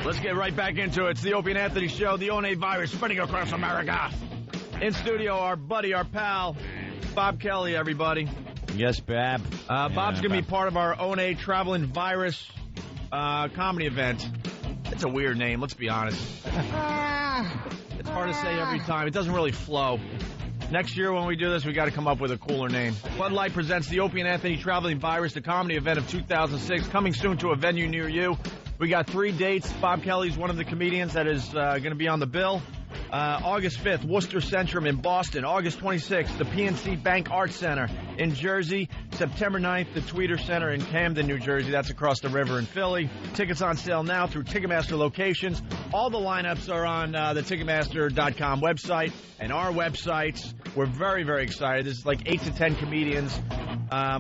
Let's get right back into it. It's the Opie and Anthony Show, the ONA virus spreading across America. In studio, our buddy, our pal, Bob Kelly, everybody. Yes, Bab. Bob's going to be part of our ONA Traveling Virus comedy event. It's a weird name, let's be honest. It's hard to say every time. It doesn't really flow. Next year when we do this, we got to come up with a cooler name. Bud Light presents the Opie and Anthony Traveling Virus, the comedy event of 2006, coming soon to a venue near you. We got 3 dates. Bob Kelly's one of the comedians that is going to be on the bill. August 5th, Worcester Centrum in Boston. August 26th, the PNC Bank Arts Center in Jersey. September 9th, the Tweeter Center in Camden, New Jersey. That's across the river in Philly. Tickets on sale now through Ticketmaster locations. All the lineups are on the Ticketmaster.com website and our websites. We're very, very excited. This is like 8 to 10 comedians.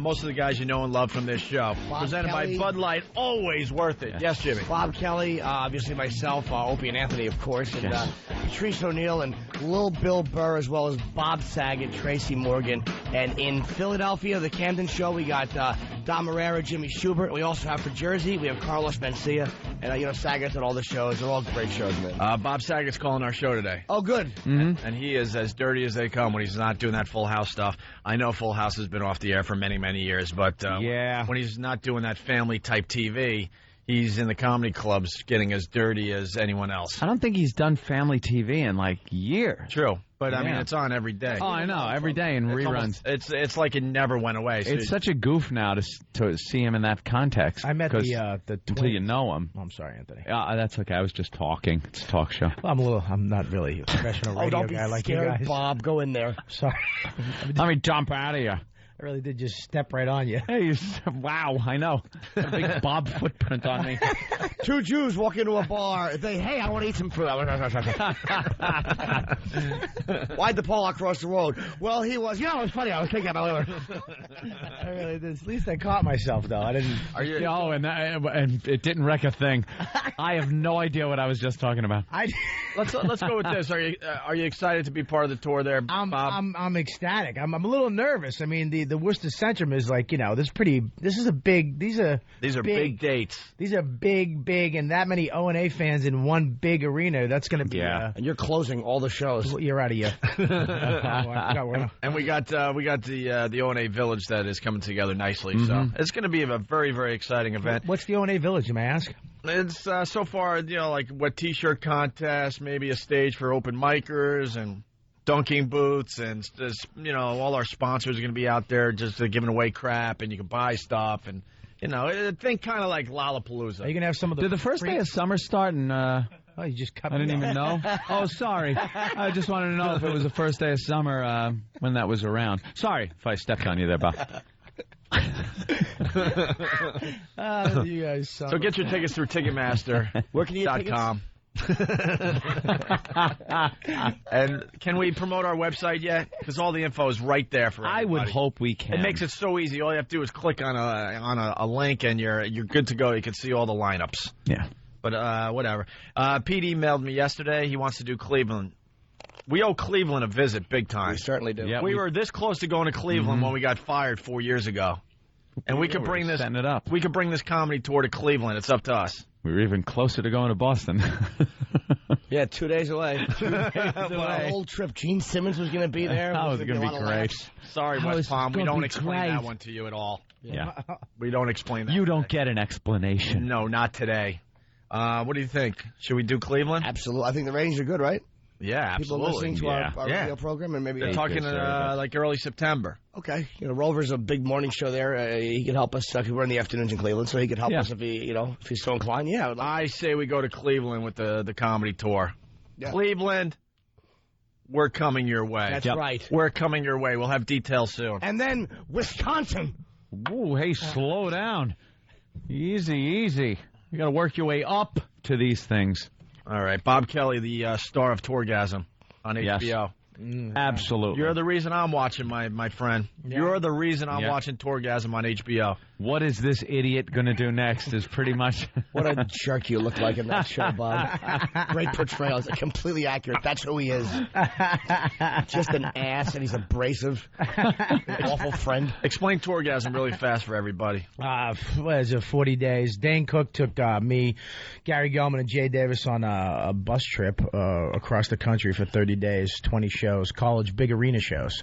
Most of the guys you know and love from this show. Bob Presented Kelly. by Bud Light. Always worth it. Yes, Jimmy. Bob Kelly, obviously myself, Opie and Anthony, of course, and Patrice O'Neill and Lil Bill Burr, as well as Bob Saget, Tracy Morgan. And in Philadelphia, the Camden show, we got Don Marrera, Jimmy Schubert. We also have for Jersey, we have Carlos Mencia. And, Saget's at all the shows. They're all great shows, man. Bob Saget's calling our show today. Oh, good. Mm-hmm. And he is as dirty as they come when he's not doing that Full House stuff. I know Full House has been off the air for many, many years, but when he's not doing that family-type TV, he's in the comedy clubs getting as dirty as anyone else. I don't think he's done family TV in, years. True. But, I mean, it's on every day. Oh, I know. Every day in reruns. It's like it never went away. So it's such a goof now to see him in that context. I met the until you know him. Oh, I'm sorry, Anthony. That's okay. I was just talking. It's a talk show. Well, I'm not really a professional radio don't be guy like you scared, guys. Bob. Go in there. Sorry. Let me jump out of you. I really did just step right on you. Hey, wow, I know. A big Bob footprint on me. 2 Jews walk into a bar. They, hey, I want to eat some food. Why'd the Pollock cross the road? Well, he was. It was funny. I was taking out my liver. I really did. At least I caught myself, though. I didn't. And it didn't wreck a thing. I have no idea what I was just talking about. Let's go with this. Are you excited to be part of the tour there, Bob? I'm ecstatic. I'm a little nervous. I mean, the Worcester Centrum is these are big dates. These are big, and that many O&A fans in one big arena. That's going to be. And you're closing all the shows. You're out of here. And we got the O&A Village that is coming together nicely. So it's going to be a very, very exciting event. What's the O&A Village, you may ask? It's so far, what T-shirt contest, maybe a stage for open micers and dunking booths, and all our sponsors are going to be out there just giving away crap, and you can buy stuff, and think kind of like Lollapalooza. Are you going to have some of the? Did the first day of summer start? And oh, you just cut. I didn't even know. Oh, sorry. I just wanted to know if it was the first day of summer when that was around. Sorry if I stepped on you there, Bob. You guys suck. So get your tickets through Ticketmaster. Where can you get tickets? And can we promote our website yet? Because all the info is right there for everybody. I would hope we can. It makes it so easy. All you have to do is click on a link, and you're good to go. You can see all the lineups. Yeah. But whatever. Pete emailed me yesterday. He wants to do Cleveland. We owe Cleveland a visit big time. We certainly do. Yeah, we were this close to going to Cleveland when we got fired 4 years ago. And we could bring this. Setting it up. We could bring this comedy tour to Cleveland. It's up to us. We were even closer to going to Boston. Yeah, 2 days away. 2 days away. away. Whole trip. Gene Simmons was going to be there. That was going to be great. Sorry, West Palm. We don't explain that one to you at all. Yeah. We don't explain that. You don't get an explanation. No, not today. What do you think? Should we do Cleveland? Absolutely. I think the ratings are good, right? Yeah, absolutely. People listening to our radio program, and maybe they're talking like early September. Okay, Rover's a big morning show there. He can help us. We're in the afternoons in Cleveland, so he could help us if if he's so inclined. Yeah, I say we go to Cleveland with the comedy tour. Yeah. Cleveland, we're coming your way. That's right. We're coming your way. We'll have details soon. And then Wisconsin. Ooh, hey, slow down. Easy. You got to work your way up to these things. All right, Bob Kelly, the star of Tourgasm on HBO. Yes. Absolutely. You're the reason I'm watching, my friend. Yeah. You're the reason I'm watching Tourgasm on HBO. What is this idiot going to do next is pretty much... What a jerk you look like in that show, Bob. Great portrayal. It's completely accurate. That's who he is. Just an ass, and he's abrasive. An awful friend. Explain Tourgasm really fast for everybody. What is it, 40 days. Dane Cook took me, Gary Gelman, and Jay Davis on a bus trip across the country for 30 days, 20 shows, college big arena shows.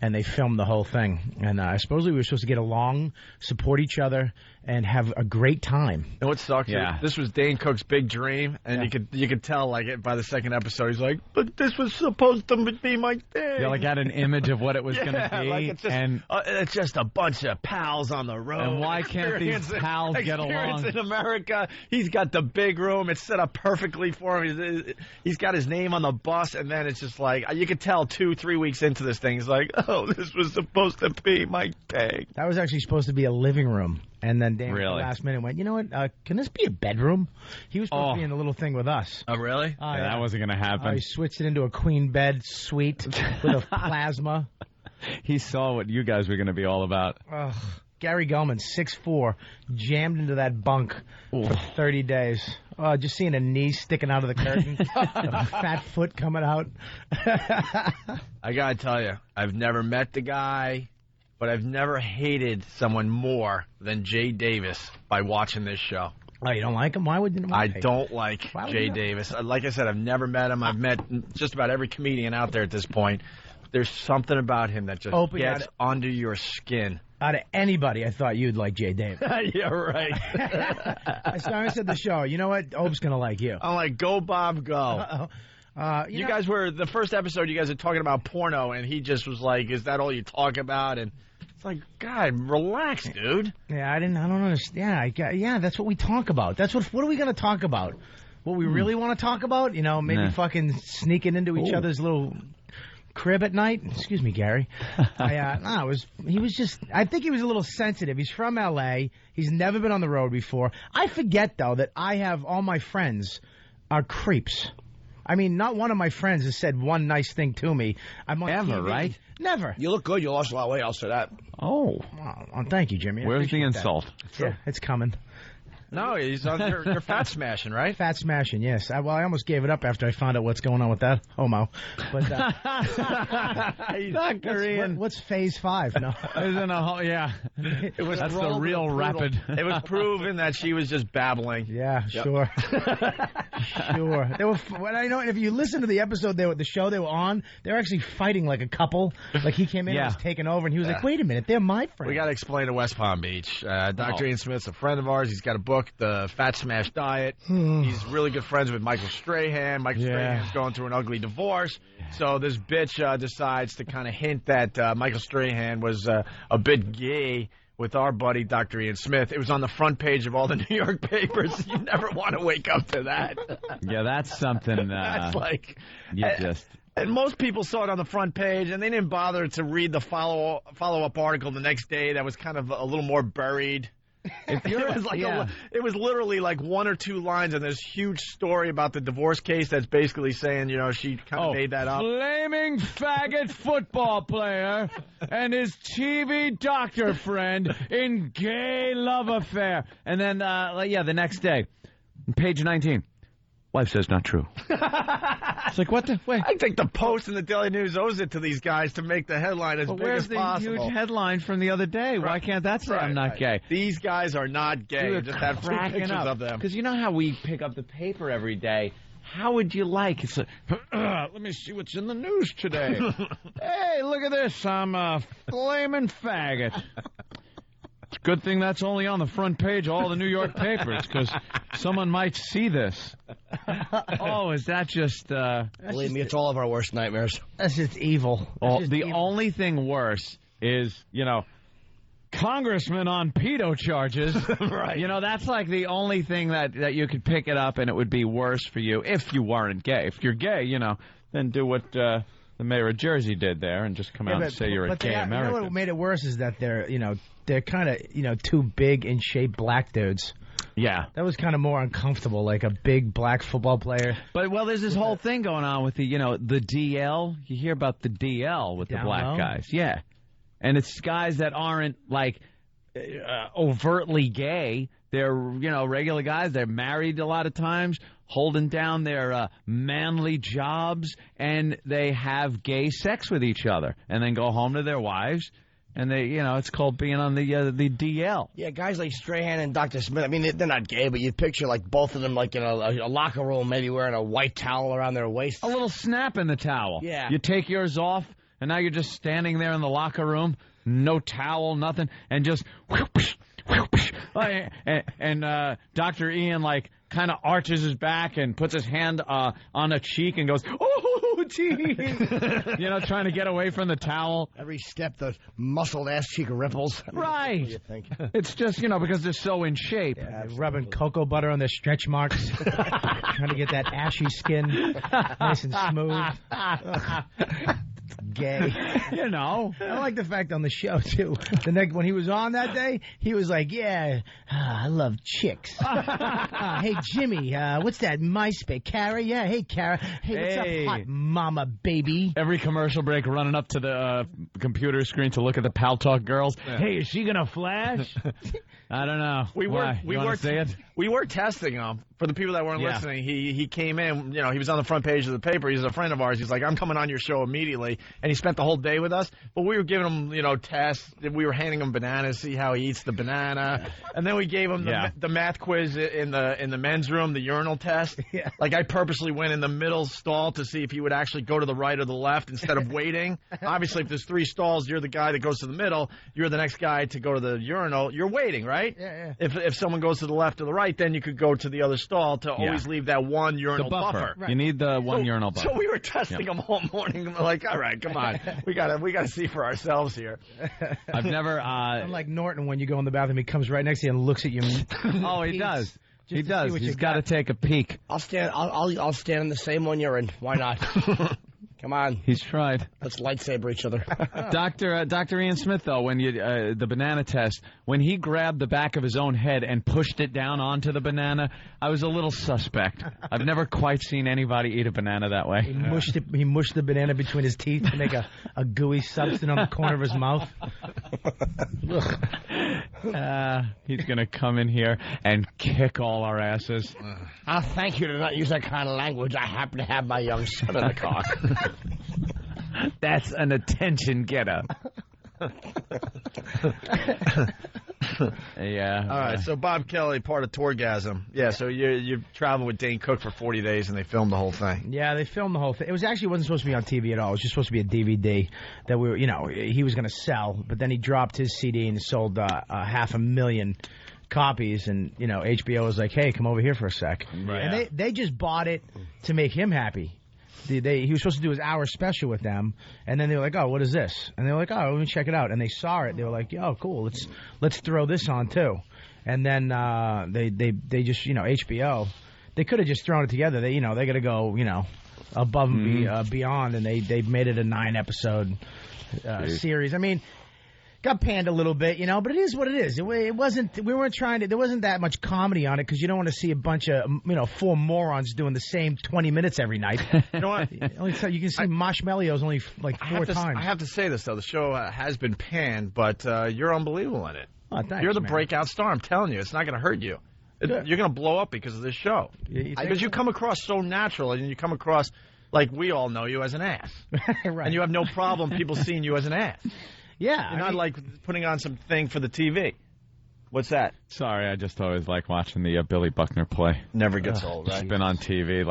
And they filmed the whole thing. And supposedly we were supposed to get along, support each other, and have a great time. And what sucks? Yeah. This was Dane Cook's big dream, and you could tell like by the second episode he's like, "But this was supposed to be my thing." Yeah, like had an image of what it was going to be, like it's just a bunch of pals on the road. And why can't these pals get along? In America, he's got the big room. It's set up perfectly for him. He's got his name on the bus, and then it's just like you could tell 2-3 weeks into this thing, he's like, "Oh, this was supposed to be my thing." That was actually supposed to be a living room. And then Dan at the last minute went, you know what, can this be a bedroom? He was supposed to be in the little thing with us. Oh, really? Yeah, that wasn't going to happen. He switched it into a queen bed suite with a plasma. He saw what you guys were going to be all about. Gary Gelman, 6'4", jammed into that bunk for 30 days. Just seeing a knee sticking out of the curtain, a fat foot coming out. I got to tell you, I've never met the guy, but I've never hated someone more than Jay Davis by watching this show. Oh, you don't like him? Why would you? I don't like Jay Davis. Like I said, I've never met him. I've met just about every comedian out there at this point. There's something about him that just gets under your skin. Out of anybody, I thought you'd like Jay Davis. Yeah, right. I started the show. You know what? Ope's going to like you. I'm like, go, Bob, go. You guys were, the first episode, you guys are talking about porno, and he just was like, is that all you talk about? And it's like, God, relax, dude. Yeah, I don't understand. Yeah, that's what we talk about. What are we going to talk about? What we really want to talk about? You know, maybe fucking sneaking into each other's little crib at night. Excuse me, Gary. I think he was a little sensitive. He's from L.A. He's never been on the road before. I forget, though, that I have all my friends are creeps. I mean, not one of my friends has said one nice thing to me. I'm on TV. Right? Never. You look good. You lost a lot of weight. I'll say that. Oh, thank you, Jimmy. Where's the insult? Yeah, it's coming. No, he's on your fat smashing, right? Fat smashing, yes. I almost gave it up after I found out what's going on with that homo. But Dr. Ian. What's phase 5? No, that's the real rapid. It was proven that she was just babbling. Yeah, sure, sure. They were. When I know, if you listen to the episode, the show they were on, they were actually fighting like a couple. Like he came in and was taking over, and he was like, "Wait a minute, they're my friends." We got to explain to West Palm Beach. Dr. Ian Smith's a friend of ours. He's got a book, The Fat Smash Diet. He's really good friends with Michael Strahan. Michael Strahan's going through an ugly divorce. So this bitch decides to kind of hint that Michael Strahan was a bit gay with our buddy Dr. Ian Smith. It was on the front page of all the New York papers. You never want to wake up to that. Yeah, that's something. That's like... just... And most people saw it on the front page, and they didn't bother to read the follow-up article the next day that was kind of a little more buried. It was literally like 1 or 2 lines in this huge story about the divorce case that's basically saying, you know, she kind of made that up. Flaming faggot football player and his TV doctor friend in gay love affair. And then, the next day, page 19. Wife says not true. It's like, what the? Wait. I think the Post and the Daily News owes it to these guys to make the headline as big as possible. Where's the huge headline from the other day? Right. Why can't that say I'm not gay? These guys are not gay. You just have 2 pictures of them. Because you know how we pick up the paper every day. How would you like? It's like, let me see what's in the news today. Hey, look at this. I'm a flaming faggot. It's a good thing that's only on the front page of all the New York papers, because someone might see this. Oh, is that just... Believe me, it's all of our worst nightmares. That's just evil. Only thing worse is, congressman on pedo charges. Right. That's like the only thing that you could pick it up and it would be worse for you if you weren't gay. If you're gay, then do what... the mayor of Jersey did there and just come out and say you're a gay American. You know what made it worse is that they're kind of, too big in shape black dudes. Yeah. That was kind of more uncomfortable, like a big black football player. But, well, there's this whole thing going on with the DL. You hear about the DL with the black guys. Yeah. And it's guys that aren't, like, overtly gay. They're, regular guys. They're married a lot of times, holding down their manly jobs, and they have gay sex with each other and then go home to their wives. And they, it's called being on the DL. Yeah, guys like Strahan and Dr. Smith. I mean, they're not gay, but you picture like both of them like in a locker room, maybe wearing a white towel around their waist. A little snap in the towel. Yeah. You take yours off, and now you're just standing there in the locker room, no towel, nothing, and just and Dr. Ian kind of arches his back and puts his hand on a cheek and goes, "Oh, gee," trying to get away from the towel. Every step, the muscled ass cheek ripples. Right. What do you think? It's just because they're so in shape. Yeah, rubbing cocoa butter on their stretch marks, trying to get that ashy skin nice and smooth. Gay. I like the fact on the show, too. When he was on that day, he was like, yeah, I love chicks. Hey, Jimmy, what's that MySpace? Kara? Yeah, hey, Kara. Hey, what's up, hot mama, baby? Every commercial break running up to the computer screen to look at the Pal Talk girls. Yeah. Hey, is she going to flash? I don't know. We were testing him. For the people that weren't listening, he came in, he was on the front page of the paper. He's a friend of ours. He's like, I'm coming on your show immediately. And he spent the whole day with us. But we were giving him, tests. We were handing him bananas, see how he eats the banana. And then we gave him the math quiz in the men's room, the urinal test. Yeah. Like, I purposely went in the middle stall to see if he would actually go to the right or the left instead of waiting. Obviously, if there's 3 stalls, you're the guy that goes to the middle. You're the next guy to go to the urinal. You're waiting, right? Yeah. If someone goes to the left or the right, then you could go to the other stall to always leave that one urinal buffer. Right. You need the one urinal buffer. So we were testing them all morning. And we're like, all right, come on. We gotta see for ourselves here. I've never... Unlike Norton, when you go in the bathroom, he comes right next to you and looks at you. Oh, he does. He does. He's got to take a peek. I'll stand in the same one you're in. Why not? Come on. He's tried. Let's lightsaber each other. Dr. Ian Smith, though, when the banana test, when he grabbed the back of his own head and pushed it down onto the banana, I was a little suspect. I've never quite seen anybody eat a banana that way. He mushed the banana between his teeth to make a gooey substance on the corner of his mouth. He's going to come in here and kick all our asses. I'll thank you to not use that kind of language. I happen to have my young son in the car. That's an attention getter. Yeah. All right. So Bob Kelly, part of Tourgasm. Yeah. So you traveled with Dane Cook for 40 days, and they filmed the whole thing. Yeah, they filmed the whole thing. It wasn't supposed to be on TV at all. It was just supposed to be a DVD that he was going to sell. But then he dropped his CD and sold 500,000 copies, and HBO was like, "Hey, come over here for a sec." Right. And they just bought it to make him happy. He was supposed to do his hour special with them, and then they were like, "Oh, what is this?" And they were like, "Oh, let me check it out." And they saw it. They were like, "Oh, cool. Let's throw this on too." And then they just HBO, they could have just thrown it together. They got to go above and beyond, and they made it a 9-episode series. I mean, got panned a little bit, but it is what it is. It wasn't. We weren't trying to. There wasn't that much comedy on it because you don't want to see a bunch of 4 morons doing the same 20 minutes every night. You know what? You can see Marshmallows only like 4 times. I have to say this though: the show has been panned, but you're unbelievable in it. Oh, thanks, you're the man. Breakout star. I'm telling you, it's not going to hurt you. You're going to blow up because of this show. Because you come across so natural, and you come across like we all know you as an ass, right? And you have no problem people seeing you as an ass. Yeah, you're not like putting on some thing for the TV. What's that? Sorry, I just always like watching the Billy Buckner play. Never gets old, right? It's been on TV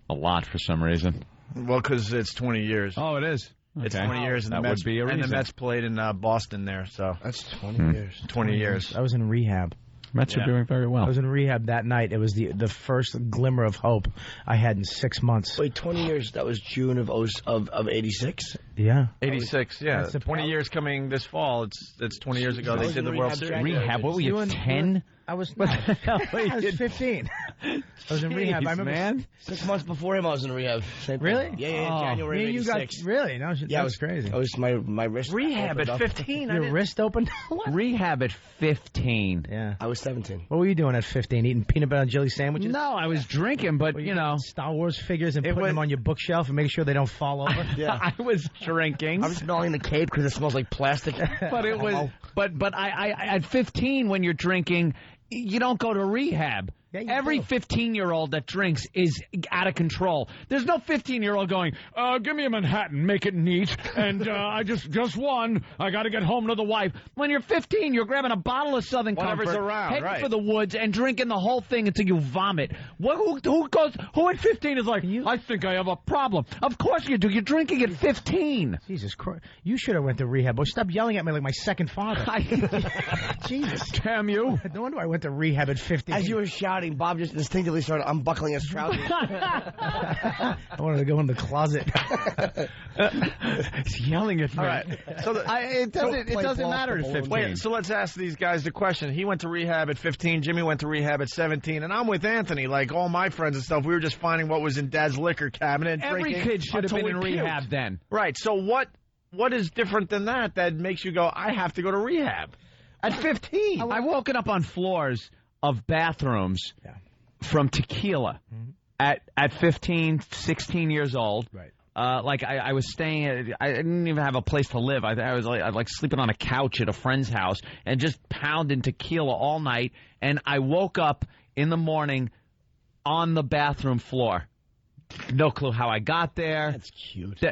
a lot for some reason. Well, because it's 20 years. Oh, it is. Okay. It's 20 years, and that would be a reason. And the Mets played in Boston there, so that's 20 years. 20 years. I was in rehab. Mets are doing very well. I was in rehab that night. It was the first glimmer of hope I had in 6 months. Wait, 20 years? That was June of 86? Yeah. 86, yeah. 20 years coming this fall. It's 20 years ago they did the World Series. Rehab? What were you, 10? I was 15. I was in rehab. I remember, man. 6 months before him, I was in rehab. Same thing. Really? Yeah, Oh. January Yeah, of you got 86. really? No, Yeah, that was crazy. It was my wrist. Rehab opened at up. 15. Your wrist opened? What? Rehab at 15. Yeah. I was 17. What were you doing at 15? Eating peanut butter and jelly sandwiches? No, I was drinking, but, you know. Star Wars figures and putting them on your bookshelf and making sure they don't fall over? Yeah. I was drinking. I was smelling the cape because it smells like plastic. But it was, but I at 15 when you're drinking, you don't go to rehab. Yeah, you Every do. 15-year-old that drinks is out of control. There's no 15-year-old going, give me a Manhattan, make it neat, and I just one. I got to get home to the wife. When you're 15, you're grabbing a bottle of Southern Whatever's Comfort, around, heading right. for the woods, and drinking the whole thing until you vomit. Who at 15 is like, I think I have a problem? Of course you do. You're drinking at 15. Jesus Christ. You should have went to rehab. Boy, stop yelling at me like my second father. Jesus. Damn you. No wonder I went to rehab at 15. As you were shouting, Bob just instinctively started unbuckling his trousers. I wanted to go in the closet. He's yelling at me. All right. So it doesn't matter at 15. Wait, so let's ask these guys the question. He went to rehab at 15. Jimmy went to rehab at 17. And I'm with Anthony. Like all my friends and stuff, we were just finding what was in Dad's liquor cabinet. And Every drinking kid should have until been in we rehab puked. then. Right. So what is different than that makes you go, I have to go to rehab? At 15. I woken up on floors of bathrooms from tequila at 15, 16 years old. Right. I was staying I didn't even have a place to live. I was like sleeping on a couch at a friend's house and just pounding tequila all night. And I woke up in the morning on the bathroom floor. No clue how I got there. That's cute.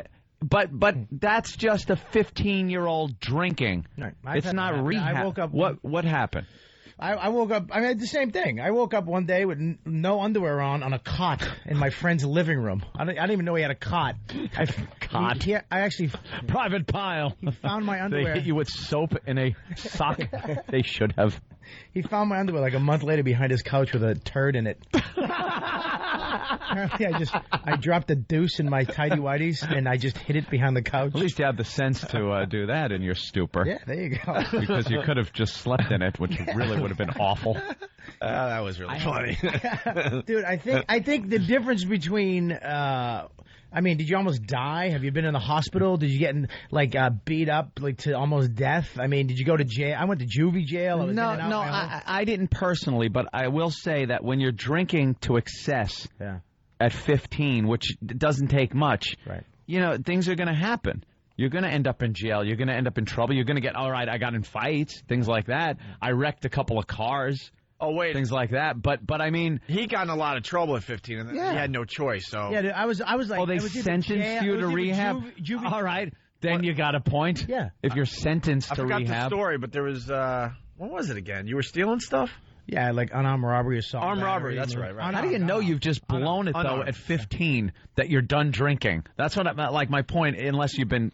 But that's just a 15-year-old drinking. Right. It's not rehab. I woke up. What happened? I woke up. I did the same thing. I woke up one day with no underwear on a cot in my friend's living room. I didn't even know he had a cot. Cot. I actually Private pile. He found my underwear. They hit you with soap in a sock. They should have. He found my underwear like a month later behind his couch with a turd in it. Apparently, I dropped a deuce in my tighty whities and I just hid it behind the couch. At least you had the sense to do that in your stupor. Yeah, there you go. Because you could have just slept in it, which really would have been awful. That was really funny. Dude, I think the difference between did you almost die? Have you been in the hospital? Did you get beat up to almost death? I mean, did you go to jail? I went to juvie jail. I was No, in and out I didn't personally, but I will say that when you're drinking to excess at 15, which doesn't take much, right? You know, things are going to happen. You're going to end up in jail. You're going to end up in trouble. You're going to get, all right, I got in fights, things like that. I wrecked a couple of cars. Oh, wait. Things like that. But I mean, he got in a lot of trouble at 15, and he had no choice. So yeah, dude, I was like, oh, they sentenced you to rehab. All right, then you got a point. Yeah, if you're sentenced to rehab. I forgot the story, but there was what was it again? You were stealing stuff. Yeah, like unarmed robbery, assault. Armed robbery. That's right. How do you know you've just blown it though at 15 that you're done drinking? That's what my point. Unless you've been,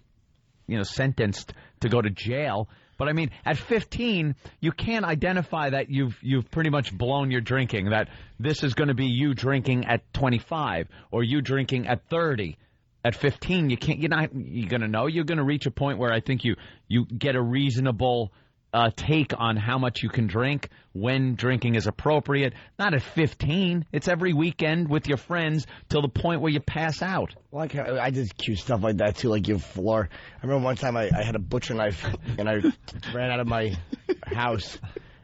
sentenced to go to jail. But I mean, at 15, you can't identify that you've pretty much blown your drinking. That this is going to be you drinking at 25 or you drinking at 30. At 15, you're going to know. You're going to reach a point where I think you get a reasonable take on how much you can drink, when drinking is appropriate. Not at 15. It's every weekend with your friends till the point where you pass out. Well, I did cute stuff like that, too, like your floor. I remember one time I had a butcher knife, and I ran out of my house,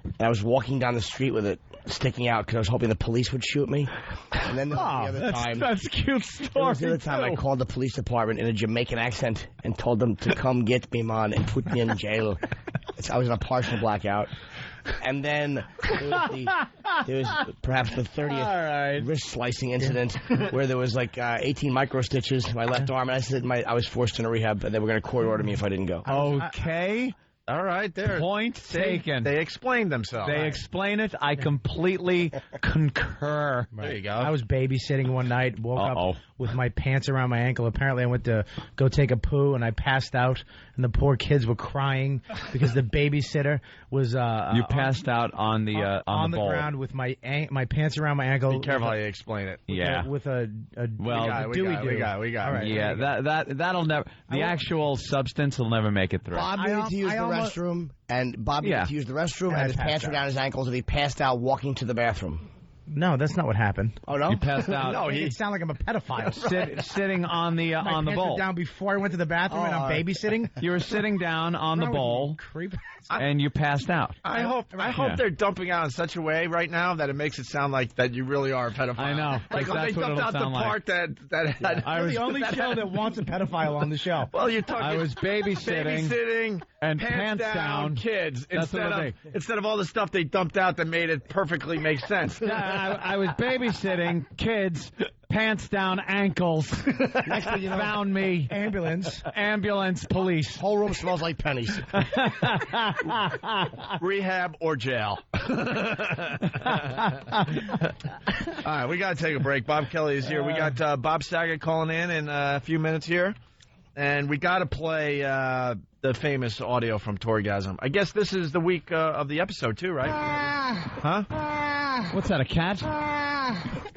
and I was walking down the street with it sticking out because I was hoping the police would shoot me. And then the other time... That's a cute story, the other time I called the police department in a Jamaican accent and told them to come get me, man, and put me in jail. I was in a partial blackout. And then there was perhaps the 30th wrist slicing incident where there was 18 micro stitches in my left arm, and I said I was forced into rehab, and they were going to court order me if I didn't go. Okay. All right, there. Point taken. They explained themselves. They explain it. I completely concur. Right. There you go. I was babysitting one night, woke up with my pants around my ankle. Apparently, I went to go take a poo, and I passed out, and the poor kids were crying because the babysitter was... you passed out on the bowl. Ground with my pants around my ankle. Be careful how you explain it. With a we got it. All right, yeah, that'll never... The actual substance will never make it through. Bob needed to use the restroom, and Bob needed to use the restroom, and his pants were down his ankles, and he passed out walking to the bathroom. No, that's not what happened. Oh, no? You passed out. No, it sounds like I'm a pedophile. Sitting on the My pants bowl. were down before I went to the bathroom and I'm babysitting. You were sitting down on the bowl, Creep. and you passed out. I hope they're dumping out in such a way right now that it makes it sound like that you really are a pedophile. I know. Like That's they what dumped it'll out the sound like. part that had. I was the only show that wants a pedophile on the show. Well, you're talking. I was babysitting and pants down kids That's instead of all the stuff they dumped out that made it perfectly make sense. I was babysitting kids, pants down, ankles. Next thing you know, Found me. Ambulance, police. whole room smells like pennies. Rehab or jail. All right, we got to take a break. Bob Kelly is here. We got Bob Saget calling in a few minutes here. And we got to play the famous audio from Tourgasm. I guess this is the week of the episode, too, right? Huh? What's that, a cat?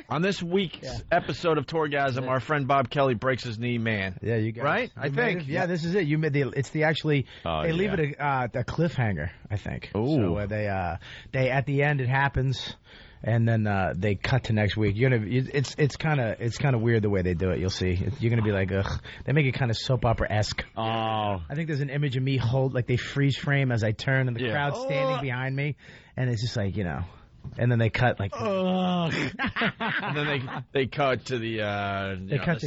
On this week's episode of Tourgasm, our friend Bob Kelly breaks his knee, man. Yeah, you got right? it. I think. Yeah, this is it. You made it's the actually. Oh, they leave yeah. it a cliffhanger, I think. Ooh. So they at the end it happens, and then they cut to next week. It's kind of weird the way they do it. You'll see. You're gonna be like, ugh. They make it kind of soap opera-esque. Oh. I think there's an image of me like they freeze frame as I turn, and the crowd's standing behind me, and it's just like And then they cut like. And then they cut to the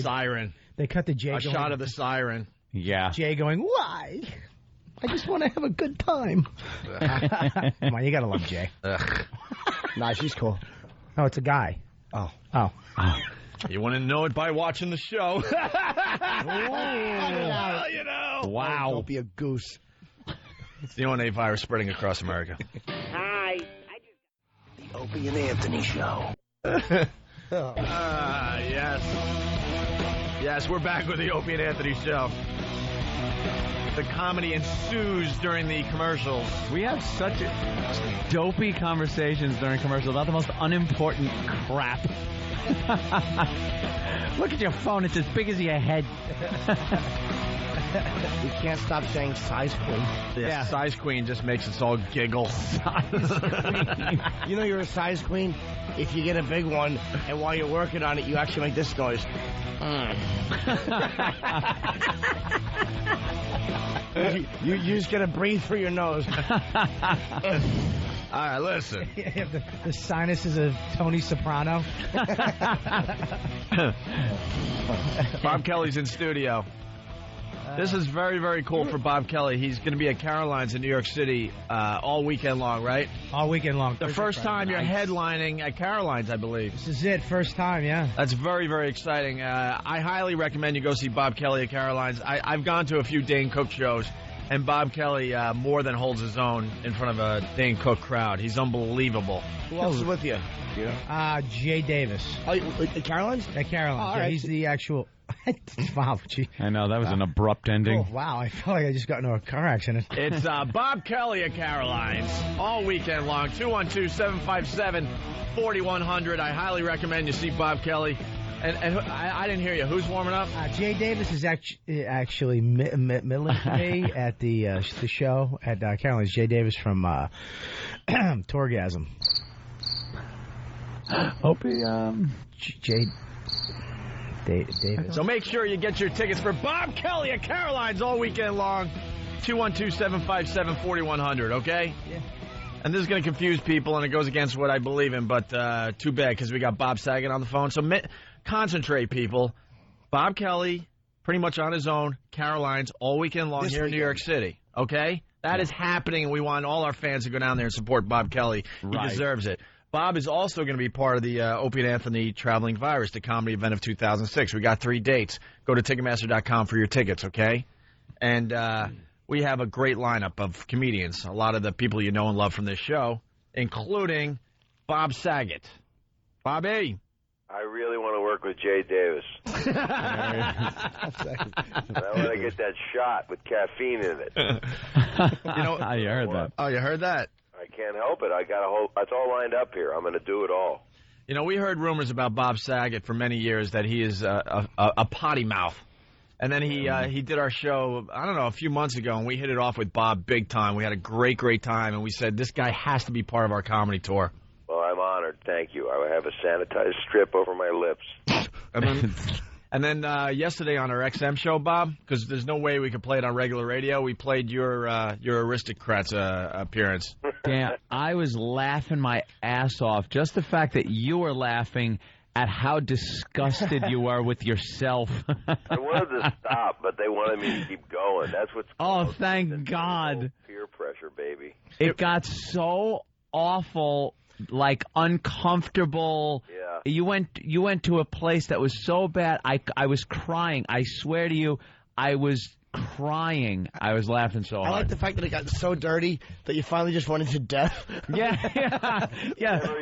siren. They cut to Jay. A shot of the siren. Yeah. Jay going, why? I just want to have a good time. Come on, you gotta love Jay. Nah, she's cool. Oh, it's a guy. Oh. You want to know it by watching the show. Well, Wow. Don't be a goose. It's the ONA virus spreading across America. Hi. The Opie and Anthony Show. Yes. Yes, we're back with the Opie and Anthony Show. The comedy ensues during the commercials. We have such dopey conversations during commercials about the most unimportant crap. Look at your phone. It's as big as your head. We can't stop saying size queen. Yeah. Size Queen just makes us all giggle. You know you're a size queen if you get a big one, and while you're working on it, you actually make this noise. You just gotta breathe through your nose. All right, listen. The sinuses of Tony Soprano. Bob Kelly's in studio. This is very, very cool for Bob Kelly. He's going to be at Caroline's in New York City all weekend long, right? All weekend long. The first time you're headlining at Caroline's, I believe. This is it. First time, yeah. That's very, very exciting. I highly recommend you go see Bob Kelly at Caroline's. I've gone to a few Dane Cook shows, and Bob Kelly more than holds his own in front of a Dane Cook crowd. He's unbelievable. Who else is with you? Jay Davis. Oh, at Caroline's? At Caroline's. All Yeah, right. he's the actual... Wow, gee. I know, that was an abrupt ending. Oh, wow, I felt like I just got into a car accident. It's Bob Kelly at Caroline's all weekend long. 212-757-4100. I highly recommend you see Bob Kelly. And I didn't hear you. Who's warming up? Jay Davis is actually McMillan today at the show at Caroline's. Jay Davis from Tourgasm. Opie, Jay Davis. So make sure you get your tickets for Bob Kelly at Caroline's all weekend long. 212-757-4100, okay? Yeah. And this is going to confuse people, and it goes against what I believe in, but too bad because we got Bob Saget on the phone. So concentrate, people. Bob Kelly, pretty much on his own, Caroline's all weekend long here in New York City, okay? That is happening, and we want all our fans to go down there and support Bob Kelly. Right. He deserves it. Bob is also going to be part of the Opie and Anthony Traveling Virus, the comedy event of 2006. We got 3 dates. Go to Ticketmaster.com for your tickets, okay? And we have a great lineup of comedians, a lot of the people you know and love from this show, including Bob Saget. Bobby. I really want to work with Jay Davis. I want to get that shot with caffeine in it. You know, I heard that. Oh, you heard that? I can't help it. I got a whole. That's all lined up here. I'm going to do it all. You know, we heard rumors about Bob Saget for many years that he is a potty mouth. And then he did our show, I don't know, a few months ago, and we hit it off with Bob big time. We had a great, great time, and we said, this guy has to be part of our comedy tour. Well, I'm honored. honored. Thank you. I have a sanitized strip over my lips. And then yesterday on our XM show, Bob, because there's no way we could play it on regular radio, we played your Aristocrats appearance. Yeah, I was laughing my ass off. Just the fact that you were laughing at how disgusted you are with yourself. I wanted to stop, but they wanted me to keep going. That's what's thank God. Peer pressure, baby. It got so awful, like uncomfortable. Yeah. You went to a place that was so bad. I was crying. I swear to you, I was crying. I was laughing so hard. I like the fact that it got so dirty that you finally just went into death. Yeah.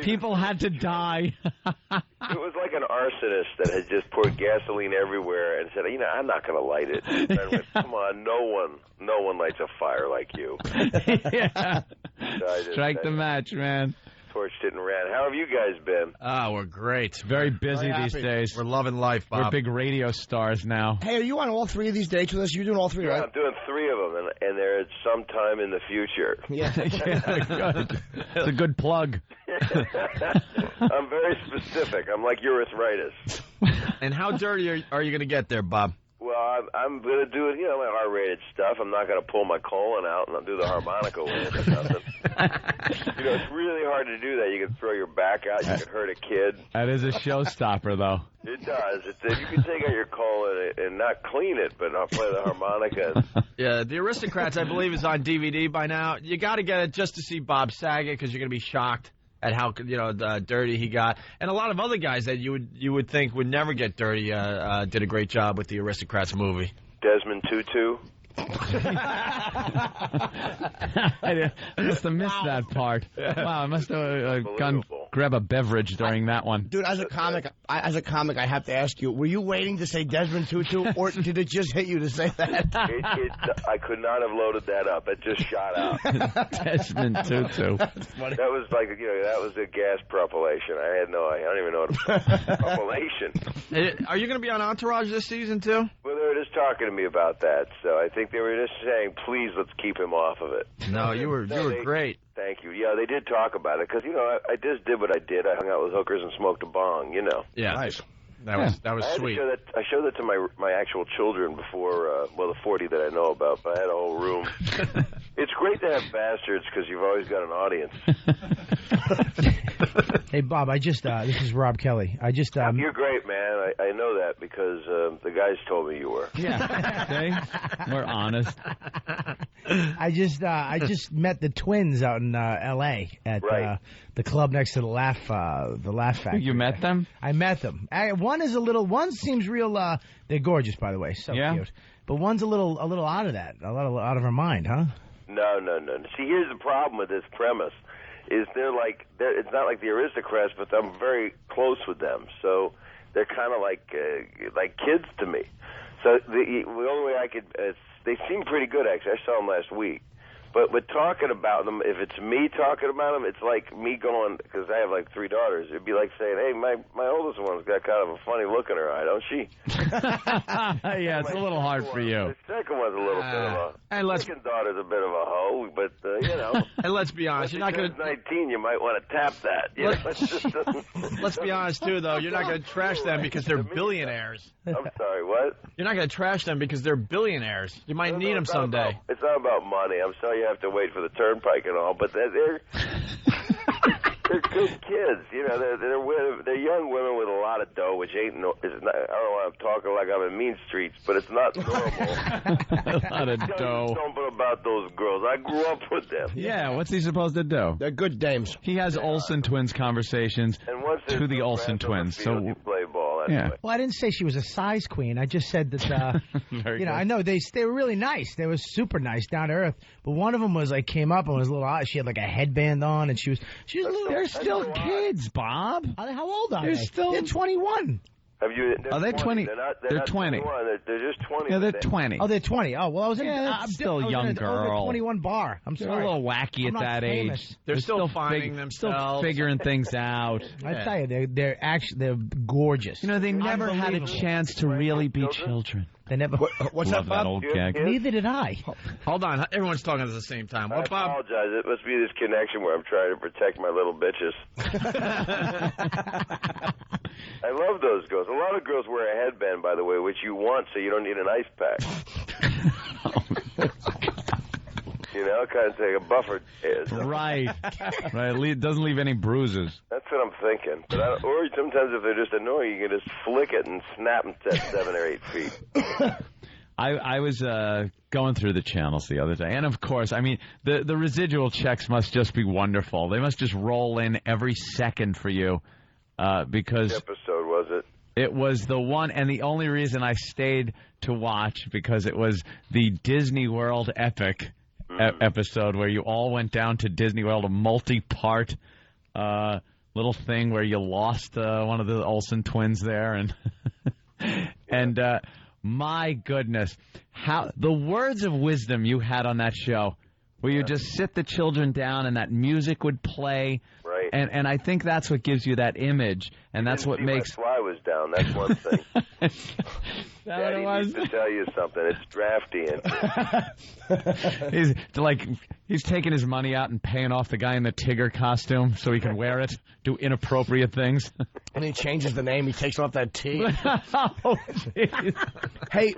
People had to die. It was like an arsonist that had just poured gasoline everywhere and said, I'm not going to light it. And I went, come on, no one lights a fire like you. Yeah. So Strike the match, man. Torched it and ran. How have you guys been? We're great. Very busy these days. We're loving life, Bob. We're big radio stars now. Hey, are you on all three of these dates with us? You're doing all three, right? I'm doing 3 of them, and they're at some time in the future. Yeah. Good. It's a good plug. I'm very specific. I'm like urethritis. And how dirty are you going to get there, Bob? Well, I'm going to do it, my R-rated stuff. I'm not going to pull my colon out and I'll do the harmonica with it or nothing. It's really hard to do that. You can throw your back out. You can hurt a kid. That is a showstopper, though. It does. You can take out your colon and not clean it, but not play the harmonica. Yeah, The Aristocrats, I believe, is on DVD by now. You got to get it just to see Bob Saget because you're going to be shocked at how dirty he got, and a lot of other guys that you would think would never get dirty did a great job with the Aristocrats movie. Desmond Tutu. I must have missed that part. Wow, I must have gone grab a beverage during that one. Dude, as a comic, I have to ask you: were you waiting to say Desmond Tutu, or did it just hit you to say that? I could not have loaded that up. It just shot out. Desmond Tutu. That was like that was a gas propulsion. I don't even know what propulsion. Are you going to be on Entourage this season too? Well, they were just talking to me about that, so I think they were just saying, please, let's keep him off of it. No, you were great. Thank you. Yeah, they did talk about it, because, I just did what I did. I hung out with hookers and smoked a bong, Yeah. Nice. That was sweet. I showed that to my actual children before, the 40 that I know about, but I had a whole room. It's great to have bastards, because you've always got an audience. Hey, Bob, this is Rob Kelly. You're great, man. I know that because the guys told me you were. Yeah. See? We're honest. I just met the twins out in L.A. at the club next to the Laugh Factory. You met them? I met them. One seems real. They're gorgeous, by the way, so cute. But one's a little out of that, out of her mind, huh? No. See, here's the problem with this premise. Is it's not like the Aristocrats, but I'm very close with them, so they're kind of like kids to me. So the only way I could, they seem pretty good actually. I saw them last week, but with talking about them, if it's me talking about them, it's like me going, because I have like 3 daughters. It'd be like saying, "Hey, my oldest one's got kind of a funny look in her eye, don't she?" Yeah, it's a little hard for you. The second one's a little bit of a. Second daughter's a bit of a hoe, but And let's be honest, you're not going to. 19, you might want to tap that. Let's be honest too, though. You're not going to trash them because they're billionaires. I'm sorry, what? You're not going to trash them because they're billionaires. You might need them someday. It's not about money. I'm sorry you have to wait for the turnpike and all, but they're good kids. They're young women with a lot of dough, which ain't I don't know. I'm talking like I'm in Mean Streets, but it's not normal. A lot of dough. Something about those girls. I grew up with them. Yeah, what's he supposed to do? They're good dames. He has Olsen twins conversations to the Olsen twins. So you play ball anyway. Yeah. Well, I didn't say she was a size queen. I just said that, I know they were really nice. They were super nice, down to earth. But one of them came up and was a little odd. She had like a headband on, and she was a little. They're still kids, Bob. How old are they? They're 21. Have you? Are they 20? They're 20. They're just 20. Yeah, they're 20. Oh, they're 20. Oh, well, I was in I'm still a young girl. 21 bar. I'm sorry. They're a little wacky at that famous. age. They're still finding themselves. Still figuring things out. I tell you, they're gorgeous. They never had a chance to really be children. They never. What's Love that, Bob? that old gag. Neither did I. Hold on. Everyone's talking at the same time. I What, Bob? apologize. It must be this connection where I'm trying to protect my little bitches. I love those girls. A lot of girls wear a headband, by the way, which you want so you don't need an ice pack. You know, kind of take a buffer. Right. It doesn't leave any bruises. That's what I'm thinking. But or sometimes if they're just annoying, you can just flick it and snap them to 7 or 8 feet. I was going through the channels the other day, and of course, I mean, the residual checks must just be wonderful. They must just roll in every second for you because... What episode was it? It was the one, and the only reason I stayed to watch because it was the Disney World epic episode where you all went down to Disney World, a multi-part little thing where you lost one of the Olsen twins there, and and my goodness, how the words of wisdom you had on that show, where you just sit the children down and that music would play. Right. And I think that's what gives you that image, and that's what makes... My fly was down, that's one thing. Daddy needs to tell you something. It's drafty. He's taking his money out and paying off the guy in the Tigger costume so he can wear it, do inappropriate things. And he changes the name. He takes off that T. Oh, Hey,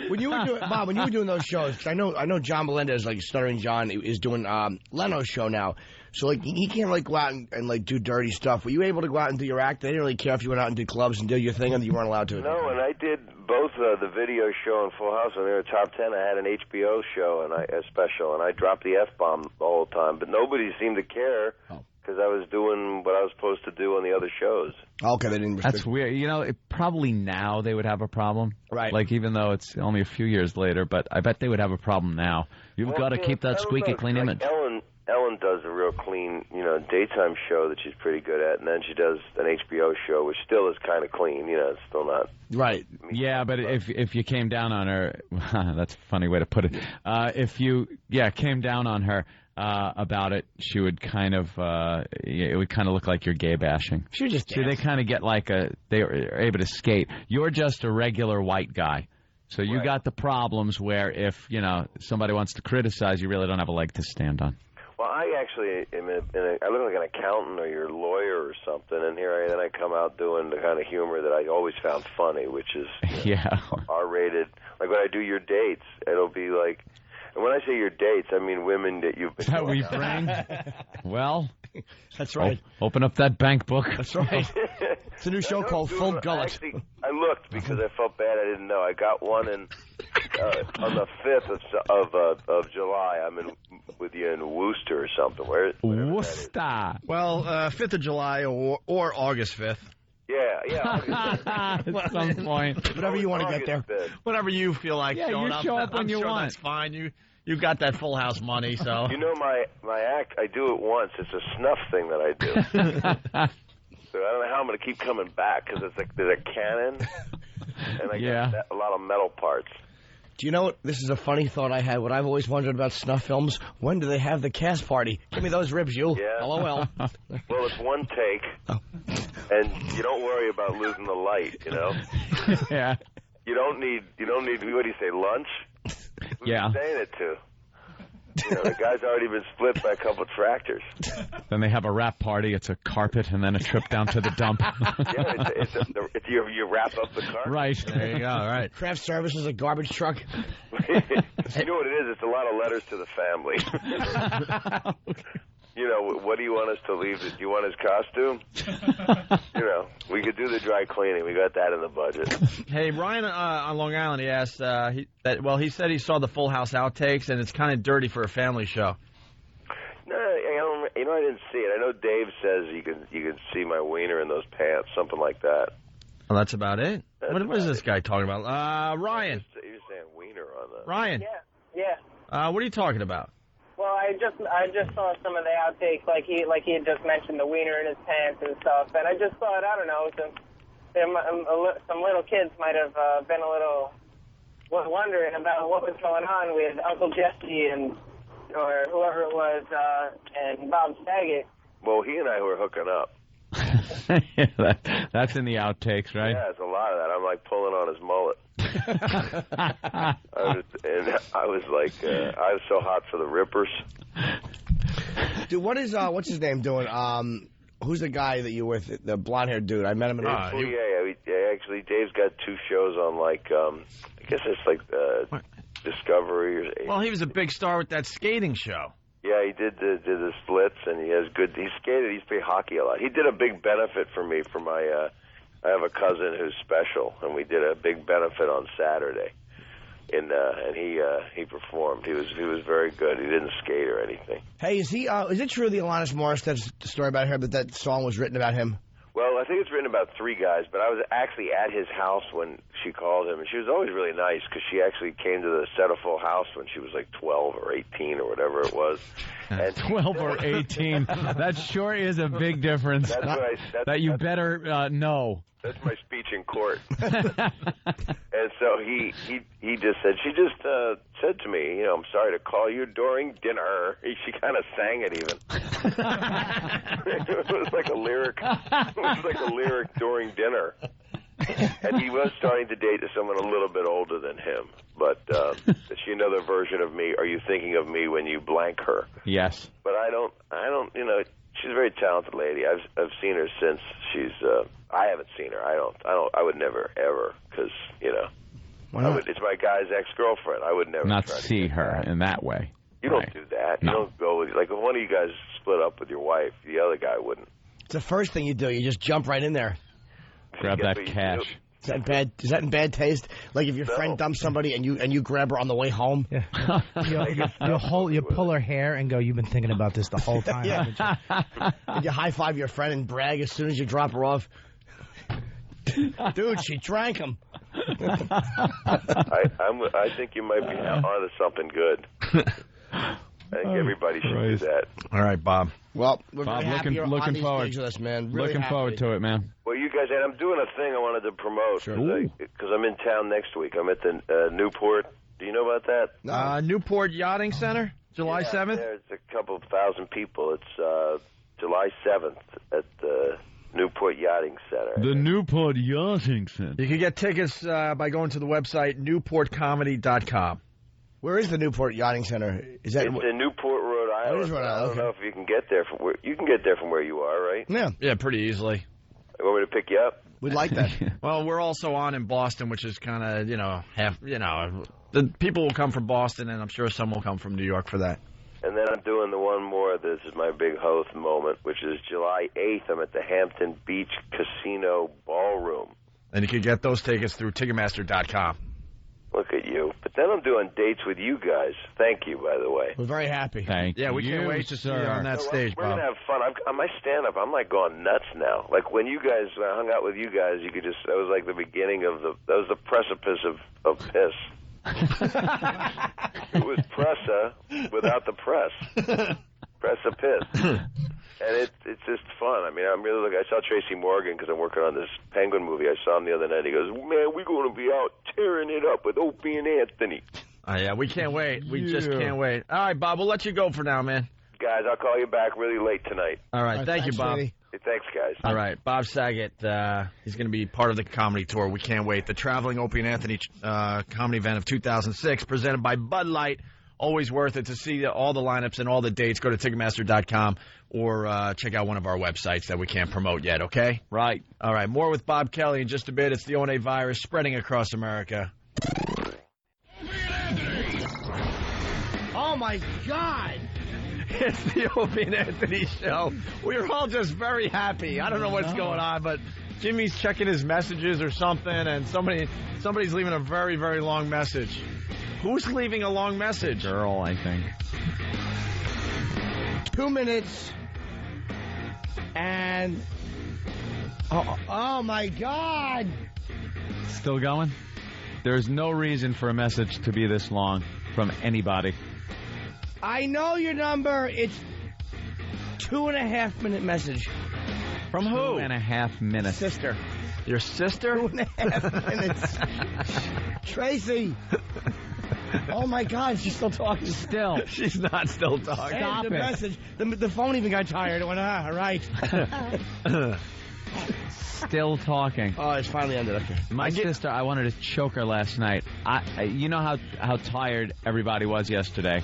when you were doing Bob, when you were doing those shows, 'cause I know John Melendez, like Stuttering John, is doing Leno's show now. So like he can't like go out and like do dirty stuff. Were you able to go out and do your act? They didn't really care if you went out and did clubs and did your thing, and you weren't allowed to. No, and I did both the video show and Full House. When they were top 10, I had an HBO show and a special, and I dropped the F-bomb the whole time. But nobody seemed to care because I was doing what I was supposed to do on the other shows. Okay, they didn't restrict. That's weird. You know, probably now they would have a problem. Right. Like, even though it's only a few years later, but I bet they would have a problem now. You've got to keep that squeaky clean image. Ellen does a real clean, daytime show that she's pretty good at, and then she does an HBO show, which still is kind of clean. It's still not right. Yeah, but if you came down on her, that's a funny way to put it. If you came down on her about it, she would kind of it would kind of look like you're gay bashing. She would just see, they kind of get like they are able to skate. You're just a regular white guy. So you got the problems where if somebody wants to criticize, you really don't have a leg to stand on. Well, I actually I look like an accountant or your lawyer or something, and then I come out doing the kind of humor that I always found funny, which is R-rated. Like when I do your dates, it'll be like, and when I say your dates, I mean women that you've been. Is that what you bring? Well, that's right. Open up that bank book. That's right. It's a new show called Full Gullet. Actually, I looked because I felt bad. I didn't know. I got one on the 5th of July. I'm with you in Worcester or something. Worcester. Well, 5th of July or August 5th. Yeah. At some point. Whatever you want to get there. 5th. Whatever you feel like showing up. Show up when I'm you sure want. That's fine. You got that Full House money, so. My act, I do it once. It's a snuff thing that I do. So I don't know how I'm going to keep coming back because there's a cannon and I got a lot of metal parts. Do you know what? This is a funny thought I had. What I've always wondered about snuff films, when do they have the cast party? Give me those ribs, you. Yeah. LOL. Well, it's one take, and you don't worry about losing the light, Yeah. You don't need, what do you say, lunch? Who's you saying it to? The guy's already been split by a couple of tractors. Then they have a wrap party. It's a carpet and then a trip down to the dump. You wrap up the carpet. Right. There you go. All right. Craft service is a garbage truck. You know what it is? It's a lot of letters to the family. What do you want us to leave? Do you want his costume? We could do the dry cleaning. We got that in the budget. Hey, Brian on Long Island, he asked, he said he saw the Full House outtakes, and it's kind of dirty for a family show. No, I didn't see it. I know Dave says you can see my wiener in those pants, something like that. Well, that's about it. What is this guy talking about? Ryan. You're saying wiener on that. Ryan. Yeah. What are you talking about? Well, I just saw some of the outtakes, like he had just mentioned the wiener in his pants and stuff, and I just thought, I don't know, some little kids might have been a little wondering about what was going on with Uncle Jesse or whoever it was, and Bob Saget. Well, he and I were hooking up. That's in the outtakes, right? Yeah, it's a lot of that. I'm like pulling on his mullet. I was so hot for the Rippers. Dude, what's his name doing? Who's the guy that you were with? The blonde-haired dude. I met him in Actually, Dave's got 2 shows on, like, I guess it's like Discovery or. Well, he was a big star with that skating show. Yeah, he did the splits, and he skated. He's played hockey a lot. He did a big benefit for me for my. I have a cousin who's special, and we did a big benefit on Saturday. And he performed. He was very good. He didn't skate or anything. Hey, is it true the Alanis Morissette story about her that song was written about him? Well, I think it's written about 3 guys, but I was actually at his house when she called him, and she was always really nice because she actually came to the set of Full House when she was like 12 or 18 or whatever it was. And 12 or 18. That sure is a big difference. That you better know. That's my speech in court. And so he just said, she just said to me, I'm sorry to call you during dinner. She kind of sang it even. It was like a lyric. It was like a lyric during dinner. And he was starting to date someone a little bit older than him. But is she another version of me? Are you thinking of me when you blank her? Yes. But I don't. She's a very talented lady. I've seen her since she's. I haven't seen her. I would never ever because it's my guy's ex-girlfriend. I would never not try to see her in that way. You don't do that. No. You don't go with, like if one of you guys split up with your wife, the other guy wouldn't. It's the first thing you do. You just jump right in there. Grab that cash. Is that bad? Is that in bad taste? Like if your friend dumps somebody and you grab her on the way home? Yeah. You pull her hair and go, "You've been thinking about this the whole time." Yeah. And you high five your friend and brag as soon as you drop her off. Dude, she drank him. I think you might be onto something good. I think everybody should do that. All right, Bob. Well, we're Bob, very happy you're on looking these forward. gigs with us, man. Really Looking happy. forward to it, man. Well, you guys, and I'm doing a thing I wanted to promote because I'm in town next week. I'm at the Newport. Do you know about that? Newport Yachting Center, July 7th. There's a couple of thousand people. It's July 7th at the Newport Yachting Center. The Newport Yachting Center. You can get tickets by going to the website newportcomedy.com. Where is the Newport Yachting Center? Is that It's in Newport, Rhode Island. Oh, it is Rhode Island, I don't know if you can get there from where you can get there from where you are, right? Yeah, Yeah, pretty easily. You want me to pick you up? we'd like that. Well, we're also on in Boston, which is kind of, the people will come from Boston, and I'm sure some will come from New York for that. And then I'm doing the one more. This is my big host moment, which is July 8th. I'm at the Hampton Beach Casino Ballroom. And you can get those tickets through Ticketmaster.com. Look at you. But then I'm doing dates with you guys. Thank you, by the way. We're very happy. Thank you. Yeah, we can't wait to see you on that stage, We're Bob. going to have fun. On my stand-up, I'm like going nuts now. Like when you guys, when I hung out with you guys, you could just, that was like the beginning of that was the precipice of piss. It was pressa without the press. Precipice. And it's just fun. I mean, I'm really looking. I saw Tracy Morgan because I'm working on this Penguin movie. I saw him the other night. He goes, "Man, we're going to be out tearing it up with Opie and Anthony." Yeah, we can't wait. We just can't wait. All right, Bob, we'll let you go for now, man. Guys, I'll call you back really late tonight. All right, thank you, Bob. Lady. Hey, thanks, guys. All right, Bob Saget, he's going to be part of the comedy tour. We can't wait. The Traveling Opie and Anthony comedy event of 2006, presented by Bud Light. Always worth it to see all the lineups and all the dates. Go to Ticketmaster.com or check out one of our websites that we can't promote yet, okay? Right. All right, more with Bob Kelly in just a bit. It's the O&A virus spreading across America. Oh, my God. It's the Opie and Anthony show. We're all just very happy. I don't know what's going on, but Jimmy's checking his messages or something, and somebody's leaving a very, very long message. Who's leaving a long message? Girl, I think. 2 minutes. And... Oh, my God. Still going? There's no reason for a message to be this long from anybody. I know your number. It's 2.5-minute message. From who? 2.5 minutes. Sister. Your sister? 2.5 minutes. Tracy. Oh, my God. She's still talking. Still. She's not still talking. Stop the it. message. The phone even got tired. It went, all right. Still talking. Oh, it's finally ended. Okay. My sister, I wanted to choke her last night. You know how tired everybody was yesterday.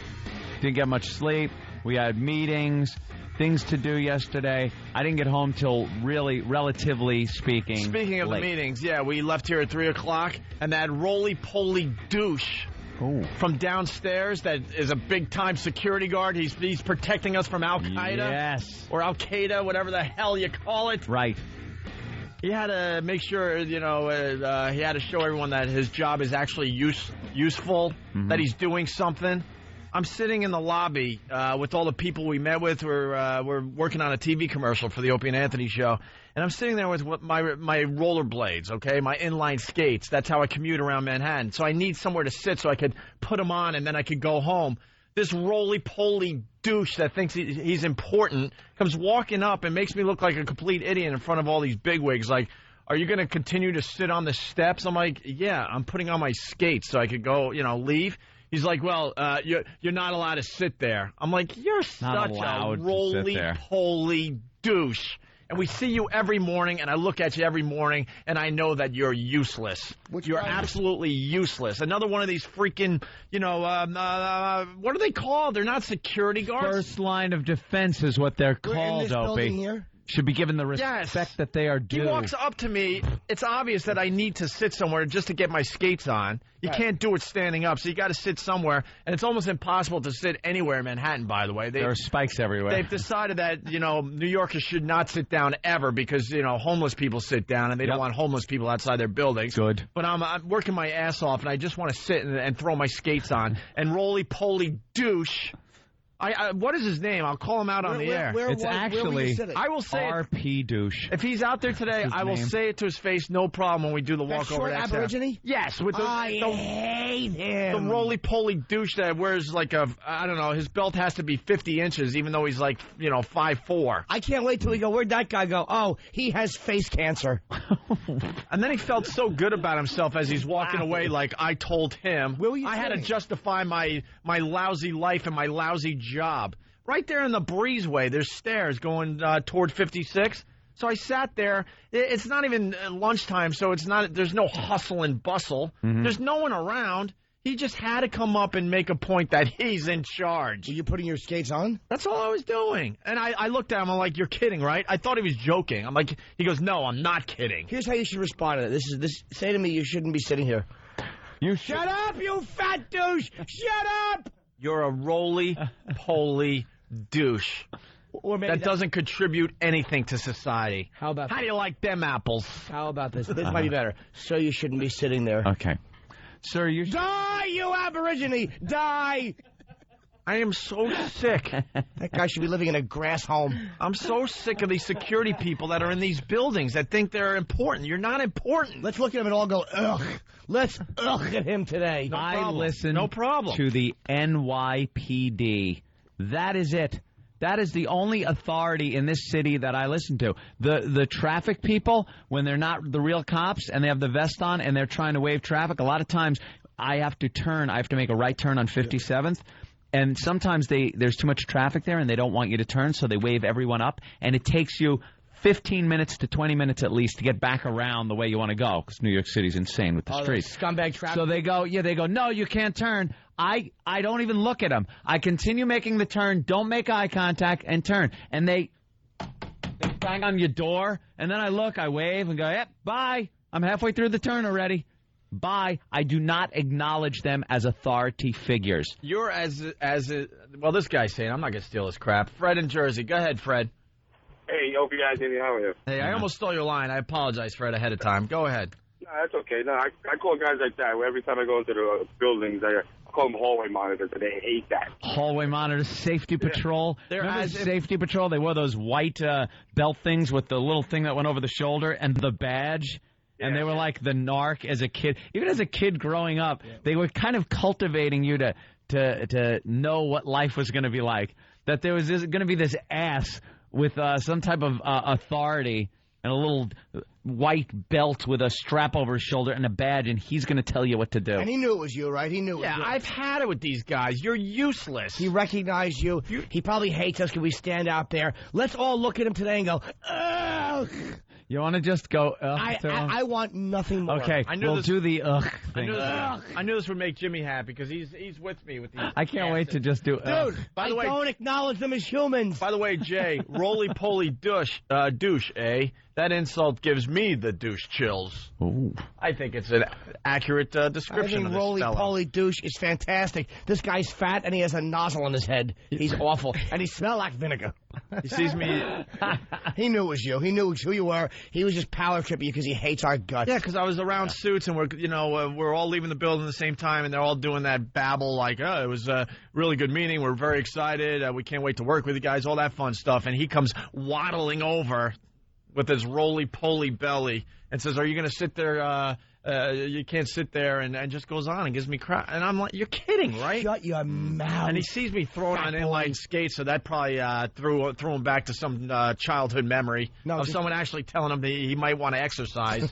Didn't get much sleep. We had meetings, things to do yesterday. I didn't get home till really, relatively speaking, Speaking of late. the meetings, yeah, we left here at 3 o'clock, and that roly-poly douche from downstairs that is a big-time security guard. He's protecting us from Al-Qaeda. Yes. Or Al-Qaeda, whatever the hell you call it. Right. He had to make sure, he had to show everyone that his job is actually useful, that he's doing something. I'm sitting in the lobby with all the people we met with. We're working on a TV commercial for the Opie and Anthony show. And I'm sitting there with my rollerblades, okay, my inline skates. That's how I commute around Manhattan. So I need somewhere to sit so I could put them on and then I could go home. This roly-poly douche that thinks he's important comes walking up and makes me look like a complete idiot in front of all these bigwigs. Like, are you going to continue to sit on the steps? I'm like, yeah, I'm putting on my skates so I could go, leave. He's like, well, you're not allowed to sit there. I'm like, you're such a roly-poly douche. And we see you every morning, and I look at you every morning, and I know that you're useless. You're absolutely useless. Another one of these freaking, what are they called? They're not security guards. First line of defense is what they're called, in this building Opie. here? Should be given the respect that they are due. He walks up to me. It's obvious that I need to sit somewhere just to get my skates on. You can't do it standing up, so you got to sit somewhere. And it's almost impossible to sit anywhere in Manhattan, by the way. There are spikes everywhere. They've decided that, New Yorkers should not sit down ever because, homeless people sit down, and they don't want homeless people outside their buildings. Good. But I'm working my ass off, and I just want to sit and throw my skates on. And roly-poly douche... what is his name? I'll call him out on the air. It's actually I will say RP douche. if he's out there today, I will say it to his face, no problem, when we do the walk over. That Aborigine? Yes, with I hate him. The roly-poly douche that wears like his belt has to be 50 inches, even though he's like 5'4". I can't wait till we go, where'd that guy go? Oh, he has face cancer. And then he felt so good about himself as he's walking away, like I told him. Where were you I had to sitting? justify my lousy life and my lousy job. Right there in the breezeway, there's stairs going toward 56. So I sat there. It's not even lunchtime, so there's no hustle and bustle. There's no one around. He just had to come up and make a point that he's in charge. Were you putting your skates on? That's all I was doing. And I looked at him, I'm like, you're kidding, right? I thought he was joking. I'm like, he goes, no, I'm not kidding. Here's how you should respond to it. Say to me, you shouldn't be sitting here. Shut up, you fat douche! Shut up! You're a roly-poly douche that doesn't contribute anything to society. How about How do you like them apples? How about this? This might be better. So you shouldn't be sitting there. Okay. Sir, you... Die, you Aborigine! Die! I am so sick. That guy should be living in a grass home. I'm so sick of these security people that are in these buildings that think they're important. You're not important. Let's look at him and all go, ugh. Let's ugh at him today. I listen No problem. to the NYPD. That is it. That is the only authority in this city that I listen to. The traffic people, when they're not the real cops and they have the vest on and they're trying to wave traffic, a lot of times I have to make a right turn on 57th. And sometimes there's too much traffic there and they don't want you to turn, so they wave everyone up. And it takes you 15 minutes to 20 minutes at least to get back around the way you want to go, because New York City's insane with the streets. Scumbag traffic. So they go, no, you can't turn. I don't even look at them. I continue making the turn, don't make eye contact, and turn. And they bang on your door, and then I look, I wave, and go, yep, bye. I'm halfway through the turn already. Bye. I do not acknowledge them as authority figures. You're well, this guy's saying, I'm not going to steal his crap. Fred in Jersey. Go ahead, Fred. Hey, Opie, Anthony, how are you? Hey, I almost stole your line. I apologize, Fred, ahead of time. Go ahead. No, that's okay. No, I call guys like that. Every time I go into the buildings, I call them hallway monitors, and they hate that. Hallway monitors, safety patrol. Remember safety patrol? They wore those white belt things with the little thing that went over the shoulder and the badge. And they were like the narc as a kid. Even as a kid growing up, they were kind of cultivating you to know what life was going to be like. That there was going to be this ass with some type of authority and a little white belt with a strap over his shoulder and a badge, and he's going to tell you what to do. And he knew it was you, right? He knew it was you. Yeah, I've had it with these guys. You're useless. He recognized you. He probably hates us because we stand out there. Let's all look at him today and go, ugh. You want to just go ugh to him? I want nothing more. Okay, we'll do the ugh thing. I knew this would make Jimmy happy because he's with me with these. I can't wait to just do ugh. Dude, By the way, don't acknowledge them as humans. By the way, Jay, roly-poly douche, eh? That insult gives me the douche chills. Ooh. I think it's an accurate description of this roly-poly douche is fantastic. This guy's fat and he has a nozzle on his head. He's awful. And he smells like vinegar. He sees me. He knew it was you. He knew who you were. He was just power tripping you because he hates our guts. Yeah, because I was around suits and we're all leaving the building at the same time and they're all doing that babble like, oh, it was a really good meeting. We're very excited. We can't wait to work with you guys. All that fun stuff. And he comes waddling over with his roly-poly belly and says, are you going to sit there? You can't sit there, and just goes on and gives me crap. And I'm like, you're kidding, right? Shut your mouth. And he sees me throwing on inline skates, so that probably threw him back to some childhood memory of someone actually telling him that he might want to exercise.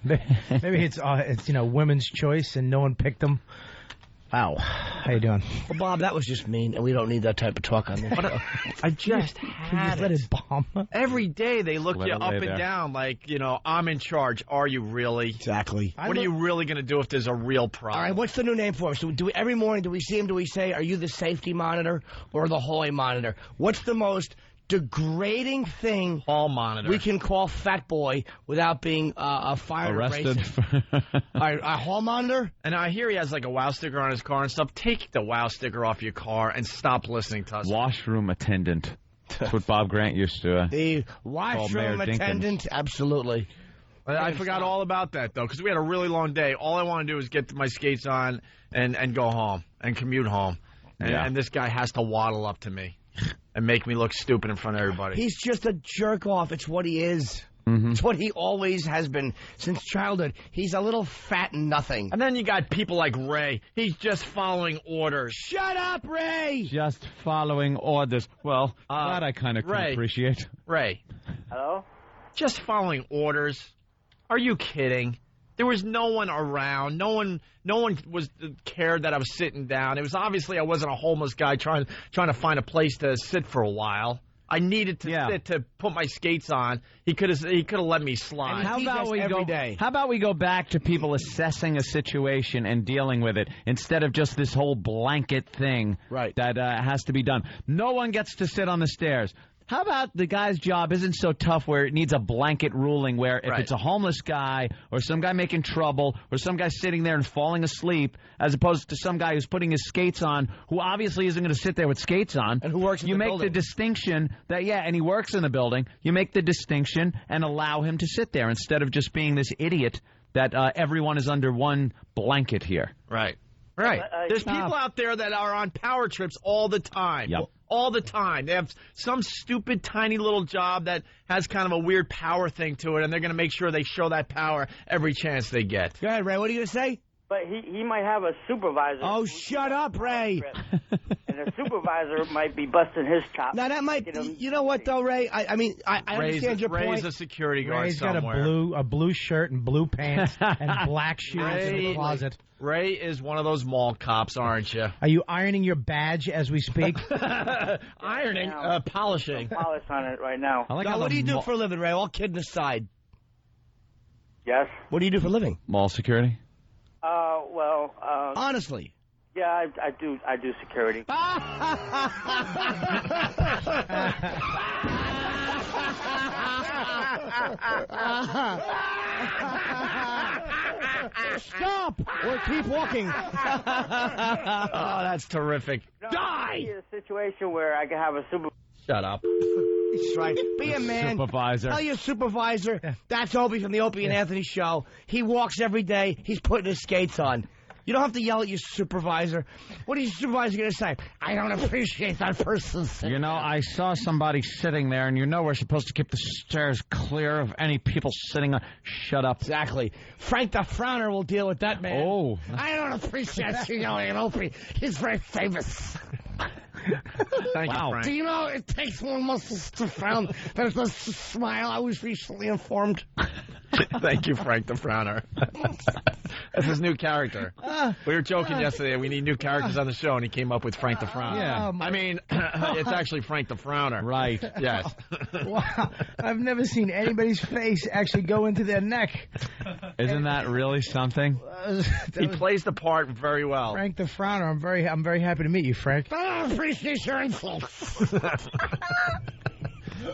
Maybe it's women's choice and no one picked them. Wow. How you doing? Well, Bob, that was just mean, and we don't need that type of talk on this. I just had let it bomb. Every day they look you up and down like, I'm in charge. Are you really? Exactly. What are you really going to do if there's a real problem? All right, what's the new name for him? So every morning, do we see him, do we say, are you the safety monitor or the hallway monitor? What's the most degrading thing hall monitor we can call Fat Boy without being fired arrested? A hall monitor? And I hear he has like a WOW sticker on his car and stuff. Take the WOW sticker off your car and stop listening to us. Washroom attendant. That's what Bob Grant used to. The washroom attendant, absolutely. I forgot all about that, though, because we had a really long day. All I want to do is get my skates on and go home and commute home. And this guy has to waddle up to me and make me look stupid in front of everybody. He's just a jerk-off. It's what he is. Mm-hmm. It's what he always has been since childhood. He's a little fat nothing. And then you got people like Ray. He's just following orders. Shut up, Ray! Just following orders. Well, that I kind of can appreciate. Ray. Hello? Just following orders? Are you kidding? There was no one around. No one was cared that I was sitting down. It was obviously I wasn't a homeless guy trying to find a place to sit for a while. I needed to sit to put my skates on. He could have let me slide. How about we go back to people assessing a situation and dealing with it instead of just this whole blanket thing that has to be done. No one gets to sit on the stairs. How about the guy's job isn't so tough where it needs a blanket ruling where if it's a homeless guy or some guy making trouble or some guy sitting there and falling asleep as opposed to some guy who's putting his skates on who obviously isn't going to sit there with skates on. And who works in the building. You make the distinction that, and he works in the building. You make the distinction and allow him to sit there instead of just being this idiot that everyone is under one blanket here. Right. There's people out there that are on power trips all the time. Yep. All the time. They have some stupid, tiny little job that has kind of a weird power thing to it, and they're going to make sure they show that power every chance they get. Go ahead, Ray. What are you going to say? But he might have a supervisor. Oh, shut up, Ray. And the supervisor might be busting his chops. Now, that might... You know what, though, Ray? I understand your point. Ray's a security guard somewhere. Ray's got a blue shirt and blue pants and black shoes in the closet. Ray is one of those mall cops, aren't you? Are you ironing your badge as we speak? Ironing? Polishing. Polish on it right now. Now, what do you do for a living, Ray? All kidding aside. Yes? What do you do for a living? Mall security? Honestly. Yeah, I do security. Stop or keep walking. Oh, that's terrific. Die! A situation where I can have a super. Shut up. That's right. Be a man. Supervisor. Tell your supervisor. That's Opie from the Opie and Anthony show. He walks every day. He's putting his skates on. You don't have to yell at your supervisor. What is your supervisor going to say? I don't appreciate that person sitting there. I saw somebody sitting there, and we're supposed to keep the stairs clear of any people sitting on... Shut up. Exactly. Frank the Frowner will deal with that man. Oh. I don't appreciate you yelling at Opie. He's very famous. Thank you, Frank. Do you know it takes more muscles to frown than to smile? I was recently informed. Thank you, Frank the Frowner. That's his new character. We were joking yesterday. We need new characters on the show, and he came up with Frank the Frowner. Yeah. I mean, it's actually Frank the Frowner. Right. Yes. Wow. I've never seen anybody's face actually go into their neck. Isn't that really something? He plays the part very well. Frank the Frowner. I'm very happy to meet you, Frank. Appreciate your info.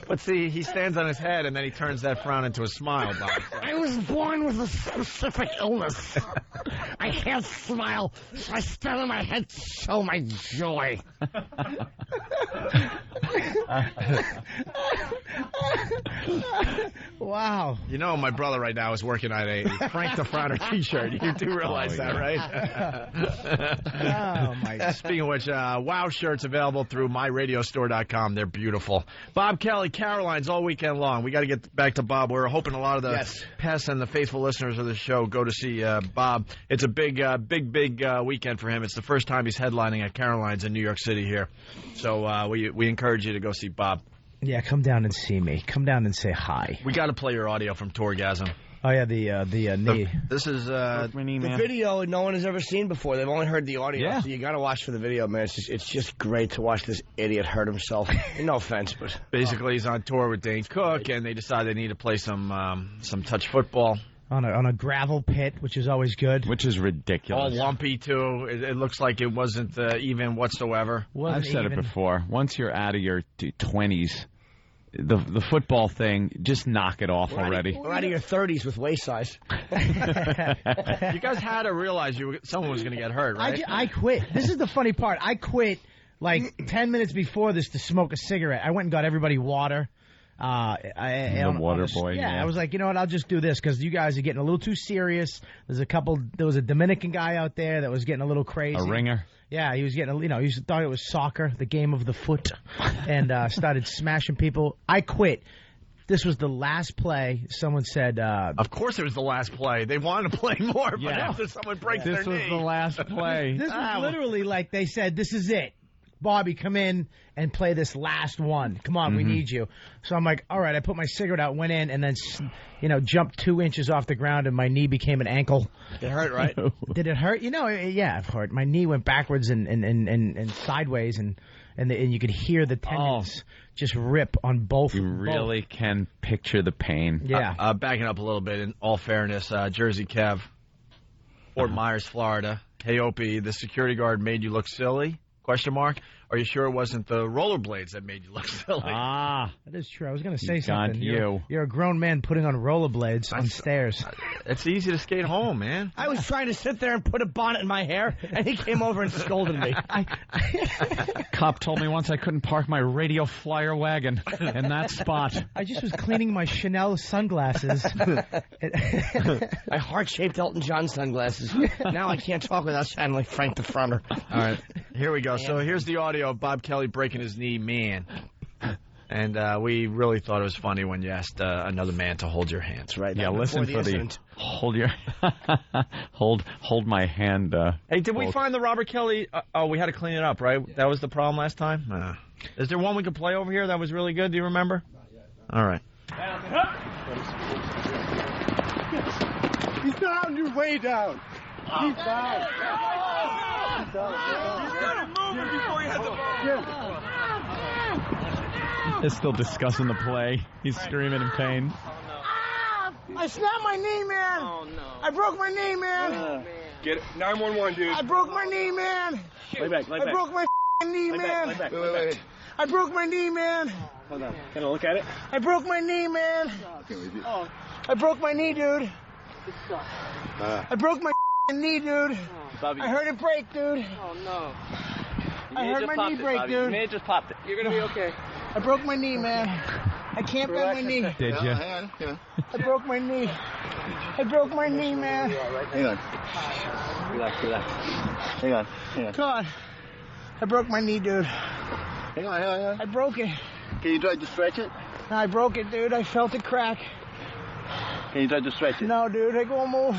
But see, he stands on his head, and then he turns that frown into a smile, Bob. I was born with a specific illness. I can't smile, so I stand on my head to show my joy. Wow. You know, my brother right now is working on a Frank the Frowner T-shirt. You do realize that, right? Oh, my. Speaking of which, WOW shirts available through myradiostore.com. They're beautiful. Bob Kelly, Caroline's all weekend long. We got to get back to Bob. We're hoping a lot of the pests and the faithful listeners of the show go to see Bob. It's a big weekend for him. It's the first time he's headlining at Caroline's in New York City here. So we encourage you to go see Bob. Yeah, come down and see me. Come down and say hi. We got to play your audio from Tourgasm. Oh, yeah, the knee. This is the video no one has ever seen before. They've only heard the audio. Yeah. So you got to watch for the video, man. It's just great to watch this idiot hurt himself. No offense, but basically he's on tour with Dane Cook, and they decide they need to play some touch football. On a gravel pit, which is always good. Which is ridiculous. All lumpy, too. It looks like it wasn't even whatsoever. I've said it before. Once you're out of your 20s, the football thing, just knock it off already. We're out of your 30s with waist size. You guys had to realize someone was going to get hurt, right? I quit. This is the funny part. I quit like 10 minutes before this to smoke a cigarette. I went and got everybody water. The water boy. Yeah, I was like, you know what? I'll just do this because you guys are getting a little too serious. There was a Dominican guy out there that was getting a little crazy. A ringer. Yeah, he was getting, he thought it was soccer, the game of the foot, and started smashing people. I quit. This was the last play. Someone said... of course it was the last play. They wanted to play more, but after someone breaks their knee... This was the last play. This was literally like they said, this is it. Bobby, come in and play this last one. Come on, we need you. So I'm like, all right. I put my cigarette out, went in, and then, jumped 2 inches off the ground, and my knee became an ankle. It hurt, right? Did it hurt? Yeah, it hurt. My knee went backwards and sideways, and you could hear the tendons just rip on both. You really can picture the pain. Yeah. Backing up a little bit, in all fairness, Jersey Kev, Fort Myers, Florida. Hey, Opie, the security guard made you look silly? ? Are you sure it wasn't the rollerblades that made you look silly? That is true. I was going to say something. You. You're a grown man putting on rollerblades on stairs. It's easy to skate home, man. I was trying to sit there and put a bonnet in my hair, and he came over and scolded me. Cop told me once I couldn't park my radio flyer wagon in that spot. I just was cleaning my Chanel sunglasses. My heart-shaped Elton John sunglasses. Now I can't talk without sounding like Frank the Frowner. All right, here we go. So here's the audio of Bob Kelly breaking his knee, man. And we really thought it was funny when you asked another man to hold your hands. Right. Yeah, listen for the hold your hold my hand. Hey, did we find the Robert Kelly? We had to clean it up, right? That was the problem last time. Is there one we could play over here that was really good? Do you remember? All right. He's down. You're way down. He's down. He's down. Move before you hit the ball. He's still discussing the play. He's screaming in pain. I snapped my knee, man. Oh, no. I broke my knee, man. Get it. 911, dude. I broke my knee, man. Lay back. I broke my knee, man. Wait. I broke my knee, man. Hold on. Can I look at it? I broke my knee, man. Oh, I broke my knee, dude. I broke my knee, dude. Bobby. I heard it break, dude. Oh, no. I heard my knee break, dude. You may have just popped it. You're going to be okay. I broke my knee, man. I can't bend my knee. Did you? Hang on. I broke my knee. I broke my knee, man. Hang on. Relax. Hang on. God. I broke my knee, dude. Hang on. I broke it. Can you try to stretch it? I broke it, dude. I felt it crack. Can you try to stretch it? No, dude. I won't move.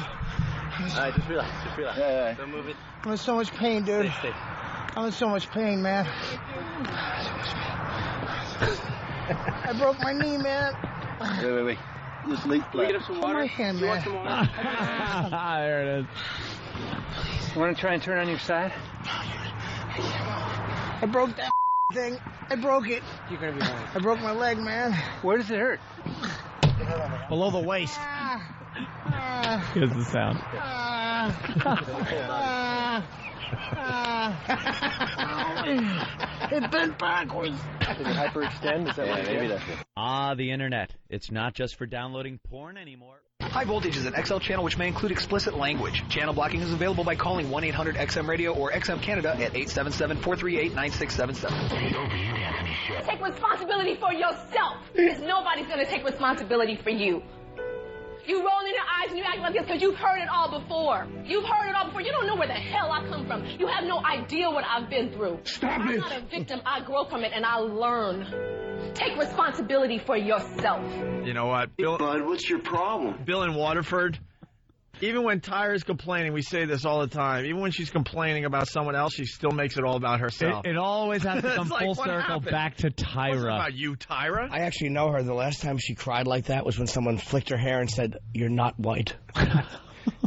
All right, just relax. Yeah. Don't move it. I'm in so much pain, dude. Stay. I'm in so much pain, man. I broke my knee, man. Wait. This leak Can we get us some water? my hand, You want man. some water? There it is. You want to try and turn on your side? I broke that thing. I broke it. You're going to be fine. I broke my leg, man. Where does it hurt? Below the waist. Here's the sound. It bent backwards. Does it hyperextend? Is that what maybe that's it. The internet. It's not just for downloading porn anymore. High Voltage is an XL channel which may include explicit language. Channel blocking is available by calling 1-800-XM-RADIO or XM Canada at 877-438-9677. The Opie and Anthony Show. Take responsibility for yourself, because nobody's going to take responsibility for you. You rolling your eyes and you act like this because you've heard it all before. You've heard it all before. You don't know where the hell I come from. You have no idea what I've been through. I'm not a victim. I grow from it and I learn. Take responsibility for yourself. You know what, Bill? Bud, what's your problem? Bill in Waterford. Even when Tyra's complaining, we say this all the time. Even when she's complaining about someone else, she still makes it all about herself. It always has to come It's like, full what circle happened? back to It wasn't Tyra. about you, Tyra. I actually know her. The last time she cried like that was when someone flicked her hair and said, "You're not white."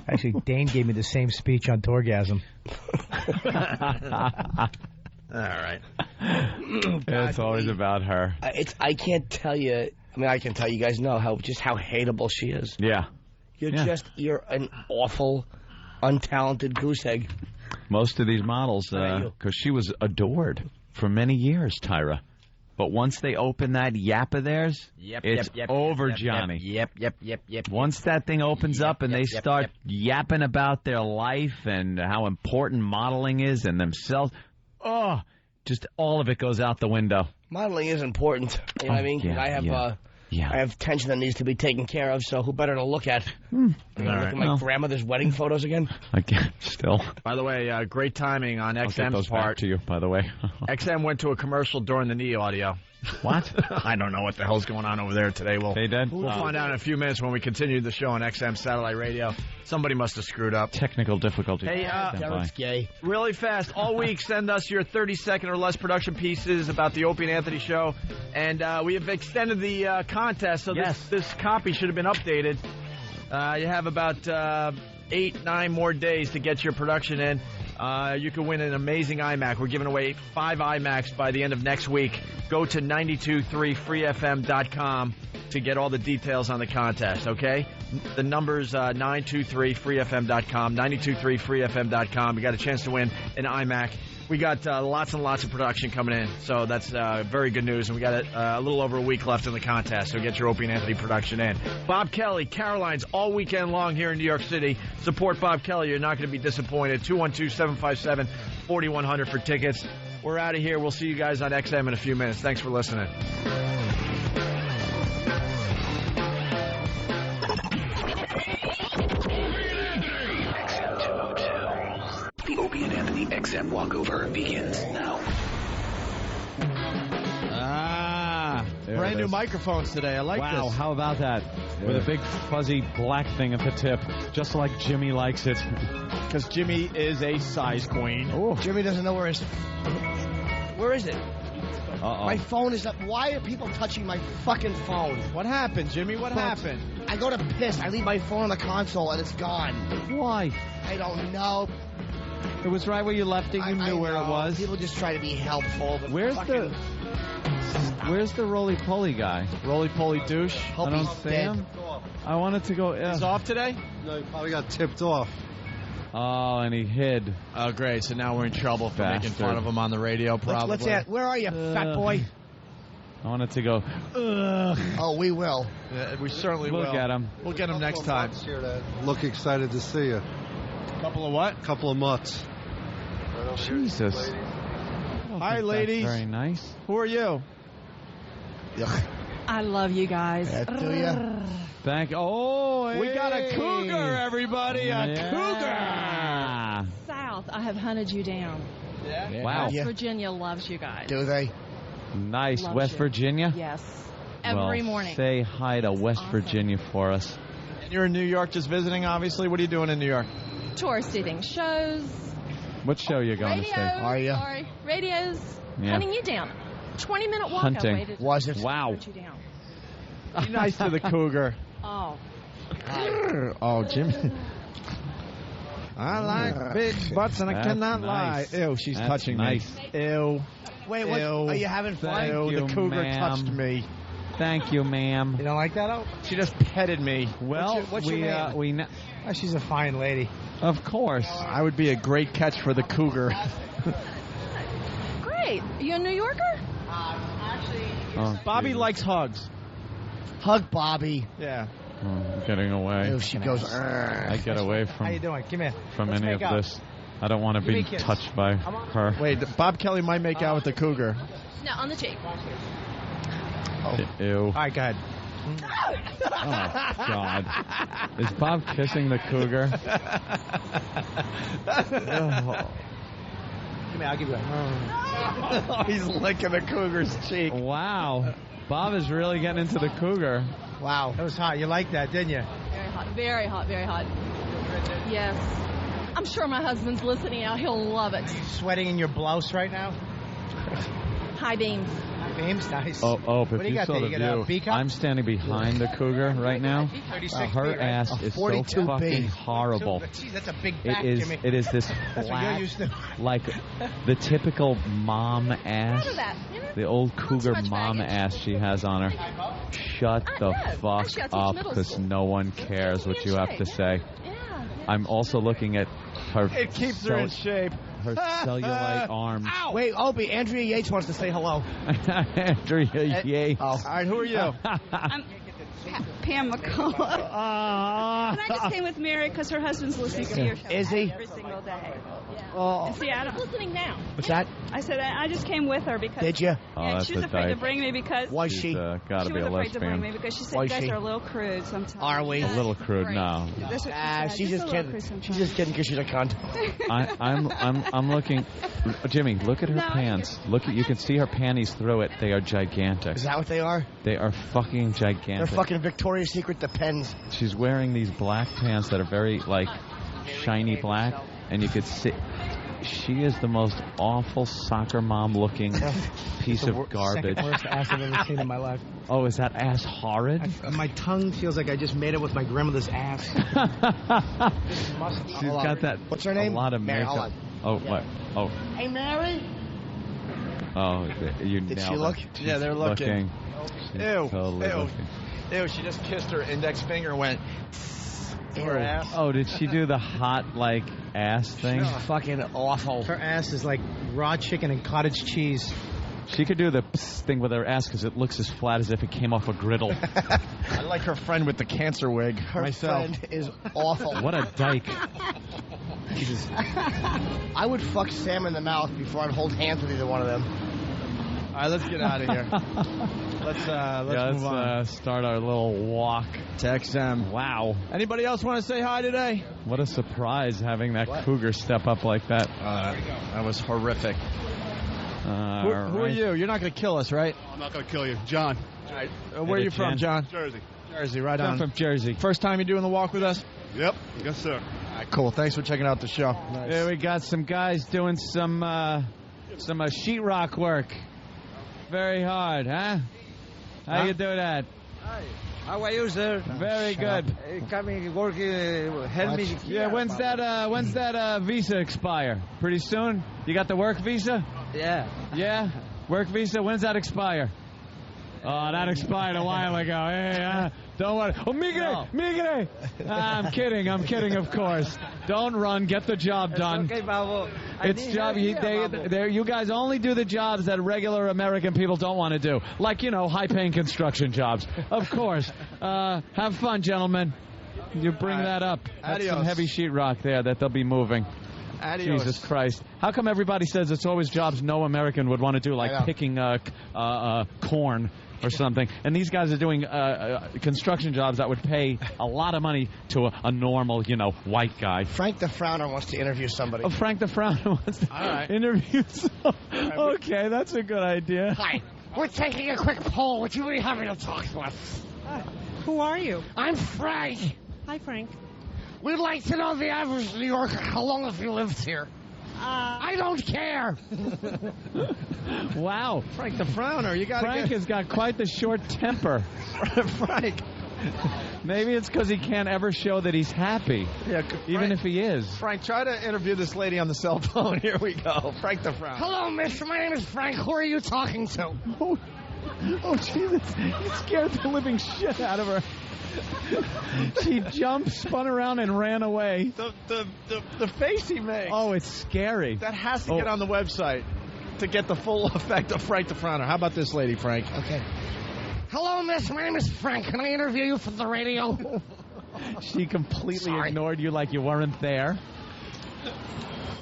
Actually, Dane gave me the same speech on Tourgasm. All right. It's always about her. I can't tell you. I mean, I can tell you guys know how hateable she is. Yeah. You're an awful, untalented goose egg. Most of these models, because she was adored for many years, Tyra. But once they open that yap of theirs, it's over, Johnny. Yep. Once that thing opens up and they start yapping about their life and how important modeling is and themselves, just all of it goes out the window. Modeling is important. You know what I mean? Yeah, I have tension that needs to be taken care of, so who better to look at? Look at my grandmother's wedding photos again? Again, still. By the way, great timing on I'll get XM's those back part. to you, by the way. XM went to a commercial during the knee audio. What? I don't know what the hell's going on over there today. They did? We'll find out in a few minutes when we continue the show on XM Satellite Radio. Somebody must have screwed up. Technical difficulties. Hey, Derek's gay. really fast, all week, send us your 30-second or less production pieces about the Opie and Anthony show. And we have extended the contest, so this copy should have been updated. You have about 8-9 more days to get your production in. You can win an amazing iMac. We're giving away 5 iMacs by the end of next week. Go to 923freefm.com to get all the details on the contest, okay? The number's 923freefm.com, 923freefm.com. You got a chance to win an iMac. We got lots and lots of production coming in, so that's very good news. And we got a little over a week left in the contest, so get your Opie and Anthony production in. Bob Kelly, Caroline's all weekend long here in New York City. Support Bob Kelly. You're not going to be disappointed. 212-757-4100 for tickets. We're out of here. We'll see you guys on XM in a few minutes. Thanks for listening. The Opie and Anthony XM walkover begins now. Brand new microphones today. I like this. Wow, how about that? With a big fuzzy black thing at the tip, just like Jimmy likes it. Because Jimmy is a size queen. Oh. Jimmy doesn't know where his... Where is it? Uh-oh. My phone is up. Why are people touching my fucking phone? What happened, Jimmy? What happened? I go to piss. I leave my phone on the console and it's gone. Why? I don't know. It was right where you left it. You knew where it was. People just try to be helpful. But Where's the roly-poly guy? Roly-poly douche. I don't see him. I wanted to go... He's off today? No, he probably got tipped off. Oh, and he hid. Oh, great. So now we're in trouble for making fun of him on the radio, probably. Where are you, fat boy? I wanted to go... Oh, we will. We certainly will. We'll get him. We'll get him next time. Here that look excited to see you. Couple of what? Couple of mutts. Jesus. Hi, ladies. Very nice. Who are you? I love you guys. Do you? Thank you. Oh, We got a hey. cougar, everybody. A Yeah. South, I have hunted you down. cougar. Wow. West Virginia loves you guys. Do they? Nice. Loves West you. Virginia? Yes. Every Well, morning. Say hi to West Awesome. Virginia for us. And you're in New York just visiting, obviously. What are you doing in New York? Tour sitting shows. What show you going Radio. to see? Are you? Sorry. Radios. Yeah. Hunting you down. 20-minute walk Hunting. I waited. Was it? Wow. To hunt you down. Be nice to the cougar. Oh. Oh, Jim. I like big butts and I cannot lie. Ew, she's touching me. Ew. Wait, what? Are you having fun? Ew, the cougar touched me. Thank you, ma'am. You don't like that, Al? She just petted me. Well, what's your name? Oh, she's a fine lady. Of course. I would be a great catch for the cougar. Great. You a New Yorker? Bobby likes hugs. Hug Bobby. Yeah. I'm getting away. Ew, she goes. I get away How you doing? Come here. from Let's any make of out. this. I don't want to be kiss. touched by her. Wait, Bob Kelly might make out with the cougar. No, on the cheek. Ew. All right, go ahead. Oh, God. Is Bob kissing the cougar? Come here, I'll give you a... He's licking the cougar's cheek. Wow. Bob is really getting into the cougar. Wow. That was hot. You liked that, didn't you? Very hot. Very hot. Very hot. Yes. I'm sure my husband's listening out. He'll love it. Sweating in your blouse right now? High beams. Beams, nice. But What do if you you got saw there? the You got a view, B cup? I'm standing behind the cougar right now. 36 Her feet, right? ass is so 42 fucking B. horrible. Jeez, that's a big back, It is. Jimmy. It is this That's what you're flat, used to. like the typical mom ass, Proud of that, you know? the old cougar much mom baggage. ass she has on her. Shut the fuck Actually, I teach up, middle because school. no one cares what you have to say. Yeah. I'm also looking at her. It keeps her in shape. Her cellulite arms. Wait, Opie, Andrea Yates wants to say hello. Andrea Yates. All right, who are you? I'm Pam McCullough. And I just came with Mary because her husband's listening to your show. Is he? Every single day. Oh. In Seattle. Listening now. What's that? I said I just came with her because. Did you? Oh, Yeah, that's she was a afraid to dyke. bring me because. Was She's she? gotta She be was a afraid to bring lesbian. me because she said Was you guys she? are a little crude sometimes. Are we? A little crude, no. That's what she said. She's just a little kidding. crude sometimes. She's just kidding because she's a cunt. I'm looking. Jimmy, look at her No, pants. Look at, you can see her panties through it. They are gigantic. Is that what they are? They are fucking gigantic. They're fucking Victoria's Secret Depends. She's wearing these black pants that are very like shiny black, and you could see. She is the most awful soccer mom looking piece of garbage. Second worst ass I've ever seen in my life. Oh, is that ass horrid? My tongue feels like I just made it with my grandmother's ass. She's got that. What's her name? A lot of Mary, makeup. hold Oh, what? Oh, Hey, Mary. oh, you Did she nailed look? it. Yeah, they're looking. She's Ew. totally Ew. looking. Ew, she just kissed her index finger and went to her ass. Oh, did she do the hot like ass thing? She's fucking awful. Her ass is like raw chicken and cottage cheese. She could do the psst thing with her ass because it looks as flat as if it came off a griddle. I like her friend with the cancer wig. Her myself. friend is awful. What a dyke. Jesus. I would fuck Sam in the mouth before I'd hold hands with either one of them. All right, let's get out of here. Let's move on. Start our little walk. To XM. Wow. Anybody else want to say hi today? What a surprise having that cougar step up like that. That was horrific. Who are right. you? You're not going to kill us, right? I'm not going to kill you. John. All right. Where are you from, John? Jersey. Jersey, right I'm on. from Jersey. First time you're doing the walk with us? Yep. Yes, sir. All right, cool. Thanks for checking out the show. Nice. There we got some guys doing some sheetrock work. Very hard, huh? How you do that? Hi. How are you, sir? Very good. Coming, working, help me. Yeah, when's that visa expire? Pretty soon? You got the work visa? Yeah. Yeah? Work visa, when's that expire? Oh, that expired a while ago. Hey, don't worry. Oh, Migre! I'm kidding, of course. Don't run, get the job done. Okay, Babo. It's job. You guys only do the jobs that regular American people don't want to do, like high-paying construction jobs. Of course. Have fun, gentlemen. You bring that up. That's some heavy sheetrock there that they'll be moving. Adios. Jesus Christ! How come everybody says it's always jobs no American would want to do, like picking corn or something? And these guys are doing construction jobs that would pay a lot of money to a normal, white guy. Frank the Frowner wants to interview somebody. Oh, Frank the Frowner wants to interview somebody. Okay, that's a good idea. Hi. We're taking a quick poll. Would you be happy to talk to us? Who are you? I'm Frank. Hi, Frank. We'd like to know the average New Yorker. How long have you lived here? I don't care. Wow. Frank the Frowner. You got Frank has got quite the short temper. Frank. Maybe it's because he can't ever show that he's happy, even if he is. Frank, try to interview this lady on the cell phone. Here we go. Frank the Frown. Hello, miss. My name is Frank. Who are you talking to? Oh, Jesus. He scared the living shit out of her. She jumped, spun around, and ran away. The face he makes. Oh, it's scary. That has to get on the website to get the full effect of Frank the Frowner. How about this lady, Frank? Okay. Hello, miss. My name is Frank. Can I interview you for the radio? She completely ignored you like you weren't there.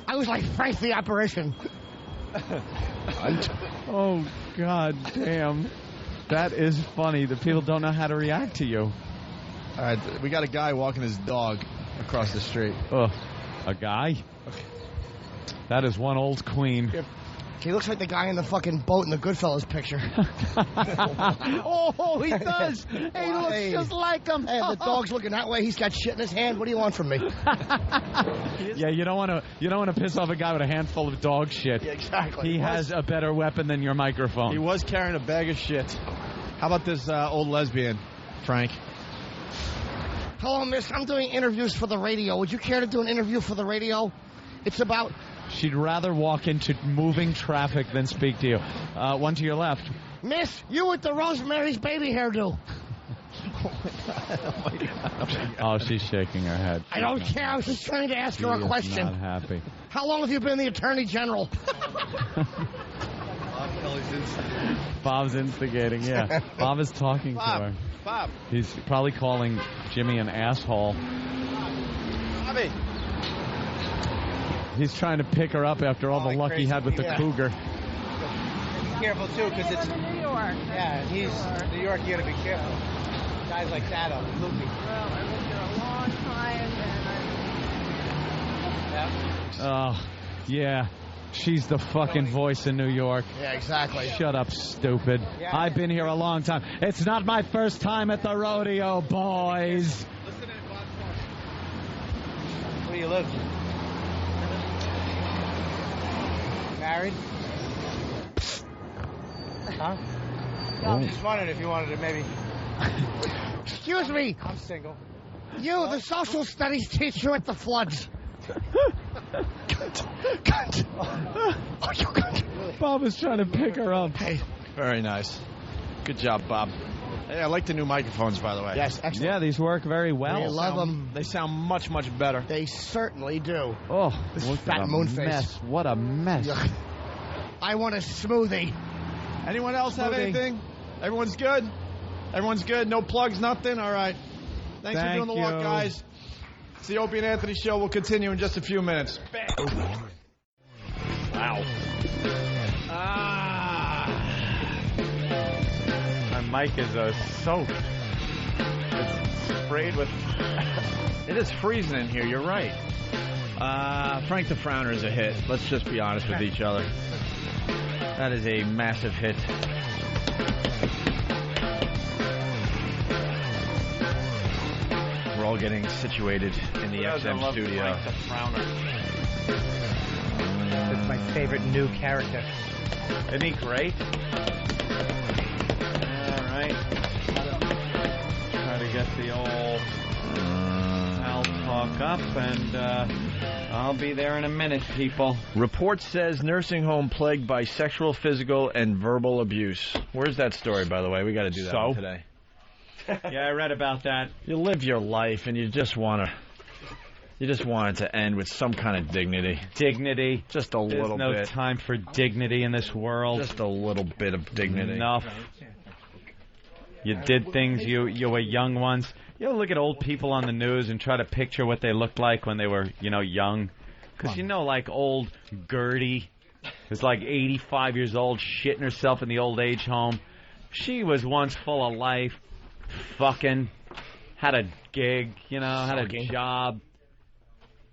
I was like Frank the apparition. Oh, God damn. That is funny. The people don't know how to react to you. All right, we got a guy walking his dog across the street. Oh, a guy? Okay. That is one old queen. He looks like the guy in the fucking boat in the Goodfellas picture. Oh, he does. Hey, he looks just like him. Hey, the dog's looking that way. He's got shit in his hand. What do you want from me? Yeah, you don't want to piss off a guy with a handful of dog shit. Yeah, exactly. He has a better weapon than your microphone. He was carrying a bag of shit. How about this old lesbian, Frank? Hello, miss. I'm doing interviews for the radio. Would you care to do an interview for the radio? It's about... She'd rather walk into moving traffic than speak to you. One to your left. Miss, you with the Rosemary's Baby hairdo. Oh, she's shaking her head. I don't care. I was just trying to ask her a question. Not happy. How long have you been the Attorney General? Bob's instigating, yeah. Bob is talking to her. Bob. He's probably calling Jimmy an asshole. Bobby. He's trying to pick her up after all the luck he had with the cougar. Be careful, too, because it's... New York. Yeah, he's New York, you got to be careful. Guys like that are loopy. Well, I lived here a long time, and Oh, yeah. She's the fucking voice in New York. Yeah, exactly. Shut up, stupid. Yeah. I've been here a long time. It's not my first time at the rodeo, boys. Where do you live? Married? Huh? No, I'm just wondering if you wanted to maybe... Excuse me. I'm single. You, the social studies teacher at the floods. Bob is trying to pick her up. Hey, very nice. Good job, Bob. Hey, I like the new microphones, by the way. Yes, excellent. Yeah, these work very well. We love them. They sound much, much better. They certainly do. Oh, This look fat at a moon face. mess. What a mess. Yuck. I want a smoothie. Anyone else have anything? Everyone's good? Everyone's good? No plugs, nothing? All right. Thanks for doing the walk, guys. It's the Opie and Anthony show. We'll continue in just a few minutes. Wow. My mic is soaked. It's sprayed with... It is freezing in here. You're right. Frank the Frowner is a hit. Let's just be honest with each other. That is a massive hit. We're all getting situated in the XM studio. That's my favorite new character. Isn't he great? All right. Try to get the old Al talk up, and I'll be there in a minute, people. Report says nursing home plagued by sexual, physical, and verbal abuse. Where's that story, by the way? We got to do that one today. Yeah, I read about that. You live your life, and you just want it to end with some kind of dignity. Dignity. Just a little bit. There's no time for dignity in this world. Just a little bit of dignity. Enough. You did things you were young once. You ever look at old people on the news and try to picture what they looked like when they were, young? Because like old Gertie, who's like 85 years old, shitting herself in the old age home. She was once full of life, fucking, had a gig, had a job,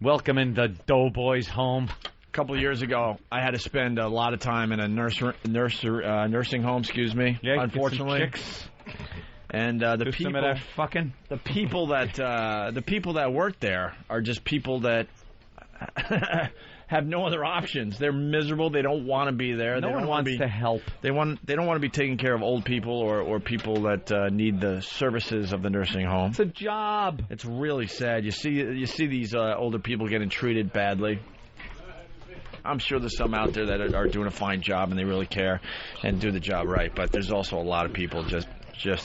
welcoming the doughboys home. A couple of years ago, I had to spend a lot of time in a nursing home. Excuse me. Yeah, unfortunately. get some chicks. And the people that work there are just people that have no other options. They're miserable. They don't want to be there. No one wants to help. They don't want to be taking care of old people or people that need the services of the nursing home. It's a job. It's really sad. You see these older people getting treated badly. I'm sure there's some out there that are doing a fine job and they really care and do the job right. But there's also a lot of people just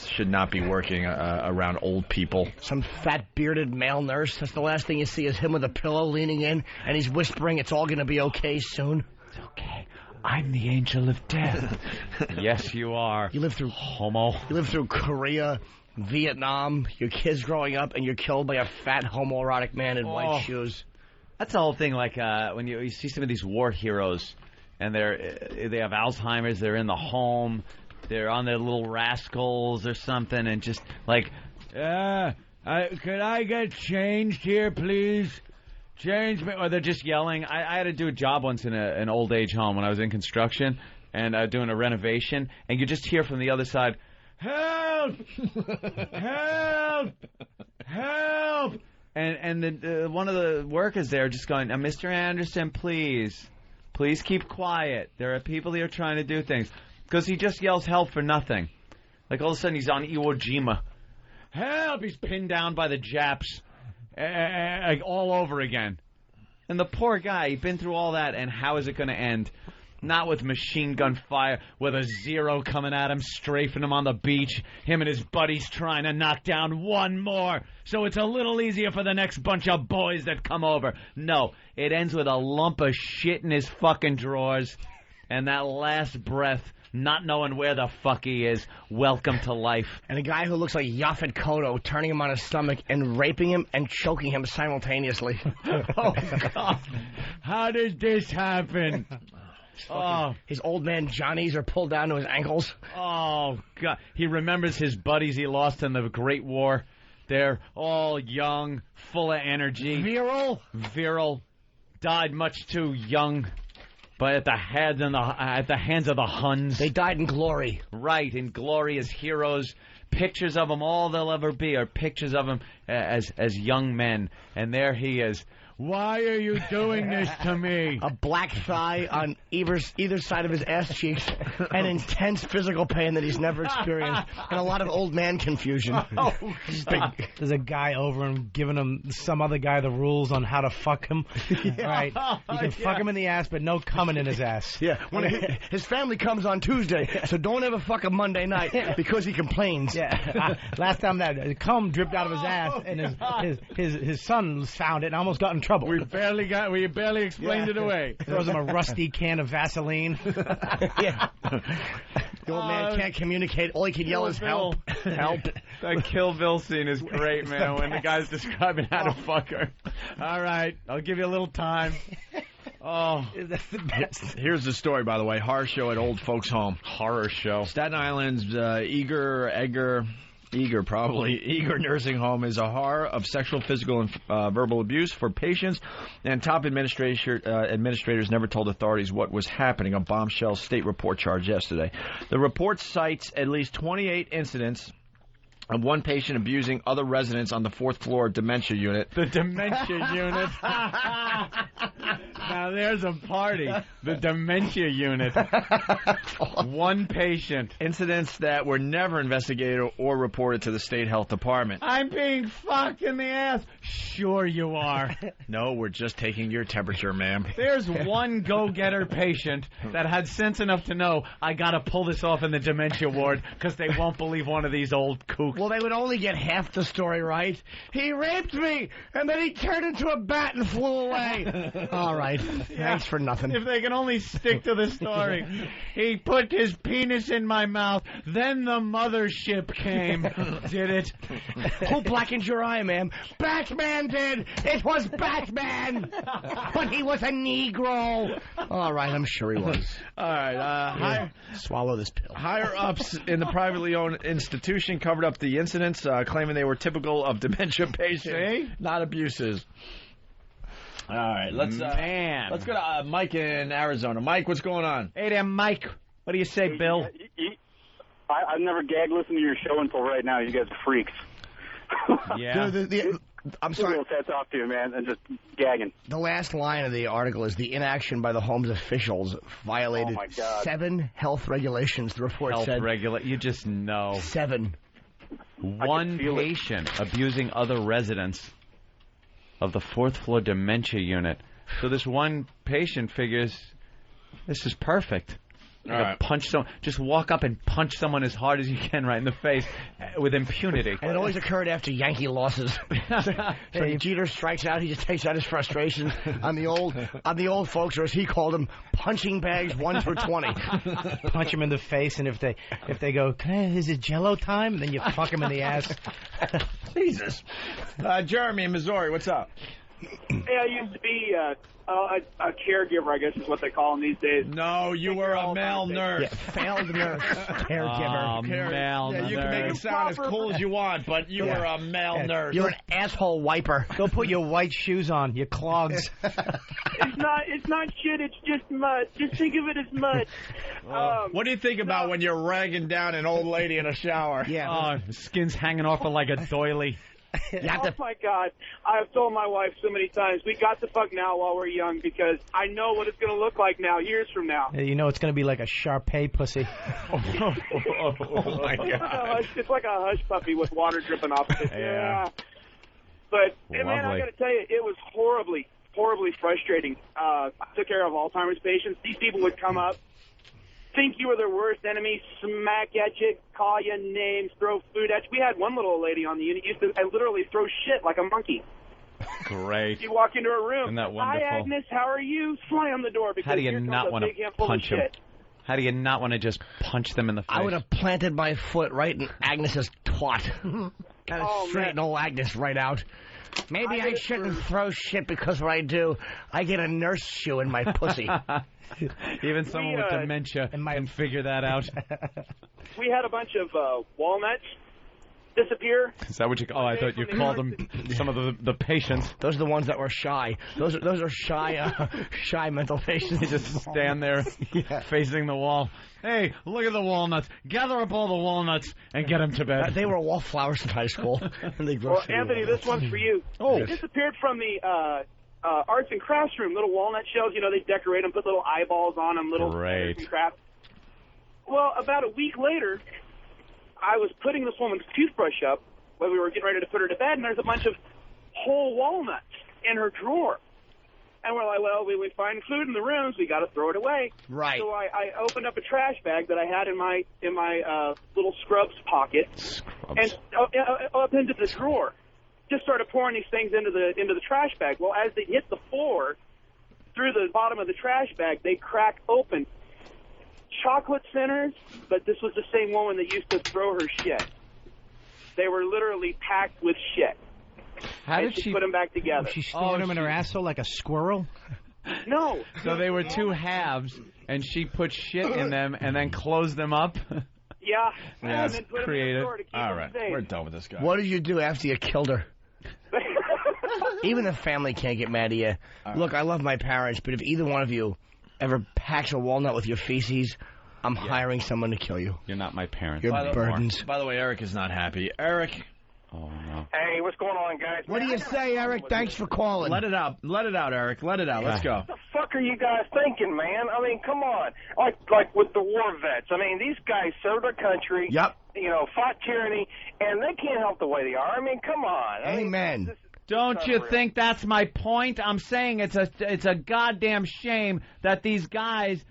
should not be working around old people. Some fat bearded male nurse. That's the last thing you see is him with a pillow leaning in, and he's whispering, "It's all going to be okay soon." It's okay. I'm the angel of death. Yes, you are. You live through homo. You live through Korea, Vietnam. Your kids growing up, and you're killed by a fat homoerotic man in white shoes. That's the whole thing. Like when you see some of these war heroes, and they have Alzheimer's. They're in the home. They're on their little rascals or something, and just like, could I get changed here, please? Change me. Or they're just yelling. I had to do a job once in an old age home when I was in construction and doing a renovation, and you just hear from the other side, "Help! Help! Help!" And one of the workers there just going, "Mr. Anderson, please keep quiet. There are people here trying to do things." Because he just yells help for nothing. Like all of a sudden he's on Iwo Jima. Help! He's pinned down by the Japs. Like all over again. And the poor guy, he'd been through all that, and how is it going to end? Not with machine gun fire, with a Zero coming at him, strafing him on the beach, him and his buddies trying to knock down one more, so it's a little easier for the next bunch of boys that come over. No, it ends with a lump of shit in his fucking drawers, and that last breath, not knowing where the fuck he is. Welcome to life. And a guy who looks like Yaphet Kotto turning him on his stomach and raping him and choking him simultaneously. Oh, God. How did this happen? His old man Johnnies are pulled down to his ankles. Oh, God. He remembers his buddies he lost in the Great War. They're all young, full of energy. Virile. Died much too young. But at the hands of the Huns. They died in glory. Right, in glory as heroes. Pictures of them, all they'll ever be are pictures of them as young men. And there he is. Why are you doing this to me? A black thigh on either side of his ass cheeks, and intense physical pain that he's never experienced, and a lot of old man confusion. Oh, there's a guy over him giving him some other guy the rules on how to fuck him. Yeah. Right, you can fuck him in the ass, but no coming in his ass. Yeah, his family comes on Tuesday, so don't ever fuck him Monday night because he complains. Yeah, last time that cum dripped out of his ass, and his son found it and almost got in trouble. We barely explained it away. Throws him a rusty can of Vaseline. Yeah. The old man can't communicate. All he can yell is help. Help. That Kill Bill scene is great, man, when the guy's describing how to fuck her. All right, I'll give you a little time. Oh, that's the best. Here's the story, by the way. Horror show at old folks' home. Horror show. Staten Island's Eager nursing home is a horror of sexual, physical, and verbal abuse for patients, and top administrators never told authorities what was happening. A bombshell state report charged yesterday. The report cites at least 28 incidents of one patient abusing other residents on the 4th floor dementia unit. The dementia unit. Now there's a party. The dementia unit. One patient. Incidents that were never investigated or reported to the state health department. I'm being fucked in the ass. Sure you are. No, we're just taking your temperature, ma'am. There's one go-getter patient that had sense enough to know I gotta pull this off in the dementia ward because they won't believe one of these old kooks. Well, they would only get half the story right. He raped me, and then he turned into a bat and flew away. All right. Thanks for nothing. If they can only stick to the story. He put his penis in my mouth, then the mothership came. Did it? Who blackened your eye, ma'am? Batman did. It was Batman. But he was a Negro. All right, I'm sure he was. All right. Swallow this pill. Higher-ups in the privately owned institution covered up the incidents, claiming they were typical of dementia patients, not abuses. All right, let's go to Mike in Arizona. Mike, what's going on? Hey there, Mike. What do you say, Bill? I've never gagged listening to your show until right now. You guys are freaks. Yeah. I'm sorry. Hats off to you, man, and just gagging. The last line of the article is the inaction by the home's officials violated 7 health regulations, the report said. You just know. 7. One patient abusing other residents of the 4th floor dementia unit. So this one patient figures, this is perfect. Just walk up and punch someone as hard as you can right in the face with impunity. And it always occurred after Yankee losses. So Jeter strikes out, he just takes out his frustration on the old folks, or as he called them, punching bags 1 through 20. Punch him in the face, and if they go, is it Jello time? And then you fuck him in the ass. Jesus. Jeremy in Missouri, what's up? Hey, I used to be a caregiver, I guess is what they call them these days. No, you were a male nurse. Yeah, failed nurse. Caregiver. Oh, male nurse. You can make it sound as cool as you want, but you were a male nurse. You're an asshole wiper. Go put your white shoes on, your clogs. It's not shit, it's just mud. Just think of it as mud. What do you think about when you're ragging down an old lady in a shower? Yeah. Skin's hanging off her like a doily. Oh, my God. I've told my wife so many times, we got to fuck now while we're young because I know what it's going to look like now, years from now. You know it's going to be like a Shar-Pei pussy. Oh, my God. It's like a hush puppy with water dripping off of it. Yeah. But, man, I got to tell you, it was horribly frustrating. I took care of Alzheimer's patients. These people would come up, think you were their worst enemy, smack at you, call you names, throw food at you. We had one little lady on the unit used to literally throw shit like a monkey. Great. You walk into a room. Isn't that wonderful? Hi, Agnes, how are you? Slam the door. How do you not want to punch him? How do you not want to just punch them in the face? I would have planted my foot right in Agnes's twat. Straighten old Agnes right out. Maybe I shouldn't throw shit because when I do, I get a nurse shoe in my pussy. Even someone with dementia can figure that out. We had a bunch of walnuts disappear. Is that what you? Oh, I thought you called them some of the patients. Those are the ones that were shy. Those are shy mental patients. They just stand there facing the wall. Hey, look at the walnuts. Gather up all the walnuts and get them to bed. They were wallflowers in high school. And they well, Anthony, this one's for you. Oh. It disappeared from the arts and crafts room. Little walnut shells, you know, they decorate them, put little eyeballs on them, little arts and crafts. Well, about a week later, I was putting this woman's toothbrush up when we were getting ready to put her to bed, and there's a bunch of whole walnuts in her drawer. And we're like, well, we find food in the rooms, we got to throw it away. Right. So I opened up a trash bag that I had in my little scrubs pocket, and up into the drawer. Just started pouring these things into the trash bag. Well, as they hit the floor, through the bottom of the trash bag, they crack open. Chocolate centers, but this was the same woman that used to throw her shit. They were literally packed with shit. How did she put them back together? Was she storing them in her asshole like a squirrel? No. So they were two halves, and she put shit in them and then closed them up? Yeah. That's and then put creative. Them in the drawer to keep All them right, safe. we're done with this guy. What did you do after you killed her? Even the family can't get mad at you. Look, I love my parents, but if either one of you ever packs a walnut with your feces, I'm hiring someone to kill you. You're not my parent. You're burdens. By the way, Eric is not happy. Eric. Oh, no. Hey, what's going on, guys? What do you say, Eric? Thanks for calling. Let it out. Let it out, Eric. Let it out. Let's go. What the fuck are you guys thinking, man? I mean, come on. Like with the war vets. I mean, these guys served their country. Yep. You know, fought tyranny, and they can't help the way they are. I mean, come on. Amen. Don't you think that's my point? I'm saying it's a goddamn shame that these guys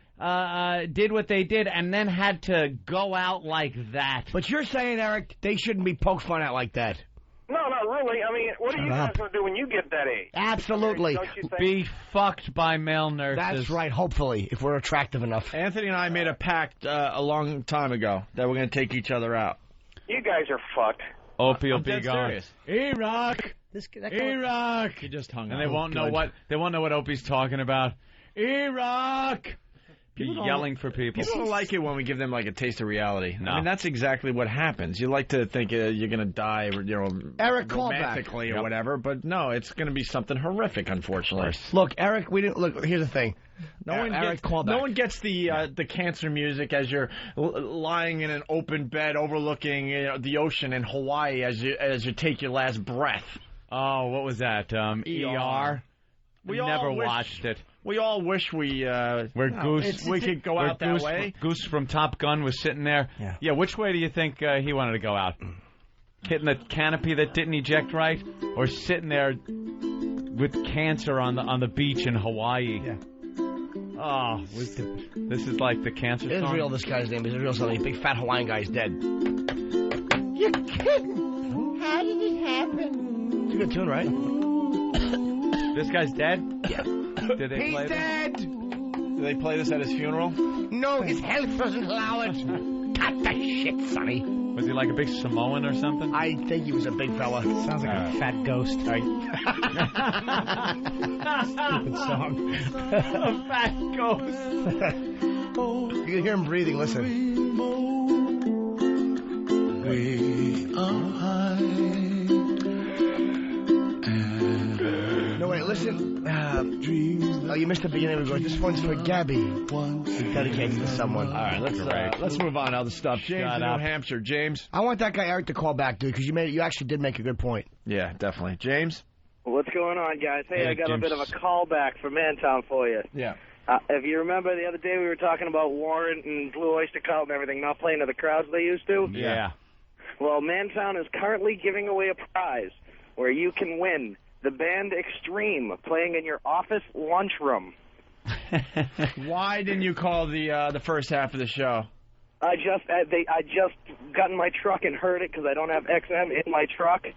did what they did and then had to go out like that. But you're saying, Eric, they shouldn't be poked fun at like that. No, not really. I mean, what are you guys going to do when you get that age? Absolutely. Don't you think? Be fucked by male nurses. That's right, hopefully, if we're attractive enough. Anthony and I made a pact a long time ago that we're going to take each other out. You guys are fucked. Opie will I'm be dead gone. serious. Iraq. Iraq. He just hung And up. they won't know what Opie's talking about. Iraq. Be yelling for people. People don't like it when we give them like a taste of reality. No. I mean, that's exactly what happens. You like to think you're going to die, Eric, call back. romantically or whatever, but no, it's going to be something horrific, unfortunately. Look, Eric, we didn't look. Here's the thing. Eric, call back. No one gets the cancer music as you're lying in an open bed overlooking the ocean in Hawaii as you take your last breath. Oh, what was that? ER? We never watched it. We all wish we Goose we could go out that way. Goose from Top Gun was sitting there. Yeah, which way do you think he wanted to go out? Hitting the canopy that didn't eject right, or sitting there with cancer on the beach in Hawaii? Yeah. Oh, this is like the cancer song. Israel, this guy's name is Israel. Something big fat Hawaiian guy's dead. You're kidding. How did it happen? It's a good tune, right? This guy's dead? Yeah. Did they play He's dead. Did they play this at his funeral? No, his health doesn't allow it. Cut the shit, Sonny. Was he like a big Samoan or something? I think he was a big fella. Sounds like a fat ghost. Stupid song. A fat ghost. You can hear him breathing. Listen. Way up high. No, wait, listen. Oh, you missed the beginning. We go, this one's for Gabby. Dedicated to someone. All right, let's move on. Other stuff. James in New Hampshire. James. I want that guy Eric to call back, dude, because you actually did make a good point. Yeah, definitely. James. What's going on, guys? Hey, I got a bit of a callback from Mantown for you. Yeah. If you remember the other day, we were talking about Warrant and Blue Oyster Cult and everything not playing to the crowds they used to. Yeah. Well, Mantown is currently giving away a prize where you can win the band Extreme playing in your office lunchroom. Why didn't you call the first half of the show? I just got in my truck and heard it because I don't have XM in my truck.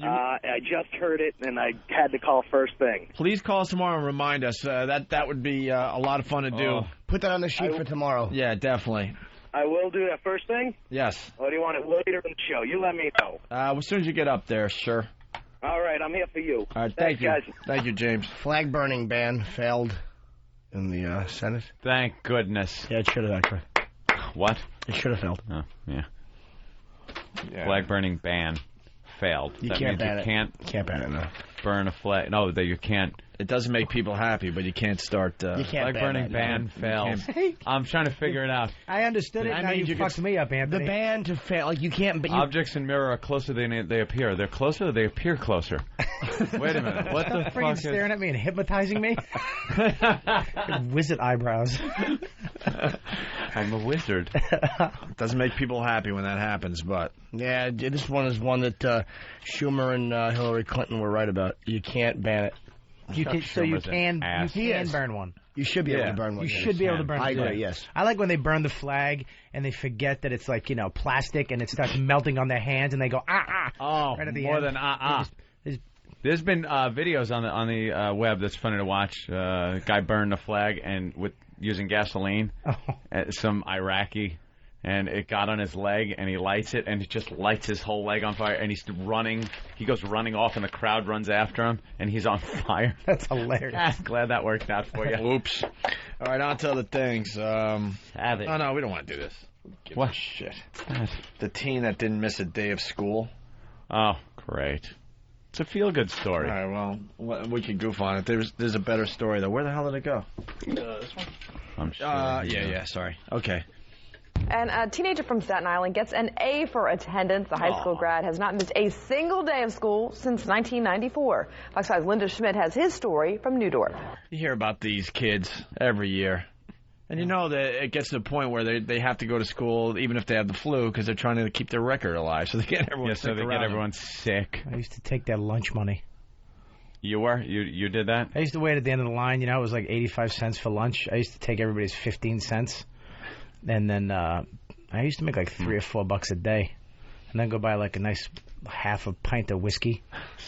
I just heard it and I had to call first thing. Please call us tomorrow and remind us. That would be a lot of fun to do. Put that on the sheet for tomorrow. Yeah, definitely. I will do that first thing. Yes. Or do you want it later in the show? You let me know. As soon as you get up there, sure. All right, I'm here for you. All right, thank you, guys. Thank you, James. Flag burning ban failed in the Senate. Thank goodness. Yeah, it should have actually. What? It should have failed. Oh, yeah. Flag burning ban failed. You that can't means ban you it. Can't can't ban it, no. Burn a flag. No, that you can't. It doesn't make people happy, but you can't start. You can't flag burning ban fails. I'm trying to figure it out. I understood it. Now you fucked me up, Anthony. The ban to fail, like you can't. But Objects in mirror are closer than they appear. They're closer. Or they appear closer. Wait a minute. What the fuck? Staring at me and hypnotizing me. Wizard eyebrows. I'm a wizard. It doesn't make people happy when that happens, but yeah, this one is one that Schumer and Hillary Clinton were right about. You can't ban it. You can burn one. You should be able to burn one. You should be able to burn one. I agree, yes. I like when they burn the flag and they forget that it's like, plastic and it starts melting on their hands and they go, Oh, right at the more end. than There's been videos on the web that's funny to watch. Guy burned the flag and using gasoline. Some Iraqi. And it got on his leg, and he lights it, and it just lights his whole leg on fire. And he's running. He goes running off, and the crowd runs after him, and he's on fire. That's hilarious. Glad that worked out for you. Oops. All right, on to other things. Have it. Oh, no, we don't want to do this. What? Shit. The teen that didn't miss a day of school. Oh, great. It's a feel-good story. All right, well, we can goof on it. There's a better story, though. Where the hell did it go? This one? I'm sure. Yeah, sorry. Okay. And a teenager from Staten Island gets an A for attendance. The high school grad has not missed a single day of school since 1994. Fox 5's Linda Schmidt has his story from New Dorp. You hear about these kids every year. And you know that it gets to the point where they have to go to school even if they have the flu because they're trying to keep their record alive. So they get everyone sick. So they get everyone sick. I used to take their lunch money. You were? You did that? I used to wait at the end of the line. It was like 85 cents for lunch. I used to take everybody's 15 cents. And then I used to make like $3 or $4 a day, and then go buy like a nice half a pint of whiskey.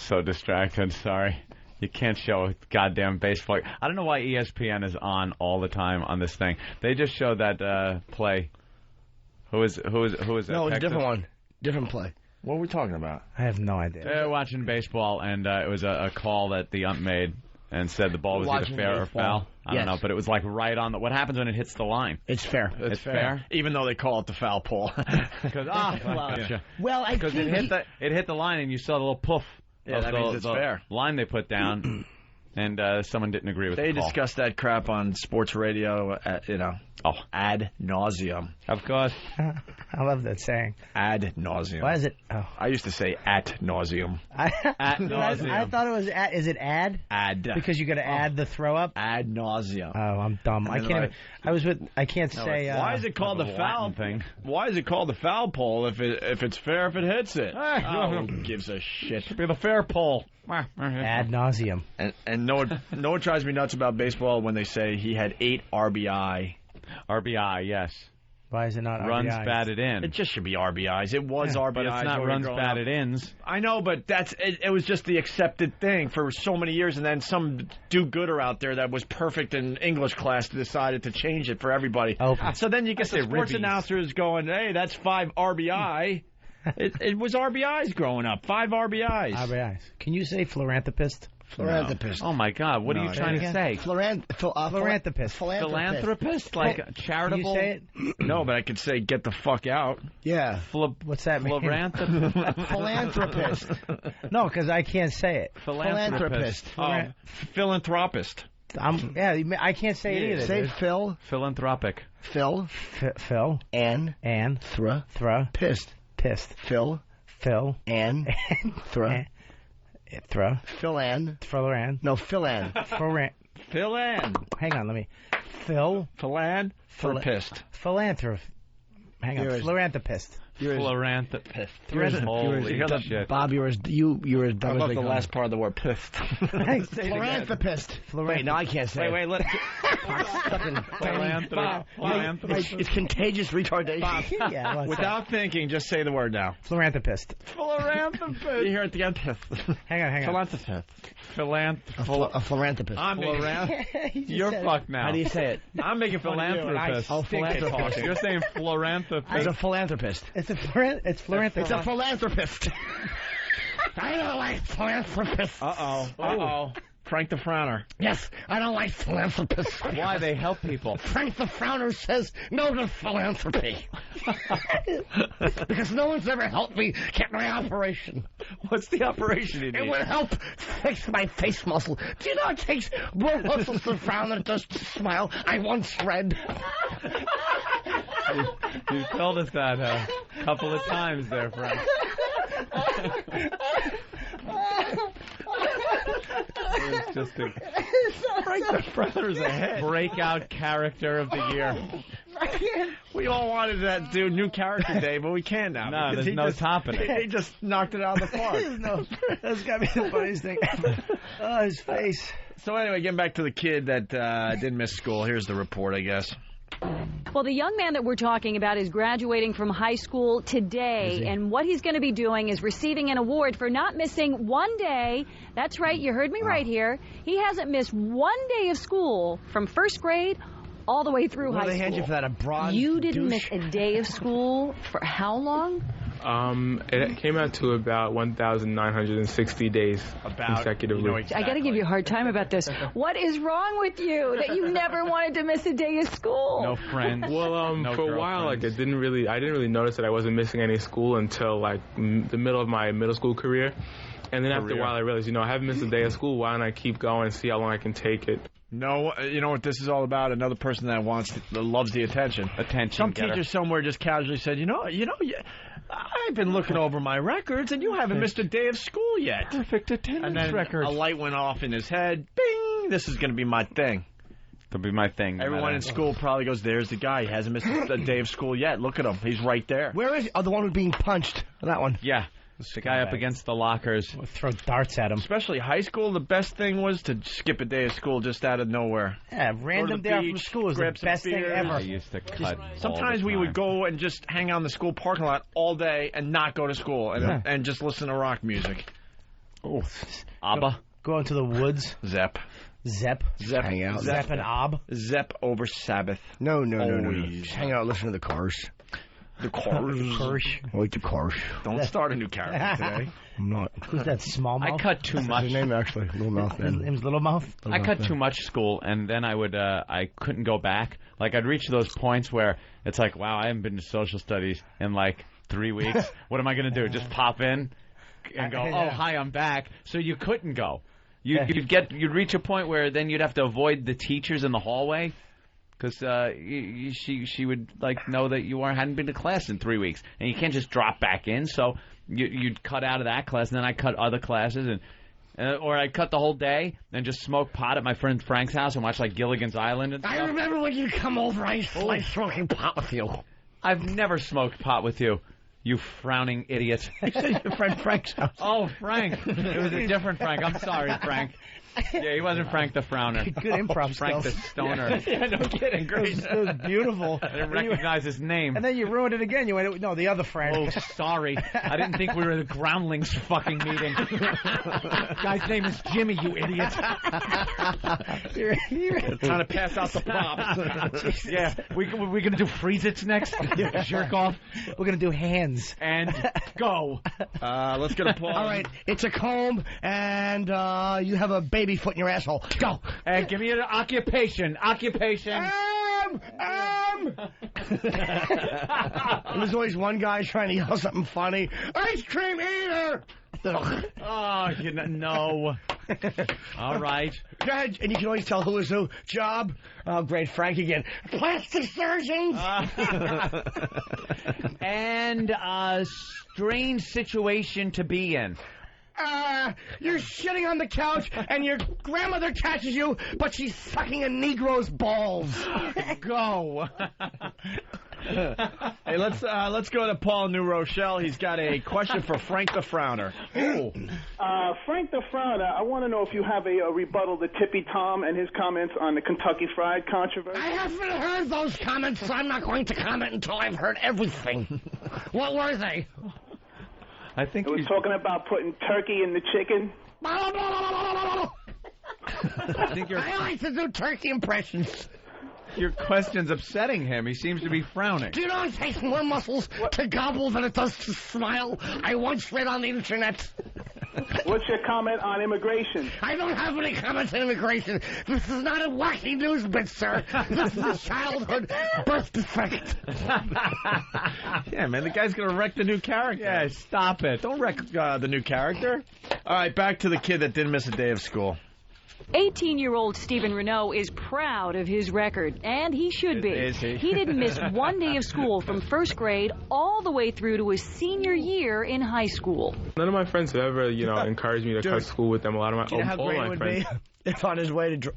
So distracted. Sorry, you can't show a goddamn baseball. I don't know why ESPN is on all the time on this thing. They just showed that play. Who is that? No, it's a different one. Different play. What are we talking about? I have no idea. They were watching baseball, and it was a call that the ump made. And said the ball was either fair or foul. I don't know, but it was like right on the. What happens when it hits the line? It's fair. It's fair, even though they call it the foul pole. Because it hit the line and you saw the little poof. Yeah, that means it's fair. Line they put down. And someone didn't agree with They the call. discussed that crap on sports radio, ad nauseum. Of course. I love that saying. Ad nauseum. Why is it? Oh. I used to say at nauseum. At nauseum. I thought it was ad. Is it ad? Ad. Because you got to add the throw up? Ad nauseum. Oh, I'm dumb. I can't. I can't say. Why is it called the foul thing? Why is it called the foul pole if it's fair if it hits it? Who gives a shit? Should be the fair pole. Ad nauseum. And no one drives me nuts about baseball when they say he had 8 RBI. RBI, yes. Why is it not runs RBIs? batted in? It just should be RBIs. It was RBIs. But it's not runs batted ins. I know, but it was just the accepted thing for so many years, and then some do-gooder out there that was perfect in English class decided to change it for everybody. Oh. So then you get the sports announcers going, hey, that's 5 RBI. It was RBIs growing up. 5 RBIs. RBIs. Can you say philanthropist? Philanthropist. No. Oh, my God. What are you trying to say? Philanthropist. Philanthropist? Like charitable? Can you say it? No, but I could say get the fuck out. Yeah. What's that mean? Philanthropist. No, because I can't say it. Philanthropist. Philanthropist. I can't say it either. Say Phil. Philanthropic. Phil. Phil. Ann. Pissed. Phil. Ann. Phil Ann. No, Phil Ann. Phil Ann. Hang on, let me. Phil. Philanthropist. Philanthropist. Hang on. Philanthropist. Philanthropist. Holy shit. Bob, you're as dumb I as they love the come. last part of the word pissed. Philanthropist. Wait, no, I can't say Wait, let It's contagious retardation. Without thinking, just say the word now. Philanthropist. Philanthropist. You hear it again? Hang on. Philanthropist. A philanthropist. You're fucked now. How do you say it? I'm making philanthropist. Philanthropist. You're saying philanthropist. As a philanthropist. It's philanthropist. It's a philanthropist. I don't like philanthropists. Uh-oh. Frank the Frowner. Yes, I don't like philanthropists. Why? They help people. Frank the Frowner says no to philanthropy. Because no one's ever helped me get my operation. What's the operation you need? It would help fix my face muscle. Do you know it takes more muscles to frown than it does to smile? I once read. You told us that a couple of times there, Frank. It's just a Frank the Frowner's a hit. Breakout character of the year. We all wanted that dude new character day, but we can't now. No, there's no topping it. He just knocked it out of the park. That's got to be the funniest thing ever. Oh, his face. So anyway, getting back to the kid that didn't miss school. Here's the report, I guess. Well, the young man that we're talking about is graduating from high school today, and what he's going to be doing is receiving an award for not missing one day. That's right, you heard me right here. He hasn't missed one day of school from first grade all the way through high school. What do they hand you for that? A bronze You didn't douche? miss a day of school for how long? It came out to about 1,960 days consecutively. I got to give you a hard time about this. What is wrong with you that you never wanted to miss a day of school? No friends. Well, no for a while, I didn't really notice that I wasn't missing any school until like the middle of my middle school career. And then after a while, I realized, I haven't missed a day of school. Why don't I keep going and see how long I can take it? No, you know what this is all about? Another person that loves the attention. Attention. Some teacher somewhere just casually said, I've been looking over my records, and you haven't missed a day of school yet. Perfect attendance and then record. A light went off in his head. Bing! This is going to be my thing. It'll be my thing. Everyone in school probably goes, there's the guy. He hasn't missed a day of school yet. Look at him. He's right there. Where is he? Oh, the one who's being punched. That one. Yeah. The guy up against the lockers. We'll throw darts at him. Especially high school, the best thing was to skip a day of school just out of nowhere. Yeah, random day off from school is the best thing ever. I used to cut. Sometimes we would go and just hang out in the school parking lot all day and not go to school and just listen to rock music. Oh, ABBA. Go into the woods. Zep. Hang out. Zep and Ob. Zep over Sabbath. No. Just hang out, listen to the Cars. The Cars. I like the Cars. Don't start a new character today. I'm not. Who's that, Smallmouth? I cut too much. His name actually, Little Mouth. His name's Little Mouth? I cut too much school, and then I would I couldn't go back. Like, I'd reach those points where it's like, wow, I haven't been to social studies in like 3 weeks. What am I going to do? Just pop in and go, oh, hi, I'm back. So you couldn't go. You'd reach a point where then you'd have to avoid the teachers in the hallway because she would like know that you hadn't been to class in 3 weeks, and you can't just drop back in. So you'd cut out of that class, and then I cut other classes, or I'd cut the whole day and just smoke pot at my friend Frank's house and watch like Gilligan's Island and stuff. I remember when you come over, I like smoking pot with you. I've never smoked pot with you. You frowning idiot. I said your friend Frank's house. Oh, Frank. It was a different Frank. I'm sorry, Frank. Yeah, he wasn't Frank the Frowner. Good improv Frank skills. the Stoner. Yeah, no kidding. Great. It was beautiful. I didn't recognize his name. And then you ruined it again. You went, no, the other Frank. Oh, sorry. I didn't think we were the Groundlings fucking meeting. Guy's name is Jimmy, you idiot. You're trying to pass out the props. Yeah, we're going to do Freeze-Its next. Jerk off. We're going to do hands. And go. Let's get a pause. All right, it's a comb, and you have a baby foot in your asshole. Go. And give me an occupation. Occupation. And there's always one guy trying to yell something funny. Ice cream eater! Oh, no. All right. Go ahead, and you can always tell who is who. Job. Oh, great, Frank again. Plastic surgeons! And a strange situation to be in. You're shitting on the couch, and your grandmother catches you, but she's sucking a Negro's balls. Go. Hey, let's go to Paul New Rochelle. He's got a question for Frank the Frowner. Ooh. Frank the Frowner, I want to know if you have a rebuttal to Tippy Tom and his comments on the Kentucky Fried controversy. I haven't heard those comments, so I'm not going to comment until I've heard everything. What were they? I think it was talking about putting turkey in the chicken. I like to do turkey impressions. Your question's upsetting him. He seems to be frowning. Do you know it takes more muscles to gobble than it does to smile? I once read on the internet. What's your comment on immigration? I don't have any comments on immigration. This is not a wacky news bit, sir. This is a childhood birth defect. Yeah, man, the guy's going to wreck the new character. Yeah, stop it. Don't wreck the new character. All right, back to the kid that didn't miss a day of school. 18-year-old Stephen Renault is proud of his record, and he should be. Is he? He didn't miss one day of school from first grade all the way through to his senior year in high school. None of my friends have ever, encouraged me to cut school with them. A lot of Do you know how all great my it would friends. be if on his way to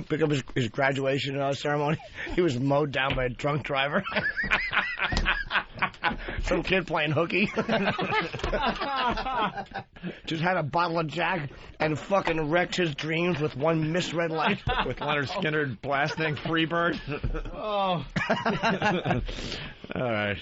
pick up his graduation ceremony, he was mowed down by a drunk driver? Some kid playing hooky. Just had a bottle of Jack and fucking wrecked his dreams with one misread light. With Leonard Skinner blasting Freebird. Oh. All right.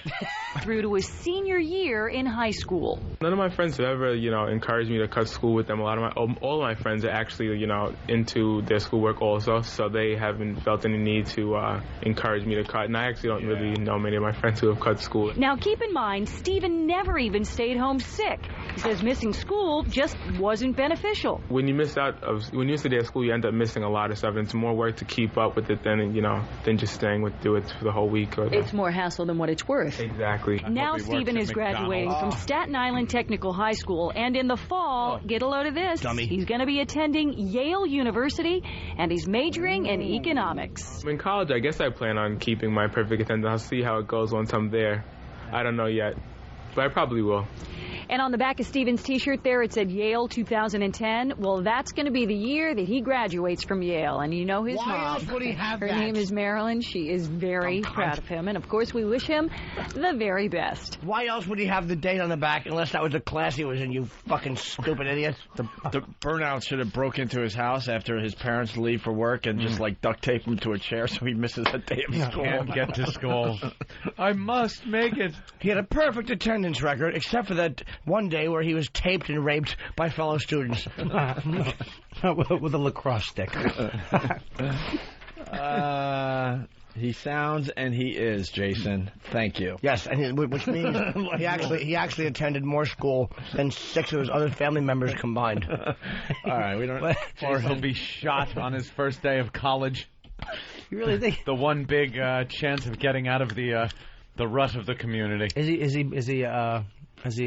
Through to his senior year in high school. None of my friends have ever, encouraged me to cut school with them. All of my friends are actually, into their schoolwork also, so they haven't felt any need to encourage me to cut. And I actually don't really know many of my friends who have cut school. Now, keep in mind, Stephen never even stayed home sick. He says missing school just wasn't beneficial. When you miss a day of school, you end up missing a lot of stuff, and it's more work to keep up with it than just staying do it for the whole week. It's more hassle than what it's worth. Exactly. Now Stephen is graduating from Staten Island Technical High School, and in the fall, get a load of this, he's going to be attending Yale University, and he's majoring in economics. In college, I guess I plan on keeping my perfect attendance. I'll see how it goes once I'm there. I don't know yet, but I probably will. And on the back of Stephen's T-shirt there, it said Yale 2010. Well, that's going to be the year that he graduates from Yale. And you know his mom. Why else would he have Her that? name is Marilyn. She is very proud of him. And, of course, we wish him the very best. Why else would he have the date on the back unless that was the class he was in, you fucking stupid idiot? The burnout should have broke into his house after his parents leave for work and just, duct tape him to a chair so he misses a day of school. Can't get to school. I must make it. He had a perfect attendance record, except for that one day where he was taped and raped by fellow students. With a lacrosse stick. He sounds and he is, Jason. Thank you. Yes, and which means he actually attended more school than 6 of his other family members combined. All right, we don't. Or he'll be shot on his first day of college. You really think the one big chance of getting out of the rut of the community? Is he? We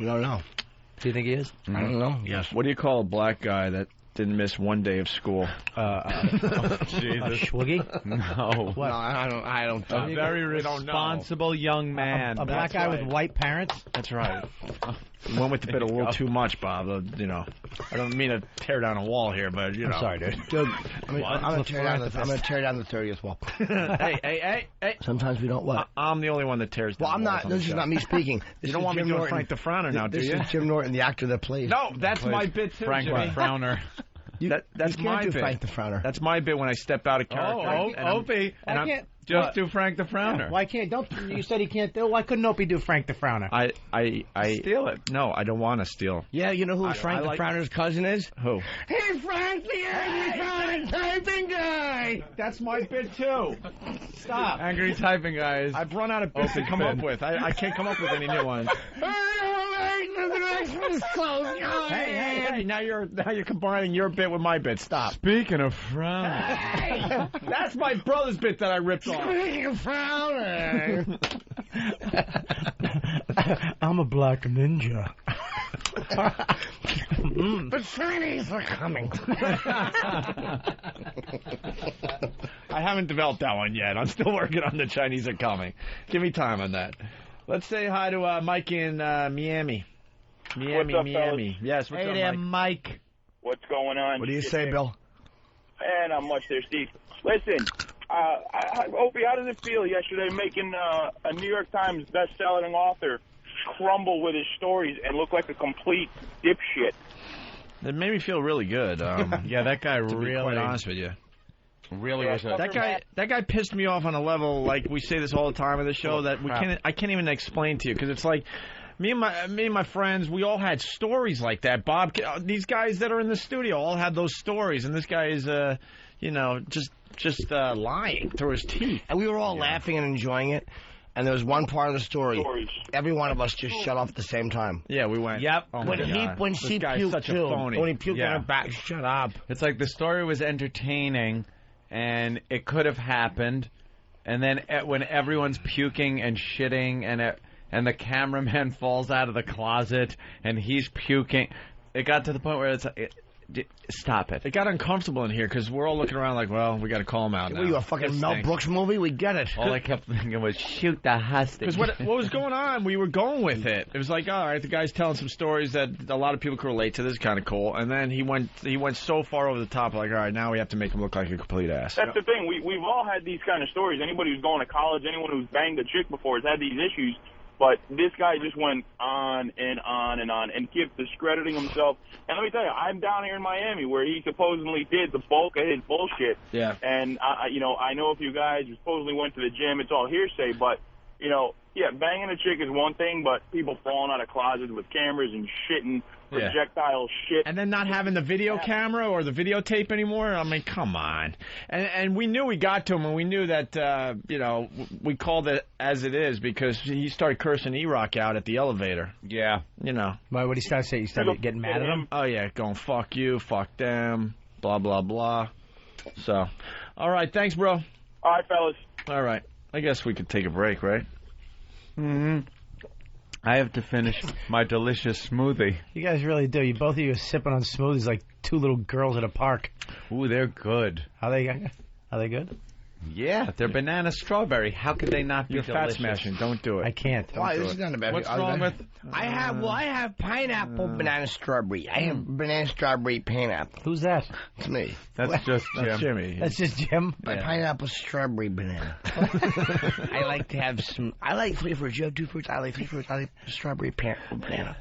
don't know. Do you think he is? I don't know. Yes. What do you call a black guy that didn't miss one day of school? Jesus. Schwoogie? No. What? No, I don't. A very responsible young man. A black guy with white parents? That's right. You went with the bit a little too much, Bob. You know, I don't mean to tear down a wall here, but you know. I'm sorry, dude. I'm going to tear down the 30th wall. Hey. Sometimes we don't what? I'm the only one that tears down. Well, I'm not. This is not me speaking. You don't want me doing Frank the Frowner now, do you? This is Jim Norton, the actor that plays. No, that's my bit too. Frank the Frowner. That's my bit. Frank the Frowner. That's my bit when I step out of character. Opie. I can't. Just do Frank the Frowner. Yeah, why can't? You said he can't do. Why couldn't Opie do Frank the Frowner? I steal it. No, I don't want to steal. Yeah, you know who Frank the Frowner's cousin is? Who? Hey, Frank the Angry Typing Guy. That's my bit too. Stop. Angry Typing Guys. I've run out of bits to come up with. I can't come up with any new ones. Hey! Now you're combining your bit with my bit. Stop. Speaking of frowning, that's my brother's bit that I ripped off. Speaking of frowning, I'm a black ninja. The Chinese are coming. I haven't developed that one yet. I'm still working on the Chinese are coming. Give me time on that. Let's say hi to Mike in Miami. What's up, Miami. fellas? Yes, what's Hey up, there, Mike? Mike. What's going on? What do you say, Bill? Not much there, Steve. Listen, Opie, how does it feel yesterday making a New York Times best-selling author crumble with his stories and look like a complete dipshit? It made me feel really good. Yeah, that guy to really. be quite honest with you. Really was a... That guy pissed me off on a level, like we say this all the time on the show, that I can't even explain to you, because it's like me and my friends, we all had stories like that. Bob, these guys that are in the studio all had those stories, and this guy is just lying through his teeth. And we were all laughing and enjoying it. And there was one part of the story. Every one of us just shut off at the same time. Yeah, we went. Yep. Oh when she puked too. When he puked in her back, shut up. It's like the story was entertaining, and it could have happened, and then when everyone's puking and shitting, and the cameraman falls out of the closet, and he's puking, it got to the point where it's like, stop it. It got uncomfortable in here because we're all looking around like, well, we got to call him out now. Were you a fucking Mel Brooks movie? We get it. All I kept thinking was, shoot the hostage. Because what was going on, we were going with it. It was like, all right, the guy's telling some stories that a lot of people can relate to. This is kind of cool. And then he went so far over the top, like, all right, now we have to make him look like a complete ass. That's the thing. We've all had these kind of stories. Anybody who's going to college, anyone who's banged a chick before has had these issues. But this guy just went on and on and on and kept discrediting himself. And let me tell you, I'm down here in Miami where he supposedly did the bulk of his bullshit. Yeah. And, I know a few guys who supposedly went to the gym. It's all hearsay. But, yeah, banging a chick is one thing, but people falling out of closets with cameras and shitting projectile shit. And then not having the video camera or the videotape anymore. I mean, come on. And we knew we got to him, and we knew that, we called it as it is because he started cursing E-Rock out at the elevator. Yeah. Why, what did he start saying? You started getting mad at him? Oh, yeah, going, fuck you, fuck them, blah, blah, blah. So, all right, thanks, bro. All right, fellas. All right. I guess we could take a break, right? Mm-hmm. I have to finish my delicious smoothie. You guys really do. Both of you are sipping on smoothies like two little girls at a park. Ooh, they're good. Are they good? Yeah, they're banana strawberry. How could they not be You're delicious? fat smashing. Don't do it. I can't. Why? This is not a bad. What's wrong with? I have pineapple, banana, strawberry. I have banana, strawberry, pineapple. Who's that? It's me. That's just Jimmy. That's just Jim. My pineapple, strawberry, banana. I like to have some. I like three fruits. You have two fruits. I like three fruits. I like strawberry, pineapple, banana.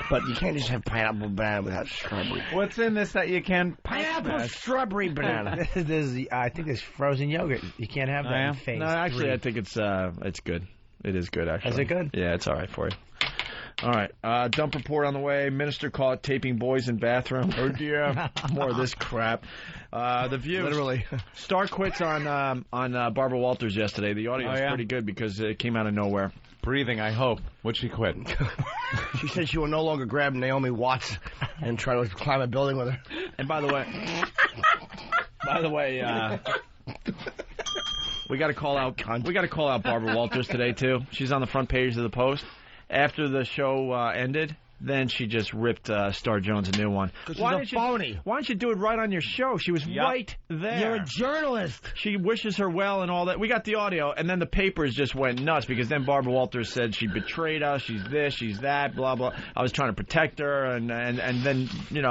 But you can't just have pineapple, banana without strawberry. What's in this that you can? Pineapple, strawberry, banana. I think there's frozen yogurt. You can't have that in phase No, actually, 3. I think it's good. It is good, actually. Is it good? Yeah, it's all right for you. All right. Dump report on the way. Minister caught taping boys in bathroom. Oh, dear. More of this crap. The View. Literally. Star quits on Barbara Walters yesterday. The audio was pretty good because it came out of nowhere. Breathing, I hope. Would she quit? She said she will no longer grab Naomi Watts and try to climb a building with her. And by the way, we got to call out Barbara Walters today too. She's on the front page of the Post. After the show ended, Then she just ripped Star Jones a new one. Why she's a phony. Why don't you do it right on your show? She was right there. You're a journalist. She wishes her well and all that. We got the audio, and then the papers just went nuts because then Barbara Walters said she betrayed us, she's this, she's that, blah, blah. I was trying to protect her, and then,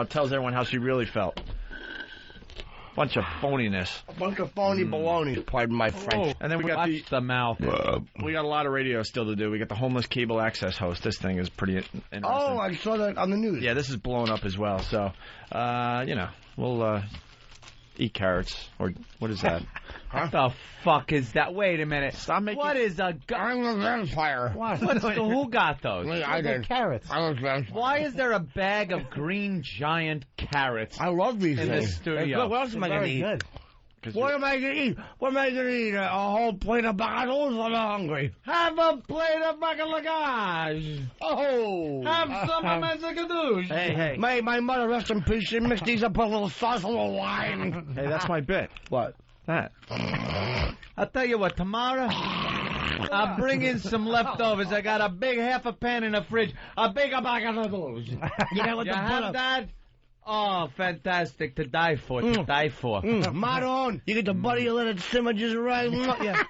tells everyone how she really felt. Bunch of phoniness. A bunch of phony baloney, pardon my French. And then we got the mouth. We got a lot of radio still to do. We got the homeless cable access host. This thing is pretty interesting. Oh, I saw that on the news. Yeah, this is blown up as well. So, we'll eat carrots. Or what is that? What the fuck is that? Wait a minute. Stop making... What is a... I'm a vampire. Who got those? I did. Carrots. I was vampire. Why is there a bag of green giant carrots I love these in things. the studio? What else am I going to eat? Good. What am I going to eat? What am I going to eat? A whole plate of bottles? I'm hungry. Have a plate of bacalagage. Oh. Have some mezzacadouche. Hey. My mother, rest in peace, she mixed these up with a little sauce, a little wine. Hey, that's my bit. What? That. I'll tell you what, tomorrow I'll bring in some leftovers. I got a big half a pan in the fridge. A big bacalagage. You have that? Oh, fantastic. To die for. To die for. Maron, you get the butter, you let it simmer just right. You gotta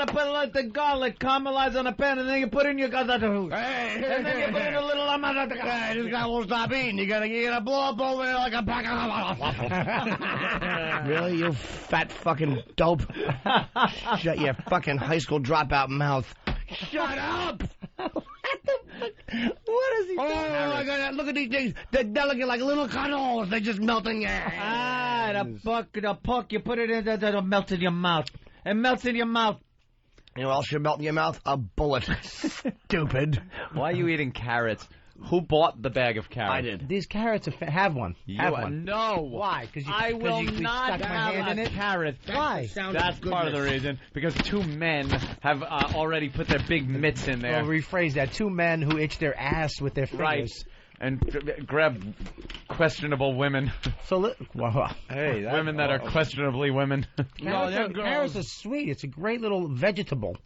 put a little garlic caramelize on a pan, and then you put in your and then you put in a little Hey, this guy won't stop eating. You gotta blow up over there like a pack of... Really, you fat fucking dope? Shut your fucking high school dropout mouth. Shut up! What is he doing? Oh, my God, look at these things. They're delicate like little canoes. They're just melting. The pork, you put it in, it'll melt in your mouth. It melts in your mouth. You know what else should melt in your mouth? A bullet. Stupid. Why are you eating carrots? Who bought the bag of carrots? I did. These carrots have one. Have one. No. Why? Because I will not have a carrot. Why? That's part of the reason. Because two men have already put their big mitts in there. Well, rephrase that. Two men who itch their ass with their fingers. Right. And grab questionable women. So, hey, women that are questionably women. Carrots are sweet. It's a great little vegetable.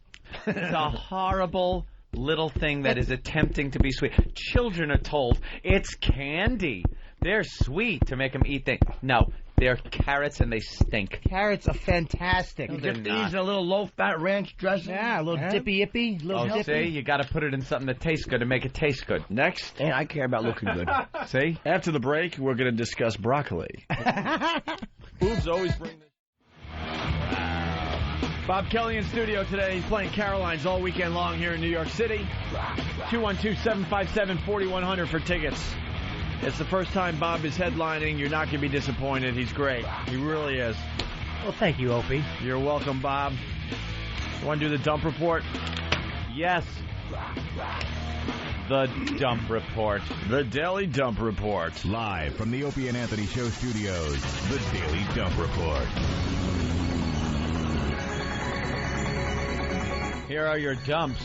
It's a horrible little thing that is attempting to be sweet. Children are told it's candy. They're sweet to make them eat things. No, they're carrots and they stink. Carrots are fantastic. You just use a little low-fat ranch dressing. Yeah, a little dippy-ippy. See, you got to put it in something that tastes good to make it taste good. Next. And I care about looking good. See? After the break, we're going to discuss broccoli. Boobs always bring this. Bob Kelly in studio today. He's playing Caroline's all weekend long here in New York City. 212-757-4100 for tickets. It's the first time Bob is headlining. You're not going to be disappointed. He's great. He really is. Well, thank you, Opie. You're welcome, Bob. You want to do the dump report? Yes. The dump report. The Daily Dump Report. Live from the Opie and Anthony Show studios, the Daily Dump Report. Here are your dumps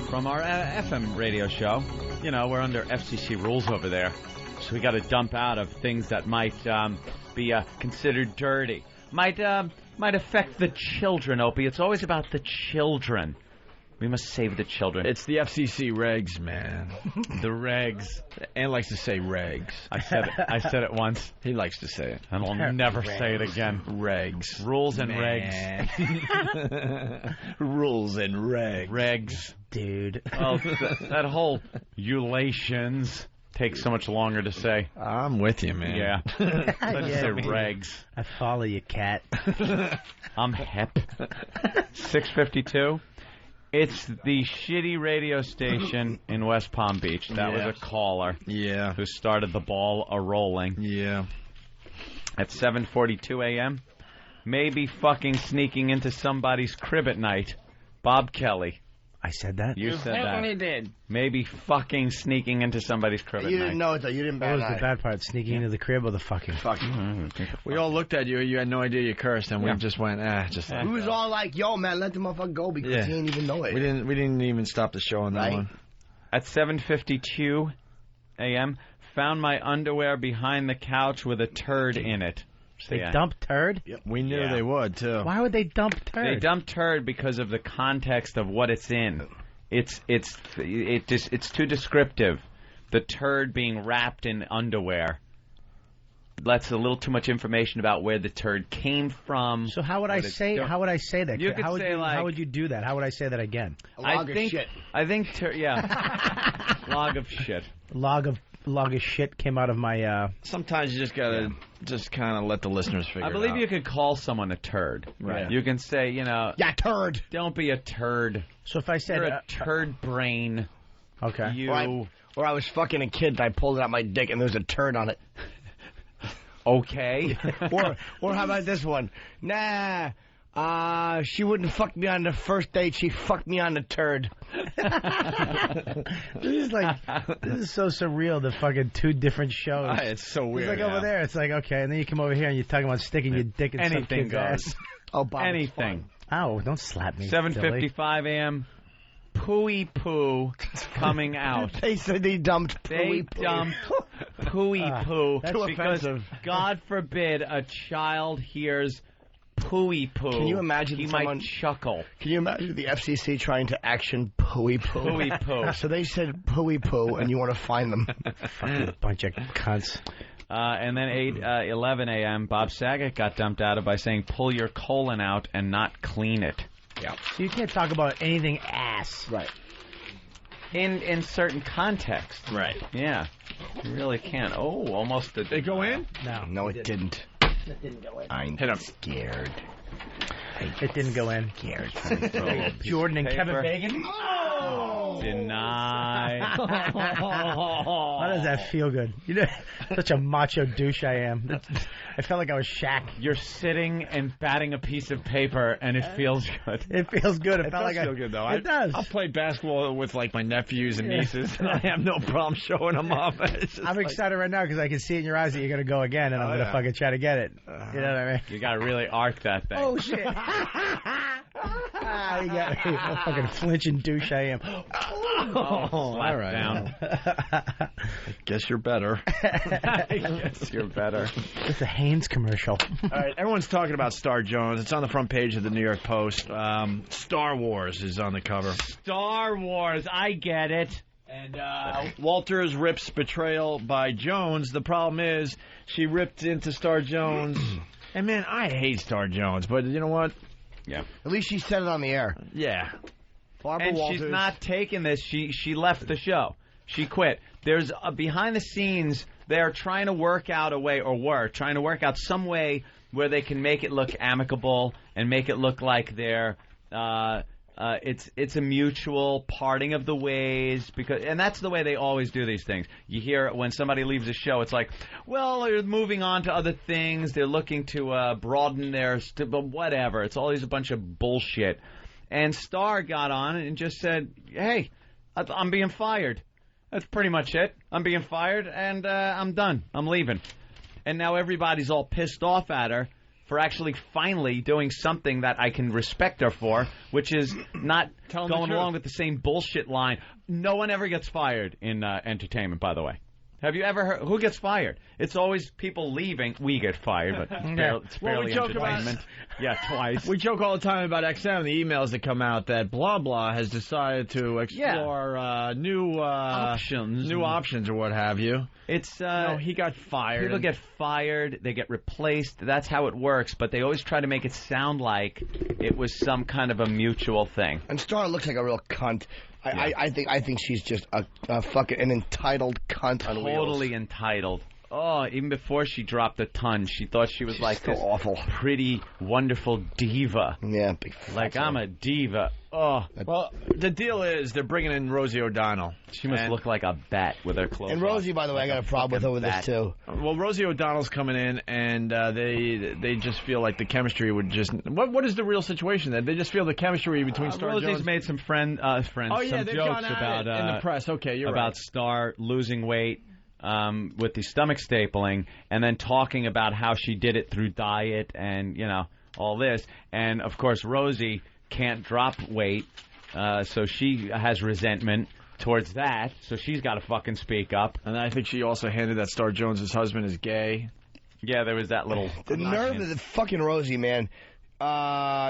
from our FM radio show. You know, we're under FCC rules over there, so we got to dump out of things that might be considered dirty. Might affect the children, Opie. It's always about the children. We must save the children. It's the FCC regs, man. The regs. Ann likes to say regs. I said it once. He likes to say it. And I'll never say it again. Regs. Rules and man. regs. Rules and regs. Regs. Dude. Well, that whole ulations takes so much longer to say. I'm with you, man. Yeah. Let's say regs. I follow you, cat. I'm hep. 6:52. It's the shitty radio station in West Palm Beach. That was a caller. Yeah. Who started the ball a-rolling. Yeah. At 7:42 a.m., maybe fucking sneaking into somebody's crib at night. Bob Kelly. I said that? You said that. Definitely did. Maybe fucking sneaking into somebody's crib at night. You didn't know it, though. You didn't What was the bad part? Sneaking into the crib or the fucking? We all looked at you. You had no idea you cursed, and we just went, We was all like, yo, man, let the motherfucker go because he didn't even know it. We didn't even stop the show on that one. At 7:52 a.m., found my underwear behind the couch with a turd in it. They dumped turd? Yep. We knew they would, too. Why would they dump turd? They dumped turd because of the context of what it's in. It's too descriptive. The turd being wrapped in underwear. That's a little too much information about where the turd came from. So how would I say that? You could say how would you do that? How would I say that again? Log of shit. Log of shit. Log of shit came out of my. Sometimes you just gotta kind of let the listeners figure it out. I believe you could call someone a turd. Right. You can say, yeah, turd. Don't be a turd. So if I said you're a turd brain. Okay. Or I was fucking a kid and I pulled out my dick and there's a turd on it. Okay. or how about this one? Nah, she wouldn't fuck me on the first date. She fucked me on the turd. This is so surreal. The fucking two different shows. It's so weird. It's like over there. It's like okay, and then you come over here and you're talking about sticking your dick in some kid's ass. Oh, Bob, anything. Oh, don't slap me. 7:55 a.m. Pooey poo coming out. They said they dumped pooey poo. They dumped pooey poo That's because, offensive. God forbid, a child hears pooey poo. Can you imagine he someone might chuckle? Can you imagine the FCC trying to action pooey poo? Pooey poo. So they said pooey poo, and you want to find them? Fucking bunch of cunts. And then 11 a.m., Bob Saget got dumped out of by saying, pull your colon out and not clean it. Yeah. So you can't talk about anything ass. Right. In certain contexts. Right. Yeah. You really can't. Oh, almost. Did they go in? No, it didn't. It didn't go in. I'm scared. It didn't go in. Scared. Jordan and Paper. Kevin Bacon. Oh! Deny. How does that feel good? You know, such a macho douche I am. I felt like I was Shaq. You're sitting and batting a piece of paper, and it feels good. It feels good. It does feel good, though. It does. I'll play basketball with, like, my nephews and nieces, and I have no problem showing them off. I'm excited right now because I can see it in your eyes that you're going to go again, and I'm going to fucking try to get it. You know what I mean? You got to really arc that thing. Oh, shit. You got me. What a fucking flinching douche I am. All right. Down. I guess you're better. I guess you're better. It's a Hanes commercial. All right, everyone's talking about Star Jones. It's on the front page of the New York Post. Star Wars is on the cover. Star Wars, I get it. And Walters rips betrayal by Jones. The problem is she ripped into Star Jones. And, man, I hate Star Jones, but you know what? Yeah. At least she said it on the air. Yeah. Barbara and Walters. She's not taking this. She left the show. She quit. There's behind the scenes, they're trying to work out a way, or were trying to work out some way where they can make it look amicable and make it look like they're it's a mutual parting of the ways, and that's the way they always do these things. You hear when somebody leaves a show, it's like, well, they're moving on to other things. They're looking to broaden their but whatever. It's always a bunch of bullshit. And Star got on and just said, hey, I'm being fired. That's pretty much it. I'm being fired, and I'm done. I'm leaving. And now everybody's all pissed off at her for actually finally doing something that I can respect her for, which is not going along with the same bullshit line. No one ever gets fired in entertainment, by the way. Have you ever heard? Who gets fired? It's always people leaving. We get fired, but it's barely entertainment. Yeah, twice. We joke all the time about XM, the emails that come out that blah blah has decided to explore new options or what have you. It's he got fired. People get fired, they get replaced. That's how it works. But they always try to make it sound like it was some kind of a mutual thing. And Star looks like a real cunt. I think she's just a fucking an entitled cunt on wheels. Totally entitled. Oh, even before she dropped a ton, she thought she was she's like so this awful, pretty, wonderful diva. Yeah, big like I'm a diva. Oh, well, the deal is they're bringing in Rosie O'Donnell. She must look like a bat with her clothes. And Rosie, by the way, I got a problem with her with this too. Well, Rosie O'Donnell's coming in, and they just feel like the chemistry would just. What is the real situation? That they just feel the chemistry between Star Rosie's Jones. made some friends. Oh yeah, some they've jokes gone about in the press. Okay, you're about right. Star losing weight. With the stomach stapling, and then talking about how she did it through diet and, all this. And, of course, Rosie can't drop weight, so she has resentment towards that, so she's got to fucking speak up. And I think she also handed that Star Jones' husband is gay. Yeah, there was that little... The nerve of the fucking Rosie, man.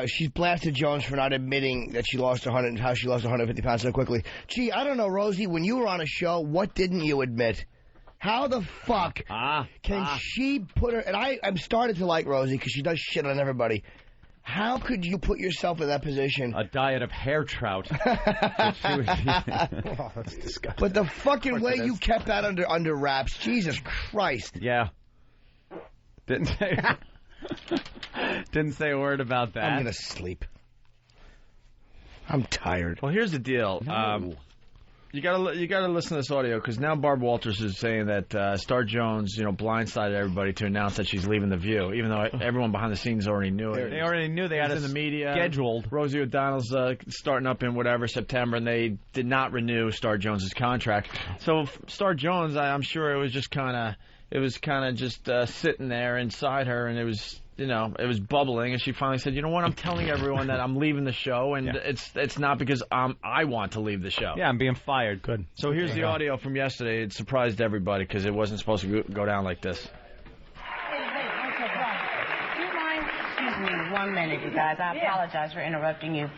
She's blasted Jones for not admitting that she lost how she lost 150 pounds so quickly. Gee, I don't know, Rosie, when you were on a show, what didn't you admit? How the fuck can she put her... And I'm started to like Rosie because she does shit on everybody. How could you put yourself in that position? A diet of hair trout. That's disgusting. But the fucking way you kept that under wraps, Jesus Christ. Yeah. Didn't say a word about that. I'm going to sleep. I'm tired. Well, here's the deal. You gotta listen to this audio because now Barb Walters is saying that Star Jones, blindsided everybody to announce that she's leaving The View, even though everyone behind the scenes already knew it. They already knew they had it in the media scheduled. Rosie O'Donnell's starting up in September, and they did not renew Star Jones's contract. So Star Jones, I'm sure it was just kind of just sitting there inside her, and it was. It was bubbling, and she finally said, "You know what? I'm telling everyone that I'm leaving the show, and it's not because I want to leave the show. Yeah, I'm being fired. Good. So here's the audio from yesterday. It surprised everybody because it wasn't supposed to go down like this. Do you mind? Excuse me 1 minute, you guys. I apologize for interrupting you.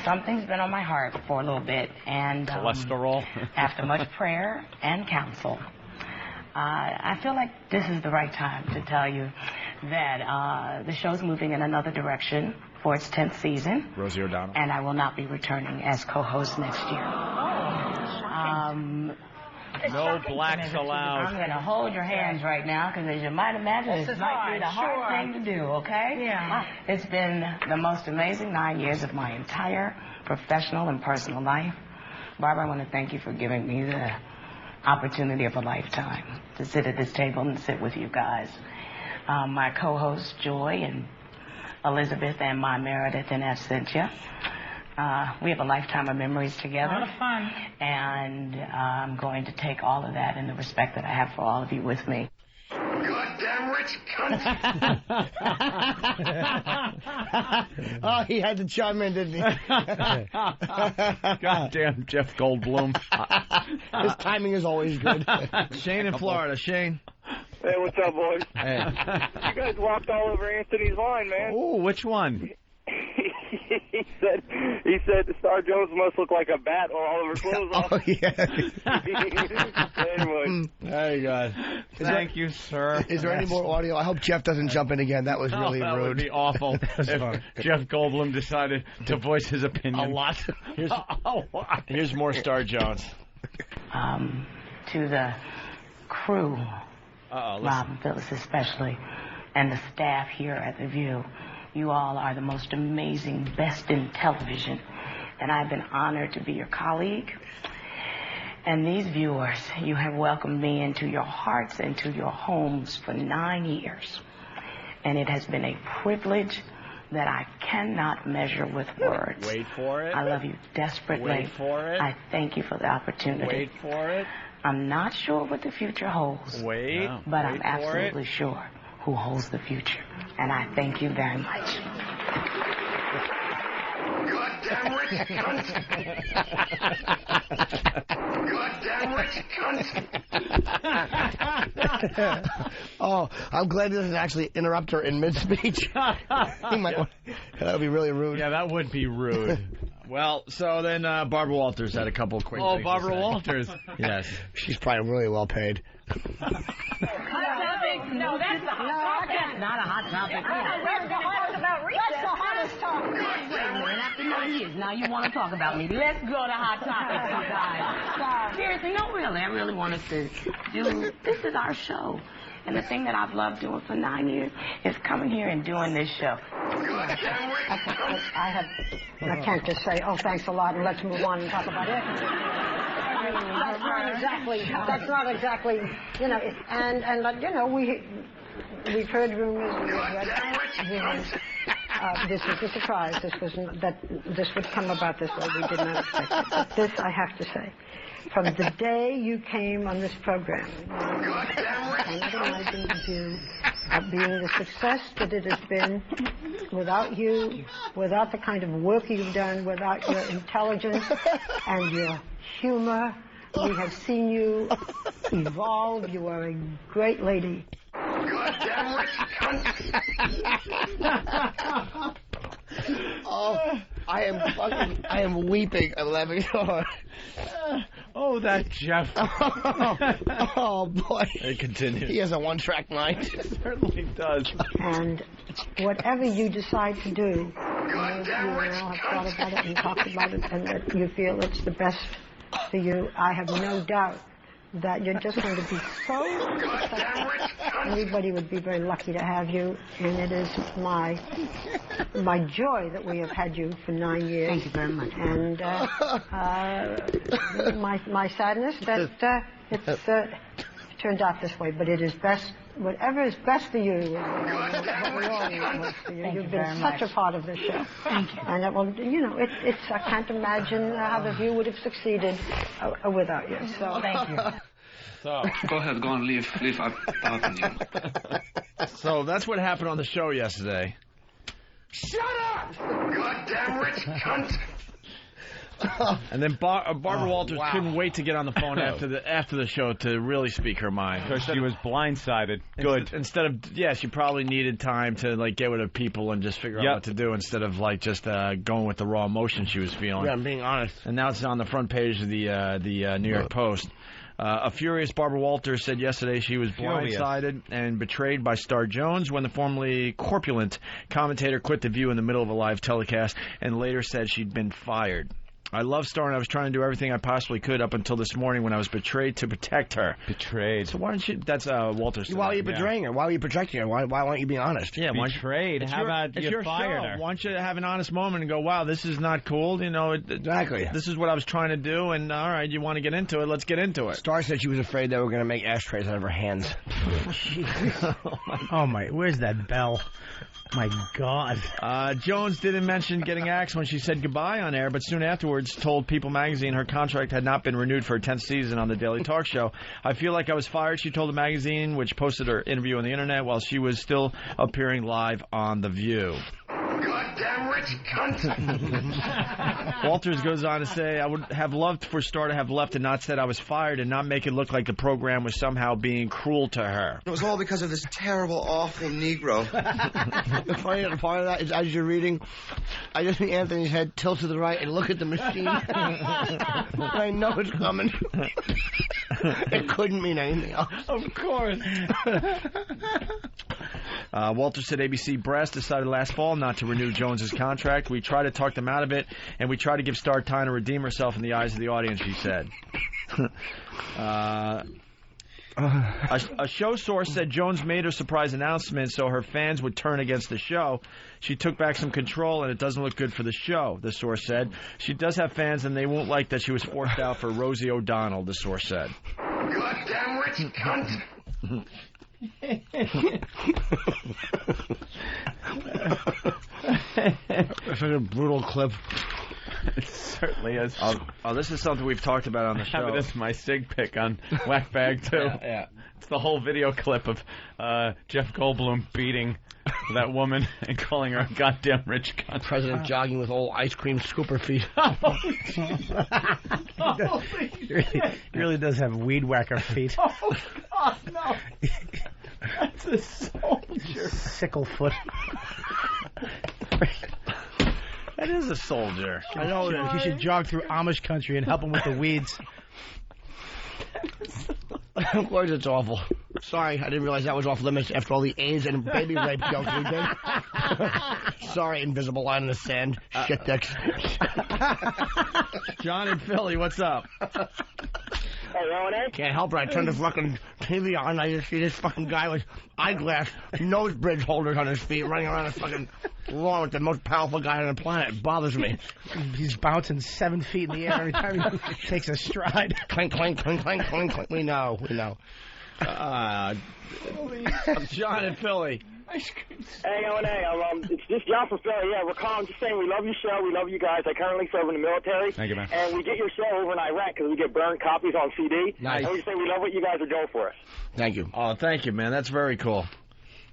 Something's been on my heart for a little bit, and cholesterol. After much prayer and counsel, I feel like this is the right time to tell you that the show's moving in another direction for its 10th season. Rosie O'Donnell. And I will not be returning as co-host next year. No blacks allowed. I'm going to hold your hands right now because, as you might imagine, this might be the hard thing to do, okay? Yeah. It's been the most amazing 9 years of my entire professional and personal life. Barbara, I want to thank you for giving me the opportunity of a lifetime to sit at this table and sit with you guys. My co-hosts, Joy and Elizabeth and my Meredith and Essentia. We have a lifetime of memories together. A lot of fun. And I'm going to take all of that and the respect that I have for all of you with me. Goddamn rich cunt! Oh, he had to chime in, didn't he? Goddamn Jeff Goldblum. His timing is always good. Shane in Florida. Shane. Hey, what's up, boys? Hey. You guys walked all over Anthony's line, man. Oh, which one? He said Star Jones must look like a bat or all of her clothes off. Oh, yeah. Anyway. There you go. Thank you, sir. Is there any more audio? I hope Jeff doesn't jump in again. That was really that rude. Would be awful if Jeff Goldblum decided to voice his opinion. A lot. Here's more Star Jones. To the crew, Rob and Phyllis especially, and the staff here at The View, you all are the most amazing, best in television, and I've been honored to be your colleague. And these viewers, you have welcomed me into your hearts and to your homes for 9 years. And it has been a privilege that I cannot measure with words. Wait for it. I love you desperately. Wait for it. I thank you for the opportunity. Wait for it. I'm not sure what the future holds. Wait. But I'm absolutely sure who holds the future. And I thank you very much. Goddamn rich cunt! Goddamn rich cunt! Oh, I'm glad this doesn't actually interrupt her in mid-speech. That would be really rude. Yeah, that would be rude. Well, so then Barbara Walters had a couple quick things Barbara to say. Walters. Yes. She's probably really well paid. No, that's the hot topic. Not a hot topic. That's the hottest topic. Wait a minute, after 9 years, now you want to talk about me. Let's go to hot topics, you guys. Seriously, no, really. I really want us to do, this is our show. And the thing that I've loved doing for 9 years is coming here and doing this show. I can't just say, oh, thanks a lot, and let's move on and talk about it. That's not exactly, we've heard rumors, we've read rumors. This was a surprise. This would come about this way. We did not expect it. But this, I have to say, from the day you came on this program, I cannot imagine you being the success that it has been without you, without the kind of work you've done, without your intelligence and your humor. We have seen you evolve. You are a great lady. Goddamn goddamn rich cunt. Oh, I am weeping and laughing so hard. Oh, that Jeff. Oh, boy. It continues. He has a one-track mind. It certainly does. And whatever you decide to do, you now have thought about it and talked about it, and that you feel it's the best for you, I have no doubt that you're just going to be so successful. Everybody would be very lucky to have you, and it is my joy that we have had you for 9 years. Thank you very much. And my sadness that it's turned out this way, but it is best. Whatever is best for you is what we all want for you. You've been such a part of this show. Thank you. And it will, I can't imagine how the View would have succeeded without you. So thank you. So go ahead, go and leave out on you. So that's what happened on the show yesterday. Shut up! Goddamn rich cunt! And then Barbara Walters couldn't wait to get on the phone after the show to really speak her mind. Because she was blindsided. Good. Instead of, she probably needed time to get with her people and just figure out what to do instead of just going with the raw emotion she was feeling. Yeah, I'm being honest. And now it's on the front page of the New York Post. A furious Barbara Walters said yesterday she was blindsided and betrayed by Star Jones when the formerly corpulent commentator quit The View in the middle of a live telecast and later said she'd been fired. I love Star, and I was trying to do everything I possibly could up until this morning when I was betrayed to protect her. Betrayed. So why don't you... That's Walters. Why are you betraying her? Why are you protecting her? Why aren't you being honest? Yeah, betrayed. How about you fired her? Why don't you have an honest moment and go, wow, this is not cool. Exactly. This is what I was trying to do, and all right, you want to get into it, let's get into it. Star said she was afraid they were going to make ashtrays out of her hands. Oh, my. Where's that bell? My God. Jones didn't mention getting axed when she said goodbye on air, but soon afterwards told People magazine her contract had not been renewed for a 10th season on the Daily Talk Show. I feel like I was fired, she told the magazine, which posted her interview on the internet while she was still appearing live on The View. Goddamn rich cunt! Walters goes on to say, I would have loved for Star to have left and not said I was fired and not make it look like the program was somehow being cruel to her. It was all because of this terrible, awful Negro. The funny part of that is, as you're reading, I just see Anthony's head tilt to the right and look at the machine. I know it's coming. It couldn't mean anything else. Of course. Walter said ABC Brass decided last fall not to renew Jones's contract. We tried to talk them out of it, and we tried to give Star time to redeem herself in the eyes of the audience, she said. A show source said Jones made her surprise announcement so her fans would turn against the show. She took back some control, and it doesn't look good for the show, the source said. She does have fans, and they won't like that she was forced out for Rosie O'Donnell, the source said. Goddamn rich cunt! That's a brutal clip. It certainly is. Oh, this is something we've talked about on the show. This is my sig pick on Whack Bag, too. Yeah. It's the whole video clip of Jeff Goldblum beating that woman and calling her a goddamn rich cunt. President jogging with old ice cream scooper feet. He really does have weed whacker feet. Oh, God, no. That's a soldier. Sickle foot. That is a soldier. I know. He should jog through Amish country and help him with the weeds. Of course it's awful. Sorry, I didn't realize that was off limits after all the AIDS and baby rape jokes we did. Sorry, invisible line in the sand. Shit dicks. John in Philly, what's up? Can't help it. I turned the fucking TV on. I just see this fucking guy with eyeglass, nose bridge holders on his feet, running around the fucking lawn with the most powerful guy on the planet. It bothers me. He's bouncing 7 feet in the air every time he takes a stride. Clink, clink, clink, clink, clink, clink. We know. John in Philly. Hey, it's just John from Philly. Yeah, we're calling, just saying we love your show. We love you guys. I currently serve in the military. Thank you, man. And we get your show over in Iraq because we get burned copies on CD. Nice. And we say we love what you guys are doing for us. Thank you. Oh, thank you, man. That's very cool.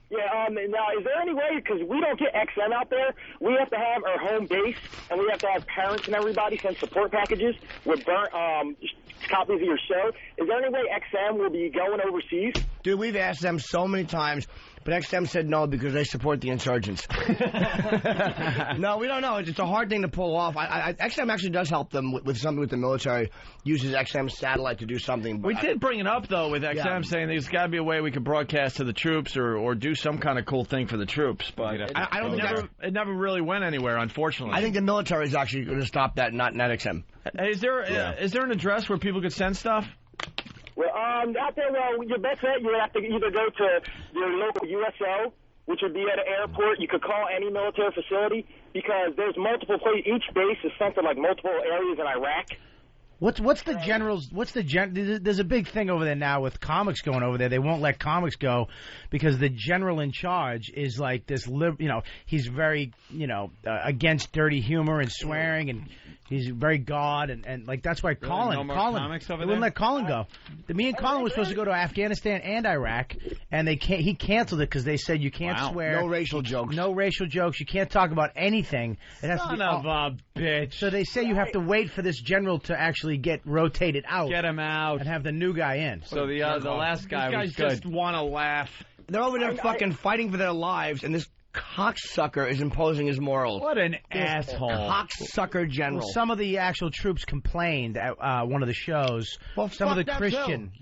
Yeah, now, is there any way, because we don't get XM out there, we have to have our home base, and we have to have parents and everybody send support packages with copies of your show. Is there any way XM will be going overseas? Dude, we've asked them so many times, but XM said no because they support the insurgents. No, we don't know. It's a hard thing to pull off. XM actually does help them with something with the military. Uses XM satellite to do something. We did bring it up, though, with XM saying there's got to be a way we could broadcast to the troops or do some kind of cool thing for the troops. But I don't think it never really went anywhere, unfortunately. I think the military is actually going to stop that, not XM. Is there an address where people could send stuff? Well, out there, your best bet, you would have to either go to your local USO, which would be at an airport. You could call any military facility because there's multiple places. Each base is sent to like multiple areas in Iraq. What's the general's? There's a big thing over there now with comics going over there. They won't let comics go because the general in charge is like this. He's very against dirty humor and swearing, and he's very God and like that's why Colin they wouldn't let Colin go. Me and Colin were supposed to go to Afghanistan and Iraq, and he canceled it because they said you can't swear, no racial jokes, you can't talk about anything. It has Son to be of a bitch. So they say you have to wait for this general to actually get rotated out. Get him out. And have the new guy in. So the last guy was good. These guys just want to laugh. They're over there fucking fighting for their lives, and this cocksucker is imposing his morals. What an asshole. Cocksucker general. Well, some of the actual troops complained at one of the shows. Well, some of the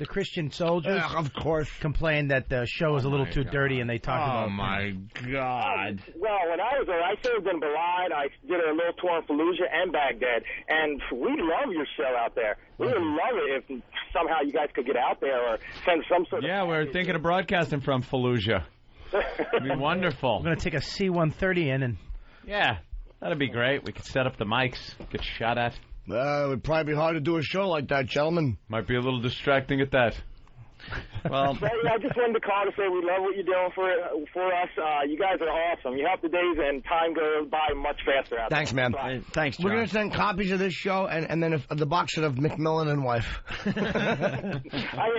Christian soldiers, of course, complained that the show was a little too dirty, and they talked about. Oh my God! Well, when I was there, I served in Balad. I did a little tour in Fallujah and Baghdad, and we love your show out there. We would love it if somehow you guys could get out there or send some sort of. Yeah, we're thinking of broadcasting from Fallujah. It'd be wonderful. We're going to take a C-130 in and... Yeah, that'd be great. We could set up the mics, get shot at. It would probably be hard to do a show like that, gentlemen. Might be a little distracting at that. Well, I just wanted to call to say we love what you're doing for us. You guys are awesome. You help the days and time goes by much faster out there. Thanks, man. Thanks, John. We're going to send copies of this show and then the box set of McMillan and Wife. All right,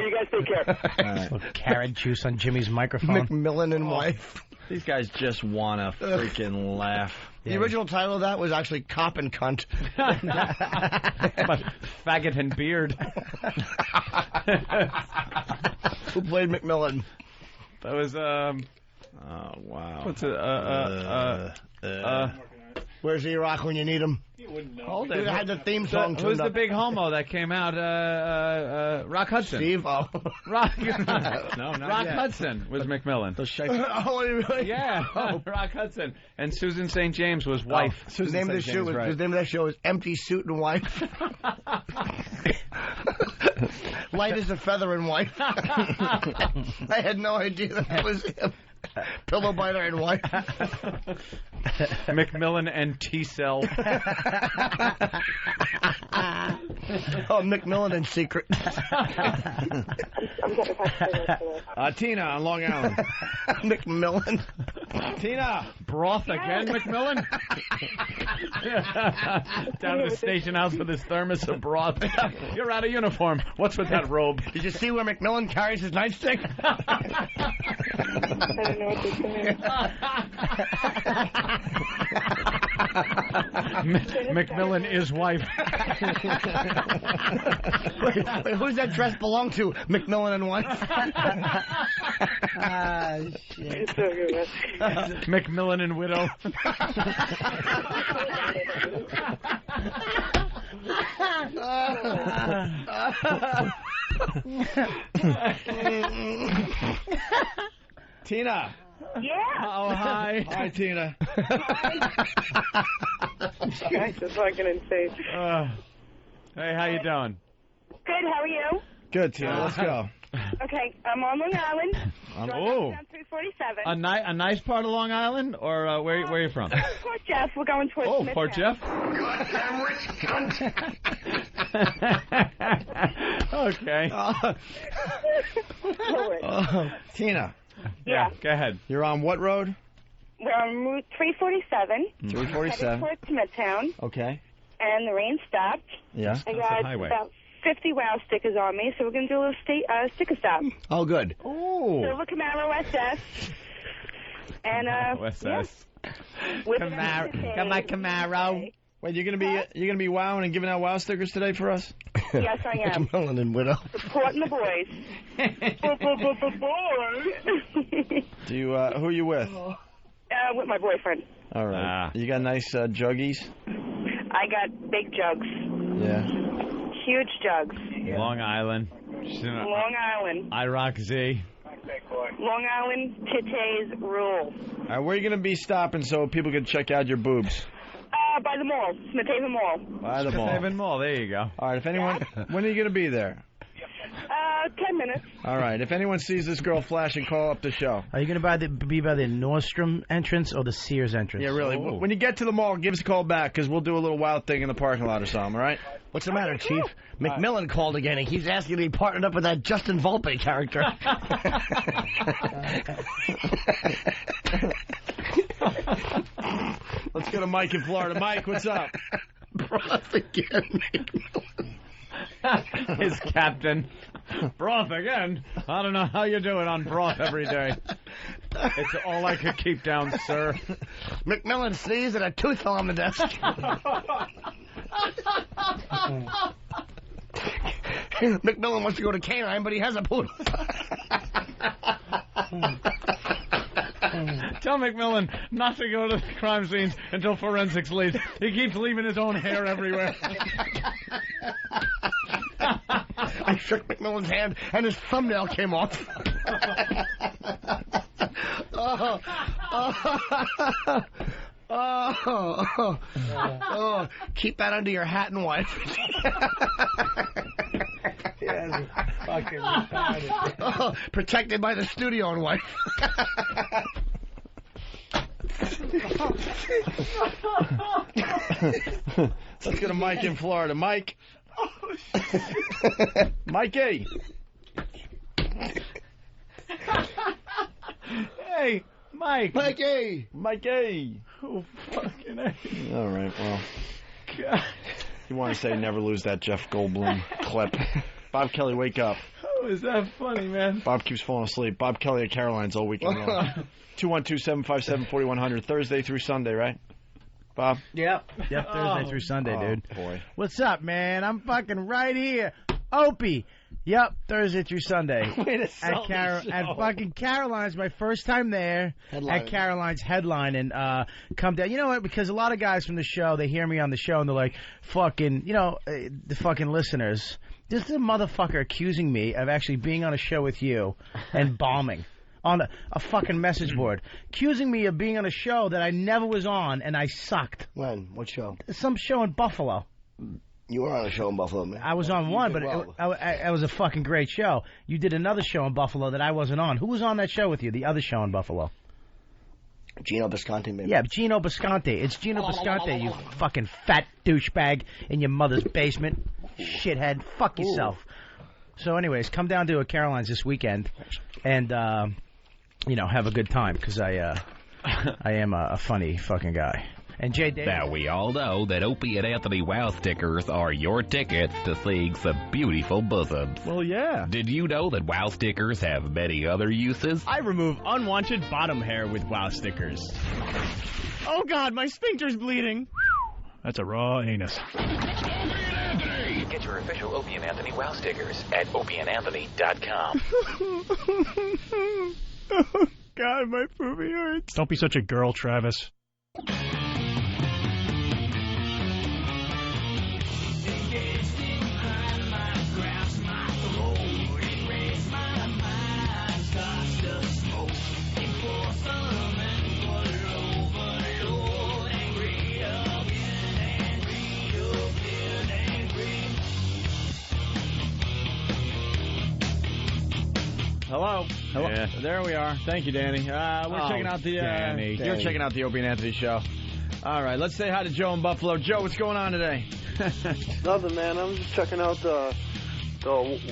you guys take care. Carrot juice on Jimmy's microphone. McMillan and Wife. These guys just want to freaking laugh. The original title of that was actually Cop and Cunt. But faggot and beard. Who played McMillan? That was, oh, wow. What's it, Where's Iraq when you need him? Hold it. Had the theme song Who's the big homo that came out? Rock Hudson. Steve? Oh. Rock No, not Rock yet. Hudson was McMillan. Oh, really? Yeah, Rock Hudson. And Susan St. James was wife. The name of that show is Empty Suit and Wife. Light as a feather and wife. I had no idea that was him. Pillow biter and wife. McMillan and T-Cell. Oh, McMillan and Secret. Tina on Long Island. McMillan. Tina. Broth again, McMillan? Down to the station house with his thermos of broth. You're out of uniform. What's with that robe? Did you see where McMillan carries his nightstick? I don't know what this is. McMillan is wife. Wait, who's that dress belong to? McMillan and wife? Ah, shit. McMillan and widow. Tina. Yeah. Oh, hi. Hi, Tina. Guys are fucking insane. Hey, how you doing? Good, how are you? Good, Tina. Let's go. Okay, I'm on Long Island. Oh. Down 347. A nice part of Long Island, or where are you from? Port Jeff. We're going towards Smithtown. Port Jeff? Goddamn rich cunt. Okay. Tina. Yeah. Go ahead. You're on what road? We're on Route 347. 347. Headed towards Smithtown. Okay. And the rain stopped. Yeah. I got about 50 WOW stickers on me, so we're going to do a little sticker stop. Oh, good. Ooh. Silver Camaro SS. And, SS. Yeah. Got my Camaro. Wait, you're gonna be wowing and giving out wow stickers today for us? Yes, I am. McMillan and Widow. Supporting the boys. Boys. Do you? Who are you with? With my boyfriend. All right. You got nice juggies. I got big jugs. Yeah. Huge jugs. Long Island. Long Island. I Rock Z. Long Island titties rule. All right, where are you going to be stopping so people can check out your boobs? By the mall. Smith Haven Mall. By the mall. Smith Haven Mall. There you go. All right, if anyone... When are you going to be there? 10 minutes. All right, if anyone sees this girl flashing, call up the show. Are you going to be by the Nordstrom entrance or the Sears entrance? Yeah, really. Oh. When you get to the mall, give us a call back because we'll do a little wild thing in the parking lot or something, all right? What's the matter, Chief? McMillan called again. He keeps asking to be partnered up with that Justin Volpe character. Let's go to Mike in Florida. Mike, what's up? Broth again, McMillan. His captain. Broth again? I don't know how you do it on broth every day. It's all I could keep down, sir. McMillan sneezed and a tooth fell on the desk. McMillan wants to go to Canine, but he has a poodle. Tell McMillan not to go to the crime scenes until forensics leaves. He keeps leaving his own hair everywhere. I shook McMillan's hand, and his thumbnail came off. Keep that under your hat and wife. Fucking retarded. Protected by the studio and wife. Let's go to Mike in Florida. Mike. Mikey. Hey, Mike. Mikey. Mikey. Oh, fucking A. All right, well. God. You want to say never lose that Jeff Goldblum clip. Bob Kelly, wake up. Oh, is that funny, man? Bob keeps falling asleep. Bob Kelly at Caroline's all weekend long. 212-757-4100, Thursday through Sunday, right? Bob? Yep, Thursday through Sunday, dude. Boy. What's up, man? I'm fucking right here. Opie. Yep, Thursday through Sunday. At fucking Caroline's, my first time there. At Caroline's headline and come down. You know what? Because a lot of guys from the show, they hear me on the show and they're like, fucking, the fucking listeners. This is a motherfucker accusing me of actually being on a show with you and bombing on a fucking message board. Accusing me of being on a show that I never was on and I sucked. When? What show? Some show in Buffalo. You were on a show in Buffalo, man. I was on one, but it was a fucking great show. You did another show in Buffalo that I wasn't on. Who was on that show with you, the other show in Buffalo? Gino Bisconti, maybe. Yeah, Gino Bisconti. It's Gino Bisconti, you fucking fat douchebag in your mother's basement. Shithead. Fuck yourself. So anyways, come down to a Caroline's this weekend and, have a good time because I am a funny fucking guy. And Jay Davis. Now, we all know that Opie and Anthony Wow stickers are your ticket to seeing some beautiful bosoms. Well, yeah. Did you know that Wow stickers have many other uses? I remove unwanted bottom hair with Wow stickers. Oh, God, my sphincter's bleeding. That's a raw anus. Get your official Opie and Anthony Wow stickers at opieandanthony.com. Oh, God, my poopy hurts. Don't be such a girl, Travis. Hello. Yeah. There we are. Thank you, Danny. We're checking out the... Danny. You're checking out the Opie and Anthony show. All right, let's say hi to Joe in Buffalo. Joe, what's going on today? Nothing, man. I'm just checking out the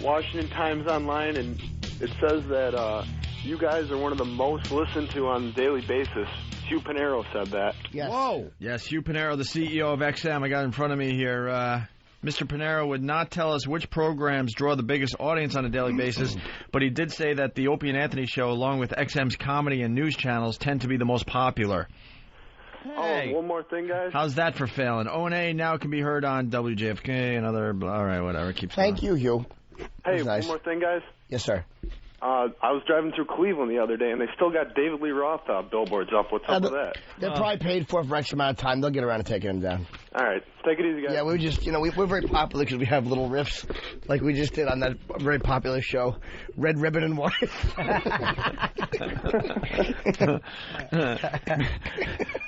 Washington Times online, and it says that you guys are one of the most listened to on a daily basis. Hugh Pinero said that. Yes. Whoa. Yes, Hugh Pinero, the CEO of XM. I got in front of me here. Mr. Pinero would not tell us which programs draw the biggest audience on a daily basis, but he did say that the Opie and Anthony show, along with XM's comedy and news channels, tend to be the most popular. Hey. Oh, one more thing, guys. How's that for failing? O&A now can be heard on WJFK and other... All right, whatever. Keep going. Thank you, Hugh. Hey, Nice. one more thing, guys. Yes, sir. I was driving through Cleveland the other day, and they still got David Lee Roth billboards up. What's up with that? They're probably paid for an extra amount of time. They'll get around to taking them down. All right. Take it easy, guys. Yeah, we just, we're very popular because we have little riffs like we just did on that very popular show, Red Ribbon and White.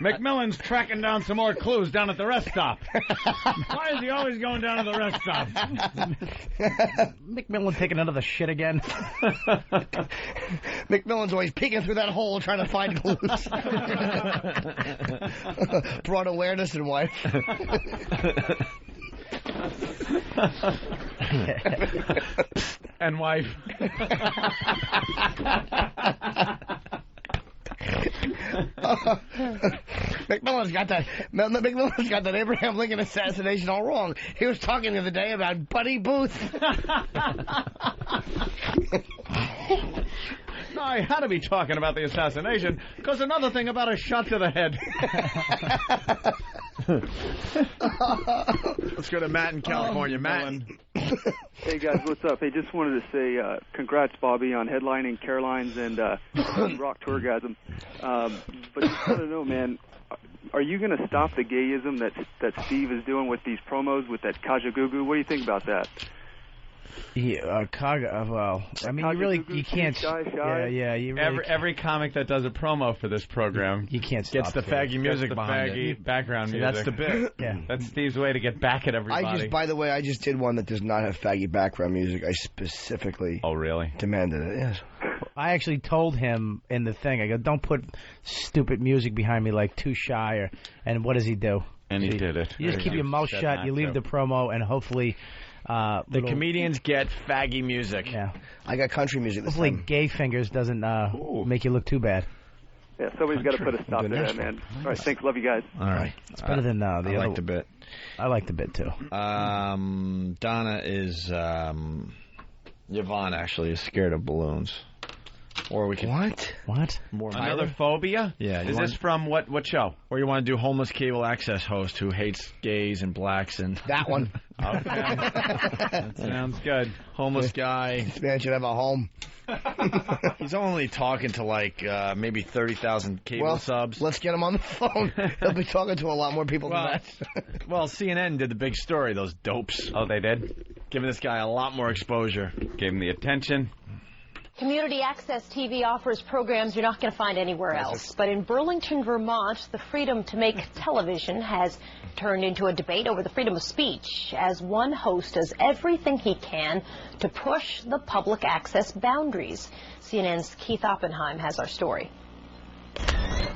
McMillan's tracking down some more clues down at the rest stop. Why is he always going down to the rest stop? McMillan taking another shit again. McMillan's always peeking through that hole trying to find clues. Broad awareness and wife. And wife. McMillan's got that Abraham Lincoln assassination all wrong. He was talking the other day about Buddy Booth. No, I had to be talking about the assassination, because another thing about a shot to the head. Let's go to Matt in California. Matt. Hey, guys, what's up? Hey, just wanted to say congrats, Bobby, on headlining Caroline's and Rock Tourgasm. But just want to know, man, are you going to stop the gayism that Steve is doing with these promos with that Kajagoogoo? What do you think about that? Yeah, well, I mean, you can't. Yeah. You really every comic that does a promo for this program, you can't gets the faggy music behind it. it. Background music. That's the bit. Yeah, that's Steve's way to get back at everybody. By the way, I just did one that does not have faggy background music. I specifically. Oh, really? Demanded it. Yes. I actually told him in the thing. I go, don't put stupid music behind me like Too Shy, and what does he do? And he did it. You just keep your mouth shut. You leave the promo, and hopefully. The comedians get faggy music. Yeah, I got country music. Hopefully, Gay Fingers doesn't make you look too bad. Yeah, somebody's got to put a stop to that, man. All right, thanks. Love you guys. All right, it's better than the other. I like the bit. I like the bit too. Donna is Yvonne actually is scared of balloons. Or we can what? More another phobia? Yeah. Is this from what show? Or you want to do homeless cable access host who hates gays and blacks and that one? Okay, that sounds good. Homeless guy. This man should have a home. He's only talking to like maybe 30,000 cable subs. Let's get him on the phone. He'll be talking to a lot more people than that. Well, CNN did the big story. Those dopes. Oh, they did. Giving this guy a lot more exposure. Gave him the attention. Community access TV offers programs you're not going to find anywhere else. But in Burlington, Vermont, the freedom to make television has turned into a debate over the freedom of speech as one host does everything he can to push the public access boundaries. CNN's Keith Oppenheim has our story.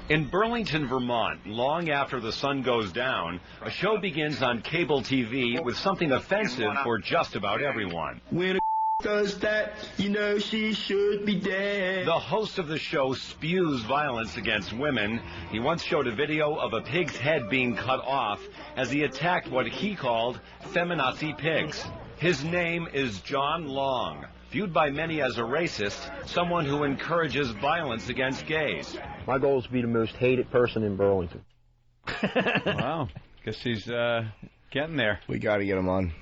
In Burlington, Vermont, long after the sun goes down, a show begins on cable TV with something offensive for just about everyone. When a does that, you know she should be dead. The host of the show spews violence against women. He once showed a video of a pig's head being cut off as he attacked what he called feminazi pigs. His name is John Long, viewed by many as a racist, someone who encourages violence against gays. My goal is to be the most hated person in Burlington. Wow. Guess he's getting there. We got to get him on.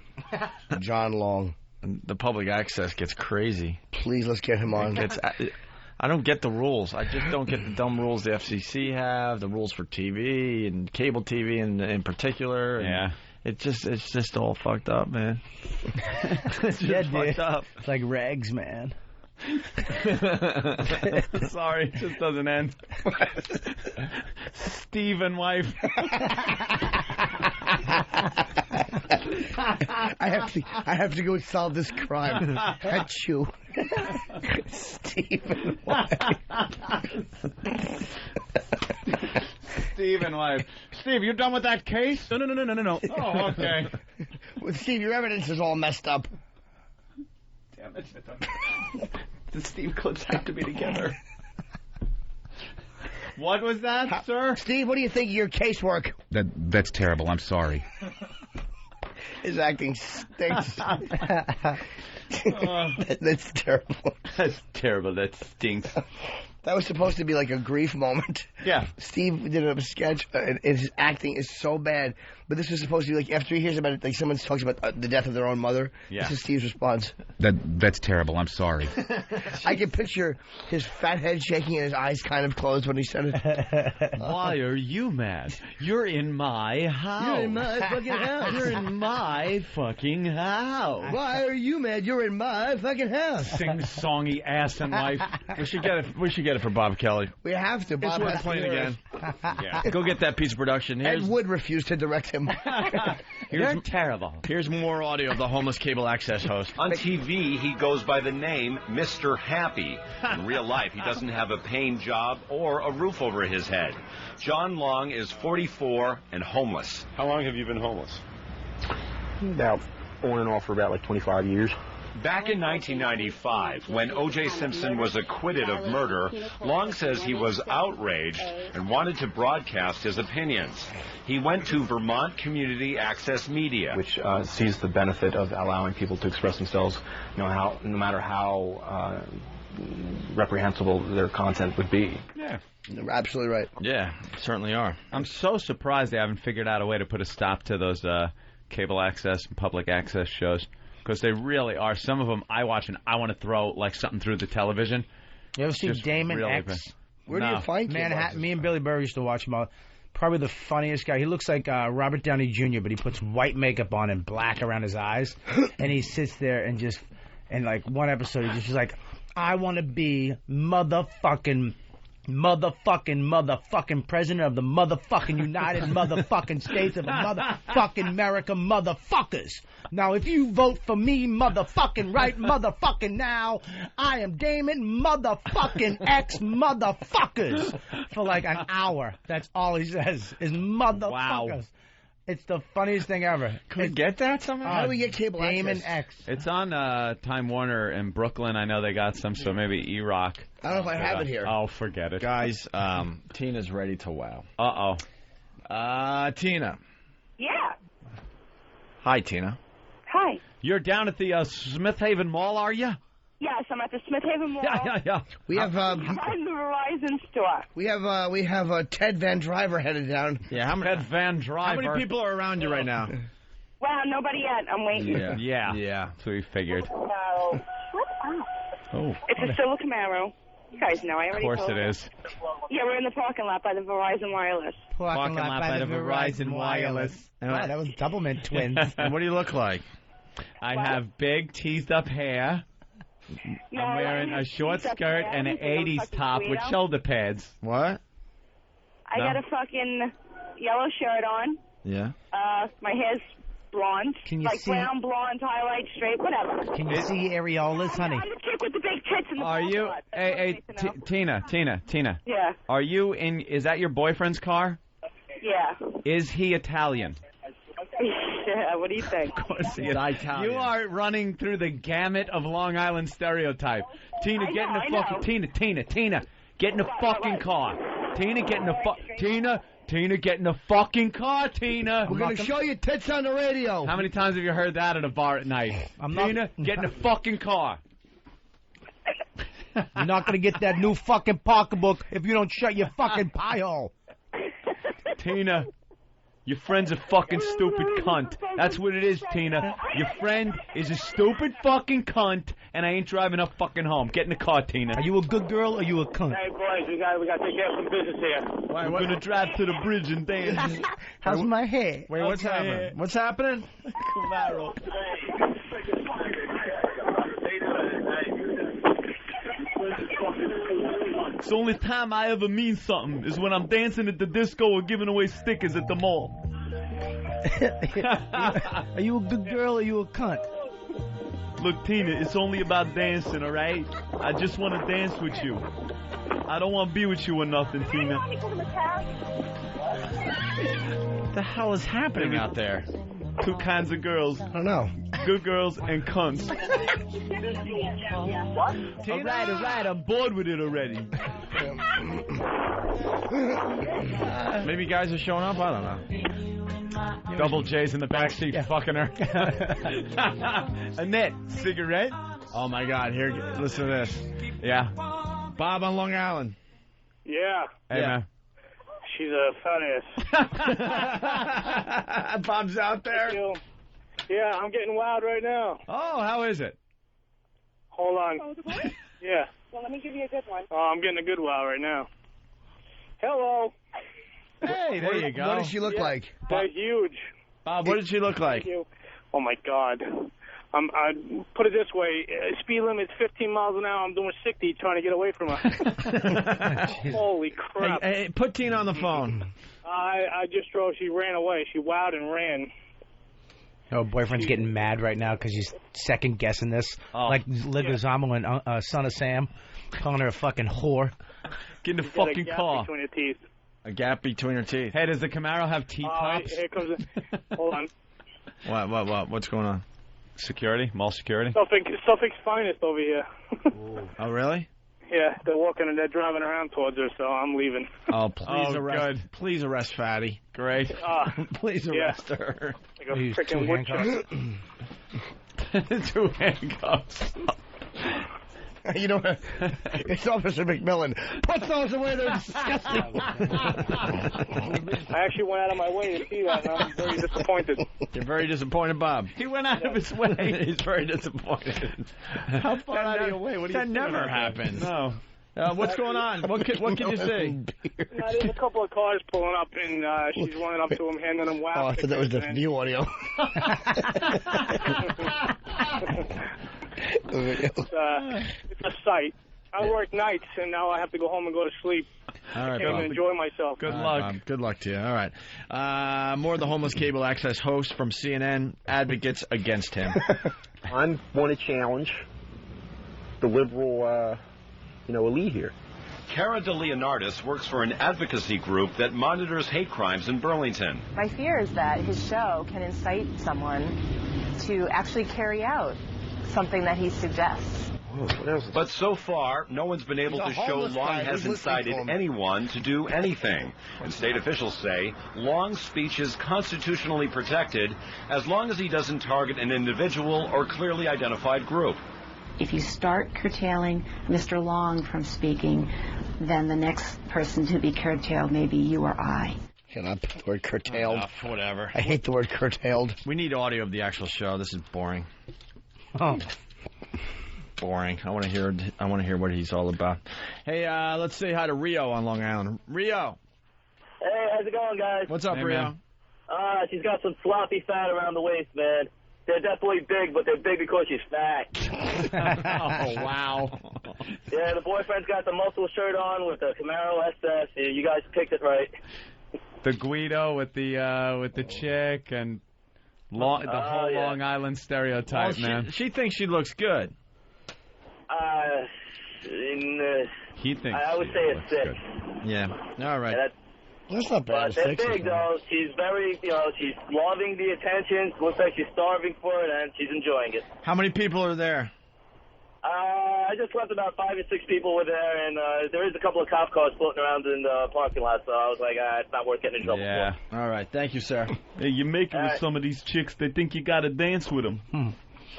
John Long. The public access gets crazy. Please, let's get him on. I don't get the rules. I just don't get the dumb rules the FCC have, the rules for TV and cable TV in particular. Yeah. It's just all fucked up, man. It's just fucked up. It's like rags, man. Sorry, it just doesn't end. Steve and wife. I have to go solve this crime. At you, Steve and wife. Steve and wife. Steve, you done with that case? No. Oh, okay. Well, Steve, your evidence is all messed up. Damn it. The Steve clips have to be together. What was that, sir? Steve, what do you think of your casework? That's terrible. I'm sorry. His acting stinks. That's terrible. That's terrible. That stinks. That was supposed to be like a grief moment. Yeah. Steve did a sketch, and his acting is so bad. But this was supposed to be like after he hears about it, like someone talks about the death of their own mother. Yeah. This is Steve's response. That's terrible. I'm sorry. I can picture his fat head shaking and his eyes kind of closed when he said it. Why are you mad? You're in my house. You're in my fucking house. You're in my fucking house. Why are you mad? You're in my fucking house. Sing-songy ass in life. We should get it. We should get it for Bob Kelly. We have to. Bob It's worth has to playing hear it. again. Yeah. Go get that piece of production. Ed Wood refused to direct him. You're terrible. Here's more audio of the homeless cable access host. On TV, he goes by the name Mr. Happy. In real life, he doesn't have a paying job or a roof over his head. John Long is 44 and homeless. How long have you been homeless? About on and off for about like 25 years. Back in 1995, when O.J. Simpson was acquitted of murder, Long says he was outraged and wanted to broadcast his opinions. He went to Vermont Community Access Media, Which sees the benefit of allowing people to express themselves, no matter how reprehensible their content would be. Yeah. You're absolutely right. Yeah, certainly are. I'm so surprised they haven't figured out a way to put a stop to those cable access and public access shows. Because they really are. Some of them I watch and I want to throw like something through the television. You ever see Just Damon really X? Where do you find Manhattan? Me and Billy Burr used to watch him. Probably the funniest guy. He looks like Robert Downey Jr., but he puts white makeup on and black around his eyes. And he sits there and just, in like one episode, he's just like, I want to be motherfucking president of the motherfucking United motherfucking States of motherfucking America, motherfuckers. Now, if you vote for me, motherfucking right, motherfucking now, I am Damon motherfucking X motherfuckers for like an hour. That's all he says is motherfuckers. Wow. It's the funniest thing ever. Can we get that somehow? How do we get cable Damon access? X. It's on Time Warner in Brooklyn. I know they got some, so maybe E-Rock. I don't know if I have it here. Oh, forget it. Guys, Tina's ready to wow. Uh-oh. Tina. Yeah. Hi, Tina. Hi. You're down at the Smith Haven Mall, are you? Yes, I'm at the Smith Haven Mall. Yeah. We have I'm in the Verizon store. we have Ted Van Driver headed down. Yeah, Ted Van Driver. how many people are around you right now? Wow, nobody yet. I'm waiting. Yeah. So we figured. So, shut up. Oh. It's a silver Camaro. You guys know. I Of already course told it you. is. Yeah, we're in the parking lot by the Verizon Wireless. Parking lot by the Verizon Wireless. Wow, that was Doublemint twins. And what do you look like? I have big teased up hair. No, I'm wearing a short teased up skirt hair. and an You look 80s fucking top with weirdo. shoulder pads. What? I No. got a fucking yellow shirt on. Yeah. My hair's blonde. Can you like see- brown, blonde, highlight, straight, whatever. Can you see areolas, honey? I'm the chick with the big tits in the Are parking you? lot. That's what I Hey, need to know. Tina. Yeah. Are you in? Is that your boyfriend's car? Yeah. Is he Italian? Yeah, what do you think? Of course he is. Italian. You are running through the gamut of Long Island stereotype. Tina, I get in know, the I fucking know. Tina, get in the fucking car. Tina, get in the Tina, get in the fucking car, Tina. We're going to show you tits on the radio. How many times have you heard that at a bar at night? Tina, get in the fucking car. You're not going to get that new fucking pocketbook if you don't shut your fucking pie hole. Tina, your friend's a fucking stupid cunt. That's what it is, Tina. Your friend is a stupid fucking cunt, and I ain't driving up fucking home. Get in the car, Tina. Are you a good girl or are you a cunt? Hey, boys, we got to take care of some business here. We're gonna drive to the bridge and dance. How's my hair? Wait, what's happening? What's happening? It's the only time I ever mean something is when I'm dancing at the disco or giving away stickers at the mall. Are you a good girl or are you a cunt? Look, Tina, it's only about dancing, all right? I just want to dance with you. I don't want to be with you or nothing, Tina. What the hell is happening out there? Two kinds of girls. I don't know. Good girls and cunts. All right, I'm bored with it already. Maybe guys are showing up. I don't know. Double J's in the backseat fucking her. Annette, cigarette? Oh my God! Here, listen to this. Yeah. Bob on Long Island. Yeah. Hey, man. She's a fat ass. Bob's out there. Yeah, I'm getting wild right now. Oh, how is it? Hold on. Oh, the boy? Yeah. Well, let me give you a good one. Oh, I'm getting a good wild right now. Hello. Hey, there you go. What does she look like? They're huge. Bob, what did she look like? Thank you. Oh, my God. I put it this way. Speed limit's 15 miles an hour. I'm doing 60 trying to get away from her. Holy crap. Hey, put Tina on the phone. I just drove. She ran away. She wowed and ran. Her boyfriend's getting mad right now because he's second-guessing this. Like Leguizamo and Son of Sam, calling her a fucking whore. Get in the She's got fucking a gap car. between her teeth. A gap between her teeth. Hey, does the Camaro have T-tops? Here comes hold on. What? What's going on? Security? Mall security? Suffolk's finest over here. Oh, really? Yeah, they're walking and they're driving around towards her, so I'm leaving. Oh, please arrest Fatty. Great. Please arrest her. Like a freaking woodchuck. 2 handcuffs. You know, it's Officer McMillan. Put those away, they're disgusting. I actually went out of my way to see that, and I'm very disappointed. You're very disappointed, Bob. He went out of his way. He's very disappointed. How far out of your way? What are you That never happens. No. What's going on? What can you see? There's a couple of cars pulling up, and she's running up to him, handing them wow. Oh, I thought that was the view audio. It's a sight. I work nights, and now I have to go home and go to sleep. All right, I can't Bob. enjoy myself. Good luck. Bob. Good luck to you. All right. More of the homeless cable access host from CNN advocates against him. I want to challenge the liberal, elite here. Cara De Leonardis works for an advocacy group that monitors hate crimes in Burlington. My fear is that his show can incite someone to actually carry out something that he suggests. But so far, no one's been able to show Long has incited anyone to do anything. And state officials say Long's speech is constitutionally protected as long as he doesn't target an individual or clearly identified group. If you start curtailing Mr. Long from speaking, then the next person to be curtailed may be you or I. Shut up. The word curtailed. Whatever. I hate the word curtailed. We need audio of the actual show. This is boring. Oh. Boring. I want to hear what he's all about. Hey, let's say hi to Rio on Long Island. Rio. Hey, how's it going, guys? What's up, Rio? She's got some sloppy fat around the waist, man. They're definitely big, but they're big because she's fat. Oh, wow. Yeah, the boyfriend's got the muscle shirt on with the Camaro SS. You guys picked it right. The Guido with the chick and the whole Long Island stereotype, man. She thinks she looks good. He thinks. I would say it's 6. Yeah. All right. That's not bad. But they're big, though. She's very, she's loving the attention. Looks like she's starving for it, and she's enjoying it. How many people are there? I just left about 5 or 6 people were there, and there is a couple of cop cars floating around in the parking lot, so I was like, it's not worth getting in trouble for. All right. Thank you, sir. Hey, you're making with some of these chicks. They think you got to dance with them.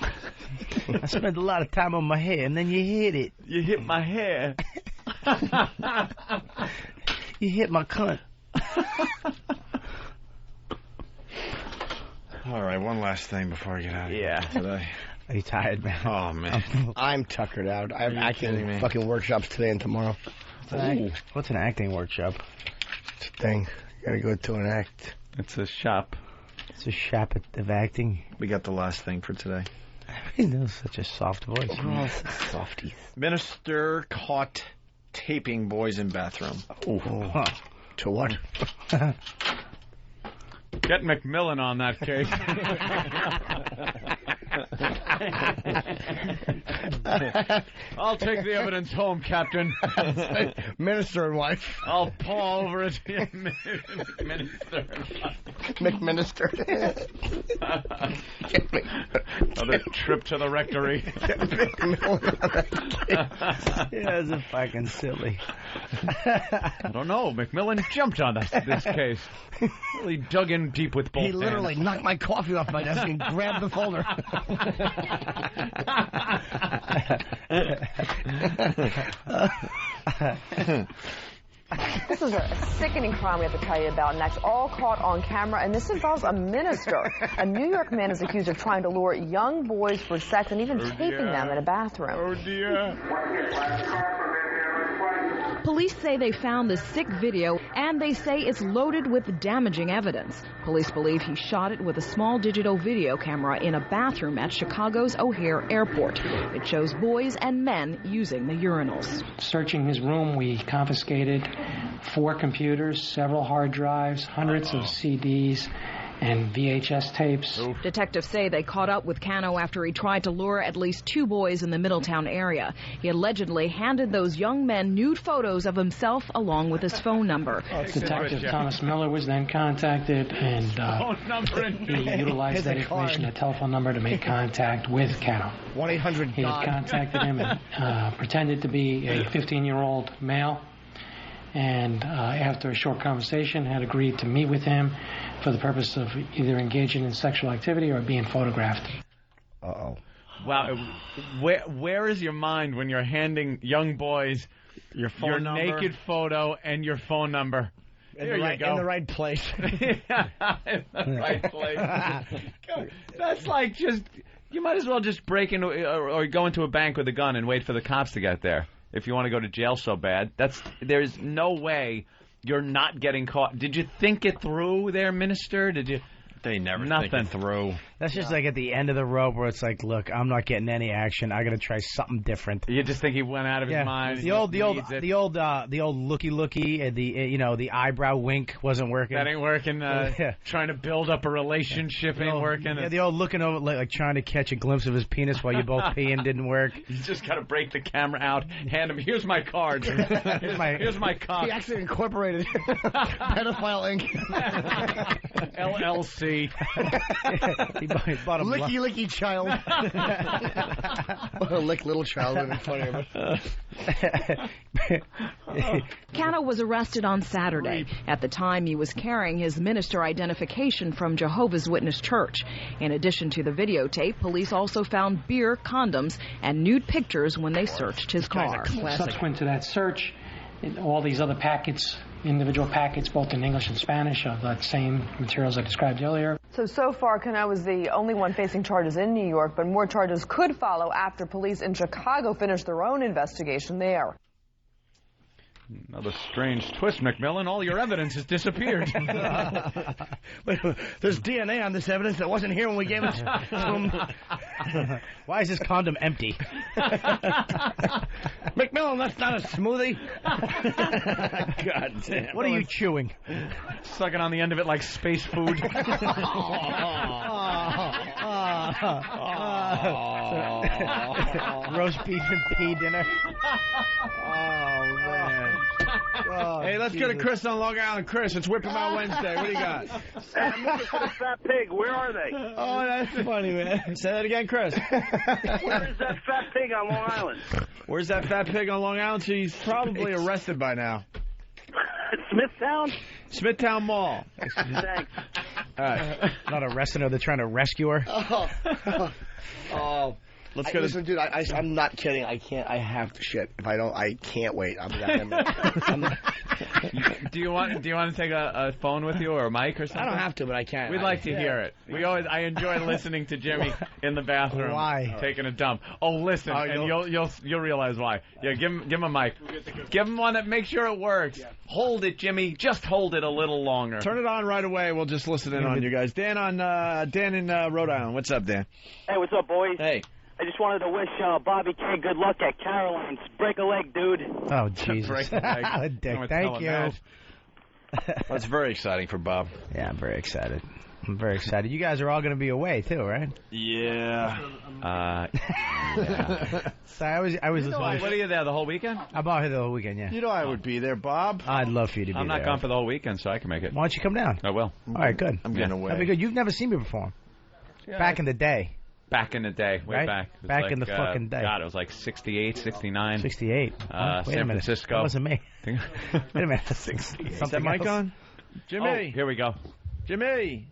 I spent a lot of time on my hair, and then you hit it. You hit my hair. You hit my cunt. All right, one last thing before I get out of here today. Are you tired, man? Oh, man. I'm tuckered out. I have kidding me? acting fucking workshops today and tomorrow. What's an acting workshop? It's a thing. You gotta go to an act. It's a shop. It's a shop of acting. We got the last thing for today. He knows such a soft voice. Softies. Minister caught taping boys in bathroom. Oh. To what? Get McMillan on that case. I'll take the evidence home, Captain. Minister and wife. I'll paw over it. Minister and wife. McMinister. Another trip to the rectory. Yeah, it's a fucking silly. I don't know. McMillan jumped on this case. Really dug in deep with both He literally hands. knocked my coffee off my desk and grabbed the folder. This is a sickening crime we have to tell you about next, all caught on camera, and this involves a minister. A New York man is accused of trying to lure young boys for sex and even taping them in a bathroom. Oh, dear. Police say they found the sick video, and they say it's loaded with damaging evidence. Police believe he shot it with a small digital video camera in a bathroom at Chicago's O'Hare Airport. It shows boys and men using the urinals. Searching his room, we confiscated 4 computers, several hard drives, hundreds of CDs, and VHS tapes. Detectives say they caught up with Cano after he tried to lure at least 2 boys in the Middletown area. He allegedly handed those young men nude photos of himself along with his phone number. Detective Thomas Miller was then contacted, and he utilized that information, that telephone number, to make contact with Cano. 1-800-GOD. He had contacted him and pretended to be a 15-year-old male, and after a short conversation had agreed to meet with him for the purpose of either engaging in sexual activity or being photographed. Uh-oh. Wow. Where is your mind when you're handing young boys your phone number, naked photo, and your phone number? In the right place. In the right place. That's like just... You might as well just break into or go into a bank with a gun and wait for the cops to get there. If you want to go to jail so bad, there's no way you're not getting caught. Did you think it through there, Minister? Did you? They never Nothing. think it through. That's just like at the end of the rope where it's like, look, I'm not getting any action. I got to try something different. You just think he went out of his mind. The old looky, and the eyebrow wink wasn't working. That ain't working. Trying to build up a relationship ain't working. Yeah, the old looking over like trying to catch a glimpse of his penis while you both peeing didn't work. You just got to break the camera out, hand him. Here's my card. Here's my cock. He actually incorporated Pedophile Inc. LLC. He bought him licky child. Lick little child would have been funnier. Cano was arrested on Saturday. At the time, he was carrying his minister identification from Jehovah's Witness Church. In addition to the videotape, police also found beer, condoms, and nude pictures when they searched his car. Subsequent to that search, all these other packets, individual packets, both in English and Spanish, of that same materials I described earlier. So far, Cano was the only one facing charges in New York, but more charges could follow after police in Chicago finish their own investigation there. Another strange twist, McMillan. All your evidence has disappeared. There's DNA on this evidence that wasn't here when we gave it to him. Why is this condom empty? McMillan, that's not a smoothie. God damn. What are you chewing? Sucking on the end of it like space food. Roast beef and pea dinner. Oh, man. Oh, hey, let's go to Chris on Long Island. Chris, it's Whip 'em Out Wednesday. What do you got? I'm looking for the fat pig. Where are they? Oh, that's funny, man. Say that again, Chris. Where is that fat pig on Long Island? Where's that fat pig on Long Island? He's probably arrested by now. Smithtown? Smithtown Mall. Thanks. All right. Not arresting her, they're trying to rescue her. Let's go. Listen, dude, I'm not kidding. I can't. I have to shit. If I don't, I can't wait. I'll be Do you want to take a phone with you or a mic or something? I don't have to, but I can. We'd like to hear it. I enjoy listening to Jimmy in the bathroom. Why? Taking a dump. Oh, listen, and you'll realize why. Yeah, give him a mic. Give him one that makes sure it works. Yeah. Hold it, Jimmy. Just hold it a little longer. Turn it on right away. We'll just listen in on you guys. Dan in Rhode Island. What's up, Dan? Hey, what's up, boys? Hey. I just wanted to wish Bobby K good luck at Caroline's. Break a leg, dude. Oh, Jesus. Break a leg. Dick, thank you. That's very exciting for Bob. Yeah, I'm very excited. I'm very excited. You guys are all going to be away too, right? Yeah. Yeah. So I was listening. What are you there the whole weekend? I'm out here the whole weekend. Yeah. You know I would be there, Bob. I'd love for you to be I'm there. not gone for the whole weekend, so I can make it. Why don't you come down? I will. All right, good. I'm getting away. That'd be good. You've never seen me perform. Yeah, Back in the day. Back in the day, way Right? back. It was Back in the fucking day. God, it was like 68, 69. 68. San Wait a minute. Francisco. That wasn't me. Wait a minute. Is that mic on? Jimmy. Oh, here we go. Jimmy.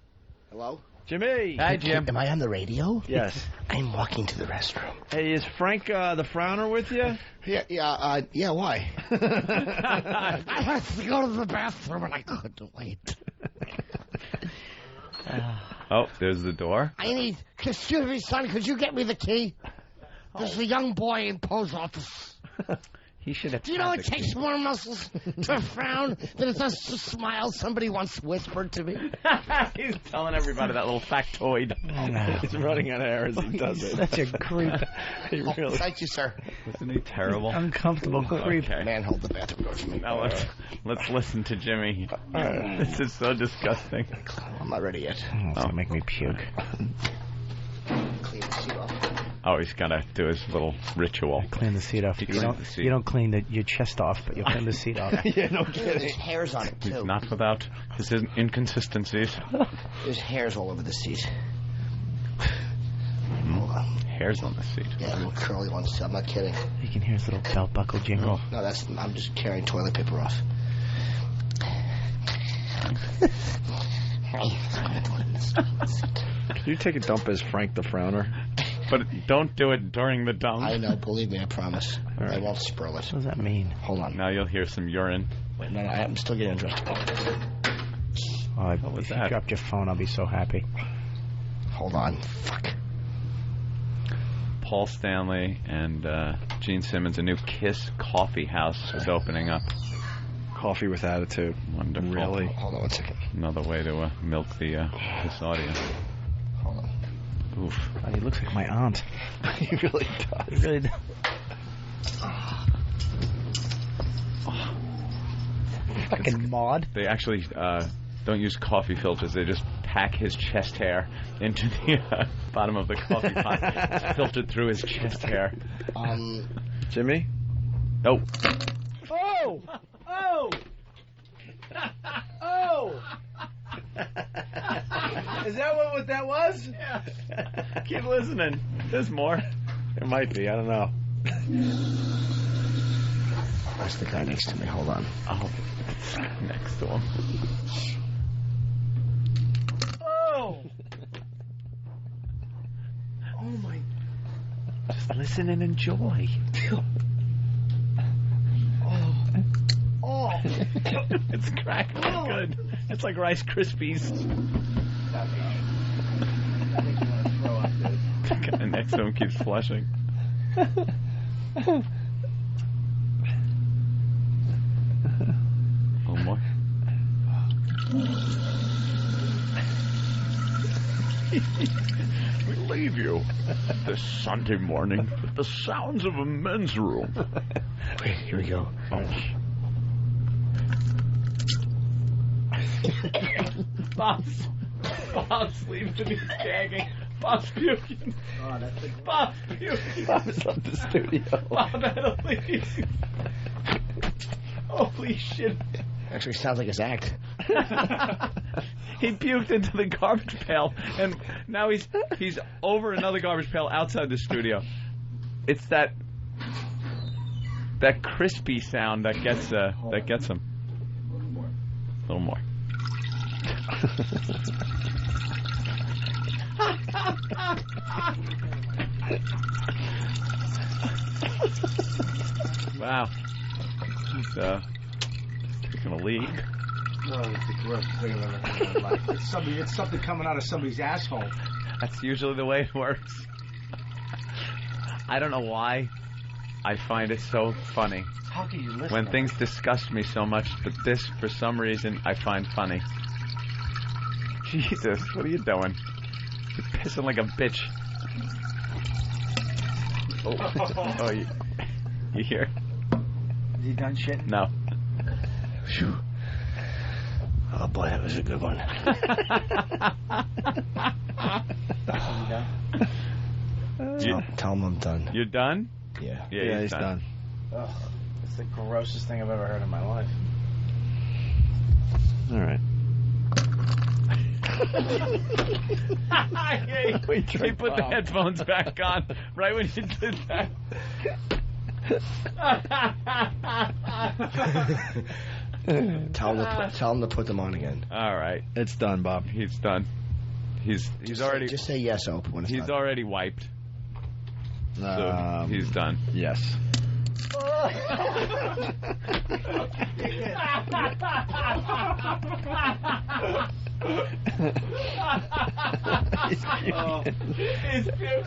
Hello? Jimmy. Hi, Jim. Am I on the radio? Yes. I'm walking to the restroom. Hey, is Frank the Frowner with you? Yeah, why? I had to go to the bathroom and I couldn't wait. Oh, there's the door. Excuse me, son, could you get me the key? There's a young boy in Poe's office. He should have. Do you know it takes more muscles to frown than it does to smile? Somebody once whispered to me. He's telling everybody that little factoid. He's running out of air as he does it. Such a creep. He really. Thank you, sir. Isn't he terrible? Uncomfortable creep. Okay. Man, hold the bathroom door for me. Now let's listen to Jimmy. This is so disgusting. I'm not ready yet. It's going to make me puke. Clean the seat off. Oh, he's got to do his little ritual. Clean the seat off. He You cleans don't, the seat. you don't clean your chest off, but you clean the seat off. Yeah, no There's kidding. hairs on it, He's too. not without his inconsistencies. There's hairs all over the seat. Hold on. Hairs on the seat. Yeah, little curly ones. I'm not kidding. You can hear his little belt buckle jingle. No, I'm just carrying toilet paper off. Can you take a dump as Frank the Frowner? But don't do it during the dump. I know, believe me, I promise. All right. I won't spurl it. What does that mean? Hold on. Now you'll hear some urine. Wait, no, I'm still getting undressed. Oh, if was you that? dropped your phone, I'll be so happy. Hold on. Fuck. Paul Stanley and Gene Simmons, a new Kiss coffee house is opening up. Coffee with attitude. Wonderful. Really? Hold on 1 second. Another way to milk the this audience. Hold on. Oof. Oh, he looks like my aunt. He really does. He really does. Fucking Maud. They actually don't use coffee filters. They just pack his chest hair into the bottom of the coffee pot. It's filtered through his chest hair. Jimmy? Nope. Oh! Oh! Oh! Is that what that was? Yeah. Keep listening. There's more. It might be. I don't know. That's the guy next to me. Hold on. Oh, it's next to him. Oh! Oh my! Just listen and enjoy. Oh! It's crackling good. It's like Rice Krispies. The guy next to him keeps flushing. One more. We leave you this Sunday morning with the sounds of a men's room. Wait, here we go. Bob's sleeping, he's gagging. Bob's puking. Oh, that's the... Bob's puking. Bob's left the studio. Bob had to leave. Holy shit. Actually sounds like his act. He puked into the garbage pail, and now he's over another garbage pail outside the studio. It's that crispy sound that gets him. A little more. Wow. He's taking a leak. No, it's the grossest thing I've ever heard in my life. It's something coming out of somebody's asshole. That's usually the way it works. I don't know why. I find it so funny. How can you listen? When things disgust me so much, but this, for some reason, I find funny. Jesus, what are you doing? You're pissing like a bitch. Oh, you hear? Is he done shit? No. Oh, boy, that was a good one. Tell him I'm done. You're done? Yeah. Yeah, he's done. Ugh, it's the grossest thing I've ever heard in my life. All right. I hate when he put the headphones back on right when you did that. Tell him to put them on again. All right, it's done, Bob. He's done. He's already. Just say yes, Ope. When it's he's done. already wiped. So he's done. Yes.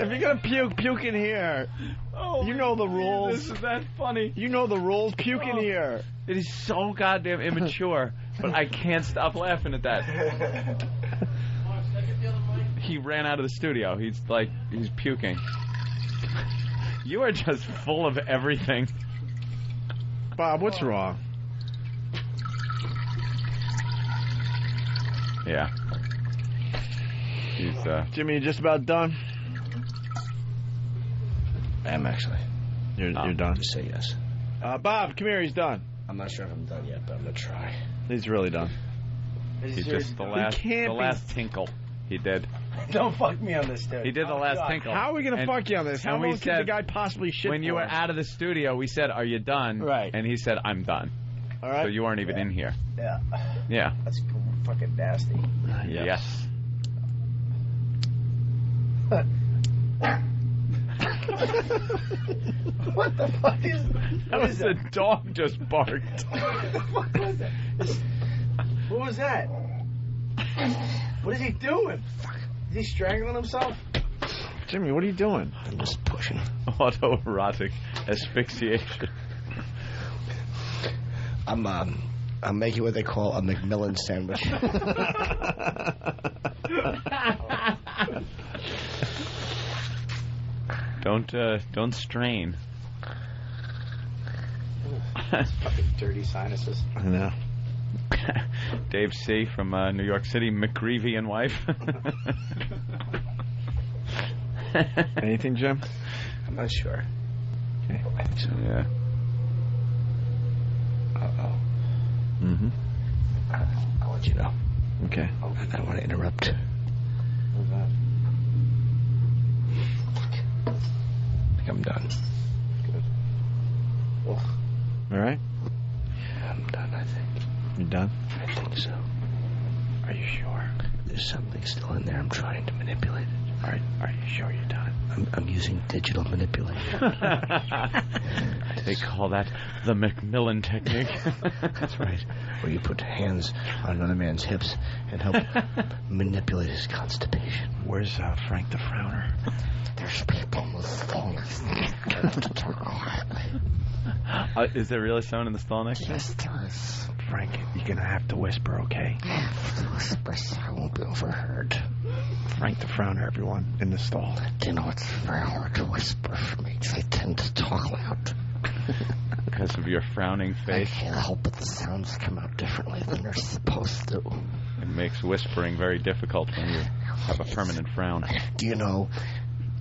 If you're gonna puke in here. Oh, you know the rules. This is that funny. You know the rules. Puke in here. It is so goddamn immature, but I can't stop laughing at that. He ran out of the studio. He's puking. You are just full of everything. Bob, what's wrong? Yeah. He's Jimmy, you just about done? I am actually. You're done? Just say yes. Bob, come here. He's done. I'm not sure if I'm done yet, but I'm going to try. He's really done. He's just the last tinkle he did. Don't fuck me on this, dude. He did the last tinkle. How are we going to fuck you on this? How long could the guy possibly shit when you were out of the studio, we said, are you done? Right. And he said, I'm done. All right. So you weren't even in here. Yeah. Yeah. That's fucking nasty. Yes. What the fuck is that? Was a dog just barked. What the fuck was that? What was that? What is he doing? Is he strangling himself? Jimmy, what are you doing? I'm just pushing. Autoerotic asphyxiation. I'm making what they call a McMillan sandwich. Don't strain. Fucking dirty sinuses. I know. Dave C. from New York City, McGreevy and wife. Anything, Jim? I'm not sure. Okay. I think so. Yeah. Uh-oh. Mm-hmm. I'll let you know. Okay. I don't want to interrupt. What's that? I think I'm done. Good. Well, all right? I'm done, I think. You done? I think so. Are you sure? There's something still in there. I'm trying to manipulate it. Are you sure you're done? I'm using digital manipulation. They call that the McMillan technique. That's right. Where you put hands on another man's hips and help manipulate his constipation. Where's Frank the Frowner? There's people in the stall next to me. I have to talk quietly. Is there really someone in the stall next to you? Yes, there is. Frank, you're going to have to whisper, okay? I have to whisper so I won't be overheard. Frank the Frowner, everyone, in the stall. You know, it's very hard to whisper for me because I tend to talk loud. Because of your frowning face? I can't help it. The sounds come out differently than they're supposed to. It makes whispering very difficult when you have a permanent frown. Do you know,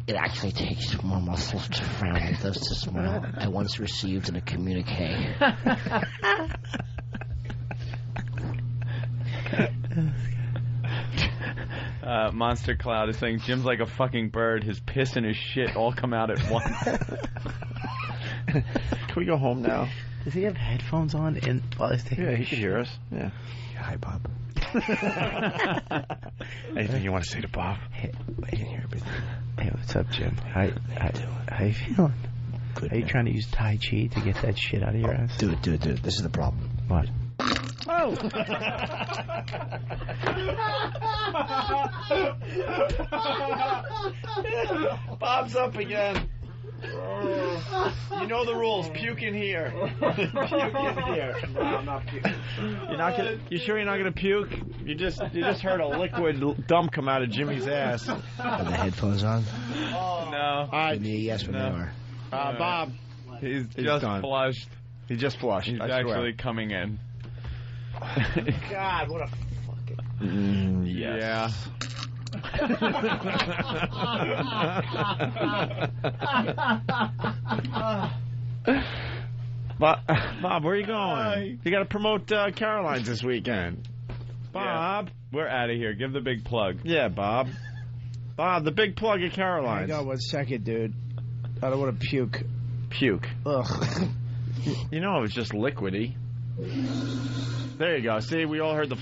it actually takes more muscles to frown than it does to smile. I once received in a communique. Monster Cloud is saying Jim's like a fucking bird. His piss and his shit all come out at once. Can we go home now? Does he have headphones on? Yeah, he can hear us. Yeah. Hi, Bob. Anything you want to say to Bob? Hey, I can hear everything. Hey, what's up, Jim? How you feeling? Good. Are you trying to use Tai Chi to get that shit out of your ass? Do it. This is the problem. What? Oh! Bob's up again. You know the rules. Puke in here. Puke in here. No, I'm not puking. You sure you're not gonna puke? You just heard a liquid dump come out of Jimmy's ass. Are the headphones on? Oh, no. Give me a yes when they are. Bob. He's just flushed. He just flushed. He's actually coming in. God, what a fucking... Yes. Bob, where are you going? You got to promote Caroline's this weekend. Bob, we're out of here. Give the big plug. Yeah, Bob. Bob, the big plug at Caroline's. Hang on 1 second, dude. I don't want to puke. Puke. Ugh. You know it was just liquidy. There you go. See, we all heard the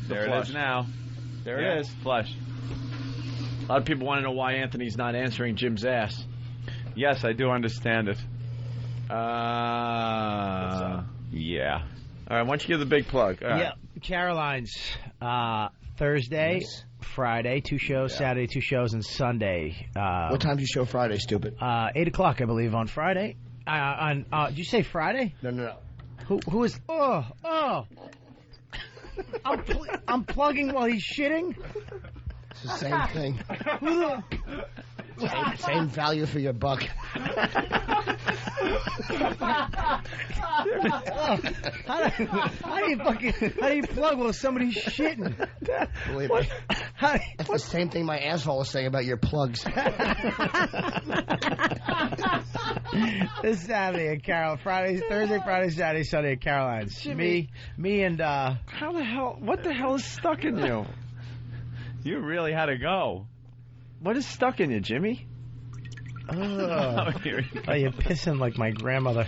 there flush. It is now. There it is. Flush. A lot of people want to know why Anthony's not answering Jim's ass. Yes, I do understand it. Yeah. All right, why don't you give the big plug? Yeah, Caroline's. Thursday, Friday, 2 shows, Saturday, 2 shows, and Sunday. What time do you show Friday, stupid? 8 o'clock, I believe, on Friday. Did you say Friday? No. Who is... Oh. I'm plugging while he's shitting? It's the same thing. Same value for your buck. How do you plug while somebody's shitting? Believe me. That's the same thing my asshole was saying about your plugs. This Saturday at Thursday, Friday, Saturday, Sunday at Caroline's. Me and how the hell? What the hell is stuck in you? You really had to go. What is stuck in you, Jimmy? Oh, you're pissing like my grandmother.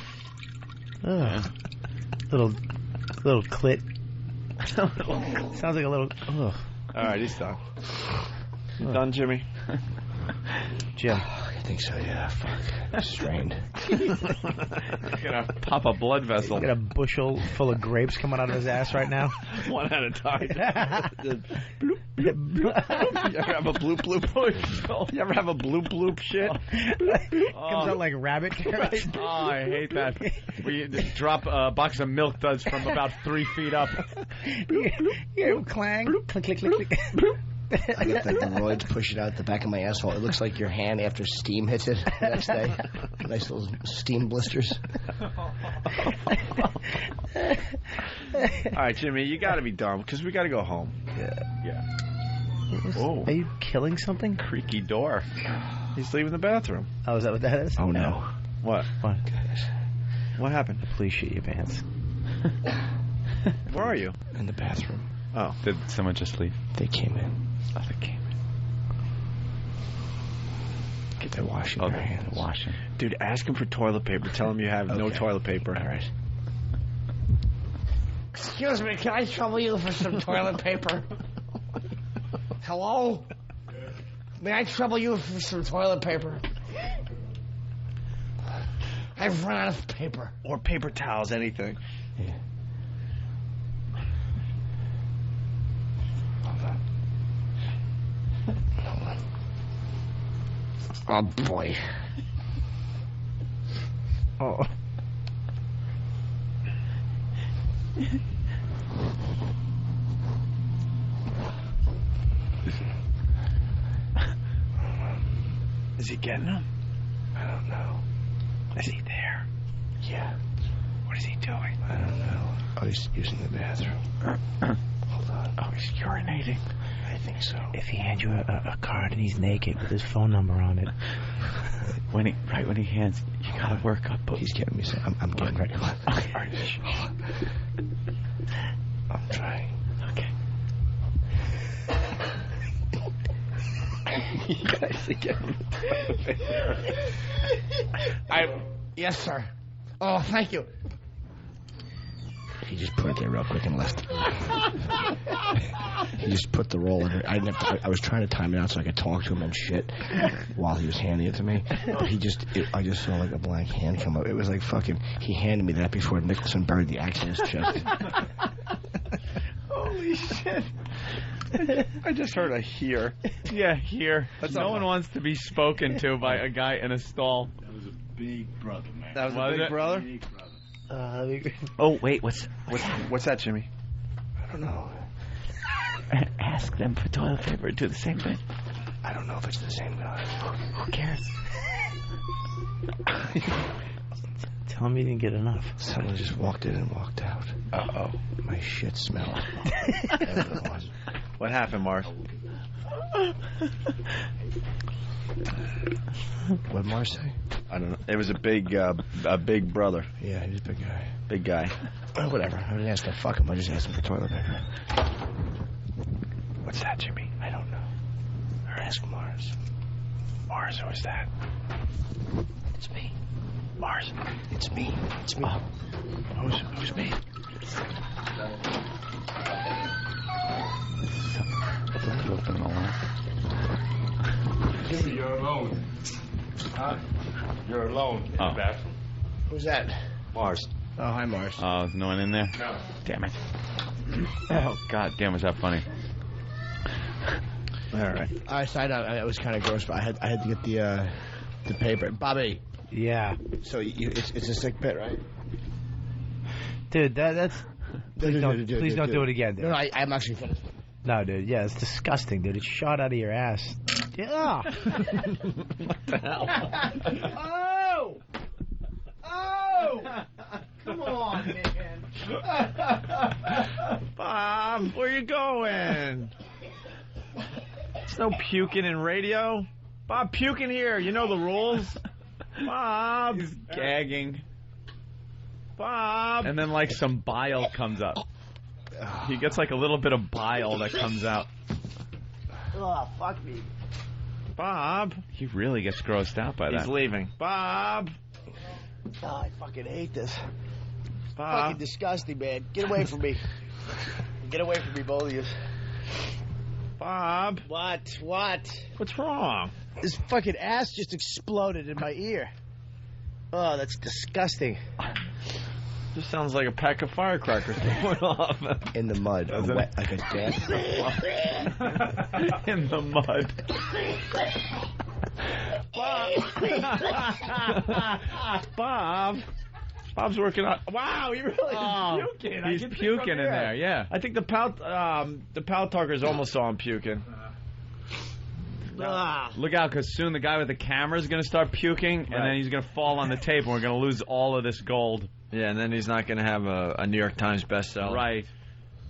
Little clit. Sounds like a little. All right, he's done. You done, Jimmy? Jim. I think so, yeah. Fuck. Strained. Gonna pop a blood vessel. Got a bushel full of grapes coming out of his ass right now. One at a time. Bloop, bloop, bloop. You ever have a bloop bloop? You ever have a bloop bloop shit? Comes out like rabbit carrots. Oh, I hate that. Where you drop a box of milk duds from about 3 feet up. You clang. Bloop. Click, click, click, click. Bloop. I get the roids pushing out the back of my asshole. It looks like your hand after steam hits it the next day. Nice little steam blisters. All right, Jimmy, you got to be dumb because we got to go home. Yeah. Are you killing something? Creaky door. He's leaving the bathroom. Oh, is that what that is? Oh, no. What? What happened? Please shit your pants. Where are you? In the bathroom. Oh. Did someone just leave? They came in. Oh, they came in. Get their washing their hands. Washing. Dude, ask him for toilet paper. Tell him you have no toilet paper. All right. Excuse me, can I trouble you for some toilet paper? Hello? May I trouble you for some toilet paper? I've run out of paper. Or paper towels, anything. Yeah. Hold on. Oh, boy. Oh. Is he getting them? I don't know. Is he there? Yeah. What is he doing? I don't know. Oh, he's using the bathroom. Hold on. Oh, he's urinating. I think so. If he hands you a card and he's naked with his phone number on it. When he hands, you gotta work up. He's getting me. I'm getting ready. I'm trying. Okay. You guys are getting Yes, sir. Oh, thank you. He just put it there real quick and left. He just put the roll in there. I was trying to time it out so I could talk to him and shit while he was handing it to me. But I just saw like a blank hand come up. It was like fucking. He handed me that before Nicholson buried the axe in his chest. Holy shit. I just heard a here. Yeah, here. No one wants to be spoken to by a guy in a stall. That was a big brother, man. That was a big brother? Big brother. Oh, wait, what's that, Jimmy? I don't know. Ask them for toilet paper and do the same thing. I don't know if it's the same guy. Who cares? Tell him you didn't get enough. Someone just walked in and walked out. Uh-oh. My shit smells. What happened, Mars? What'd Mars say? I don't know. It was a big brother. Yeah, he's a big guy. Big guy. Whatever. I didn't ask to fuck him. I just asked him for toilet paper. What's that, Jimmy? I don't know. Or ask Mars. Mars, who is that? It's me. Mars. It's me. It's me. Who's me? Jimmy, you're alone. Huh? You're alone in the bathroom. Who's that? Mars. Oh, hi, Mars. Oh, no one in there? No. Damn it. Oh, God damn, was that funny? All right. I was kind of gross, but I had to get the paper. Bobby. Yeah. So it's a sick bit, right? Dude, that's... Please don't do it again, dude. No, I'm actually finished. No, dude, yeah, it's disgusting, dude. It's shot out of your ass. Yeah. What the hell? Oh! Oh! Come on, man. Bob, where you going? There's no puking in radio. Bob, puking here. You know the rules. Bob. He's gagging. Bob. And then, like, some bile comes up. He gets, like, a little bit of bile that comes out. Oh, fuck me. Bob. He really gets grossed out by that. He's leaving. Bob. Oh, I fucking hate this. Bob. Fucking disgusting, man. Get away from me. Get away from me, both of you. Bob. What? What's wrong? This fucking ass just exploded in my ear. Oh, that's disgusting. Just sounds like a pack of firecrackers going off. In the mud. Wet, like a damp. In the mud. Bob. Bob's working on... Wow, he really is puking. He's puking in there, yeah. I think the Pal Talkers almost saw him puking. Look out, because soon the guy with the camera is going to start puking, and then he's going to fall on the tape, and we're going to lose all of this gold. Yeah, and then he's not going to have a New York Times bestseller. Right.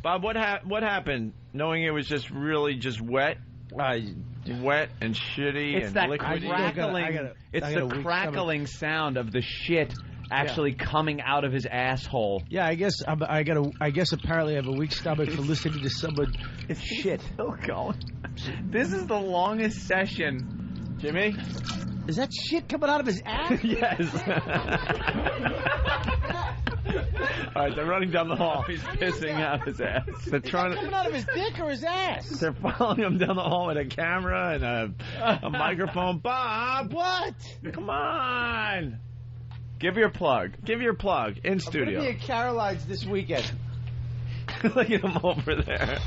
Bob, what happened? Knowing it was just really just wet? Wet and shitty It's and that liquidy? crackling. It's the crackling sound of the shit actually coming out of his asshole. Yeah, I guess apparently I have a weak stomach for listening to someone shit. Still going. This is the longest session. Jimmy? Is that shit coming out of his ass? Yes. All right, they're running down the hall. He's pissing out his ass. They're trying coming out of his dick or his ass? They're following him down the hall with a camera and a microphone. Bob! What? Come on! Give your plug. In studio. I'm going to be at Caroline's this weekend. Look at him over there.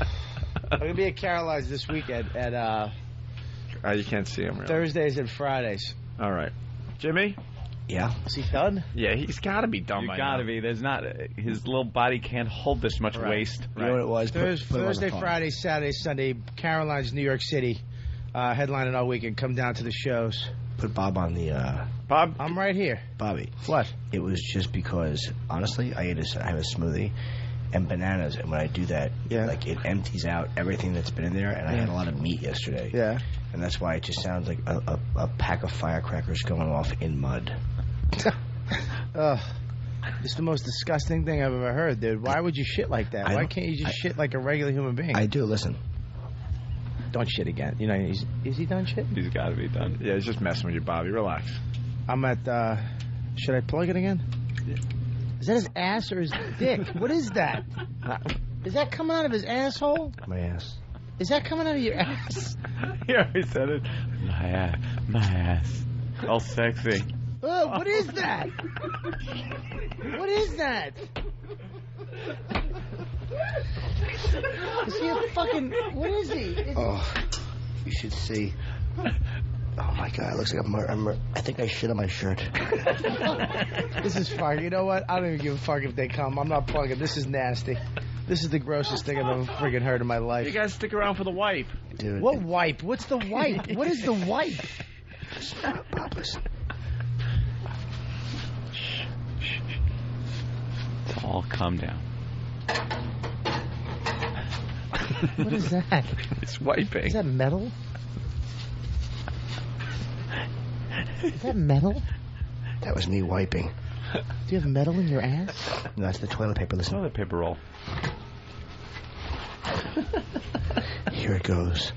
I'm going to be at Caroline's this weekend at you can't see him really. Thursdays and Fridays. All right. Jimmy? Yeah. Is he done? Yeah, he's got to be done by You got to now. be. There's not... His little body can't hold this much waste. You know what it was? Thursday, Friday, Saturday, Sunday, Caroline's, New York City. Headlining all weekend. Come down to the shows. Put Bob on the... Bob? I'm right here. Bobby. What? It was just because, honestly, I have a smoothie and bananas, and when I do that, like, it empties out everything that's been in there, and I had a lot of meat yesterday. Yeah. And that's why it just sounds like a pack of firecrackers going off in mud. It's the most disgusting thing I've ever heard, dude. Why would you shit like that? Why can't you just shit like a regular human being? I do, listen. Don't shit again. You know, is he done shit? He's got to be done. Yeah, he's just messing with you, Bobby. Relax. I'm at, should I plug it again? Yeah. Is that his ass or his dick? What is that? Is that coming out of his asshole? My ass. Is that coming out of your ass? He already said it. My ass. All sexy. Oh, what is that? What is that? Is he a fucking... What is he? You should see. Oh my God! It looks like I think I shit on my shirt. This is fucking... You know what? I don't even give a fuck if they come. I'm not plugging. This is nasty. This is the grossest thing I've ever friggin' heard in my life. You guys stick around for the wipe. Dude. What wipe? What's the wipe? What is the wipe? Shut up, Bob. Listen. It's all calm down. What is that? It's wiping. Is that metal? Is that metal? That was me wiping. Do you have metal in your ass? No, that's the toilet paper. Listen. Toilet paper roll. Here it goes.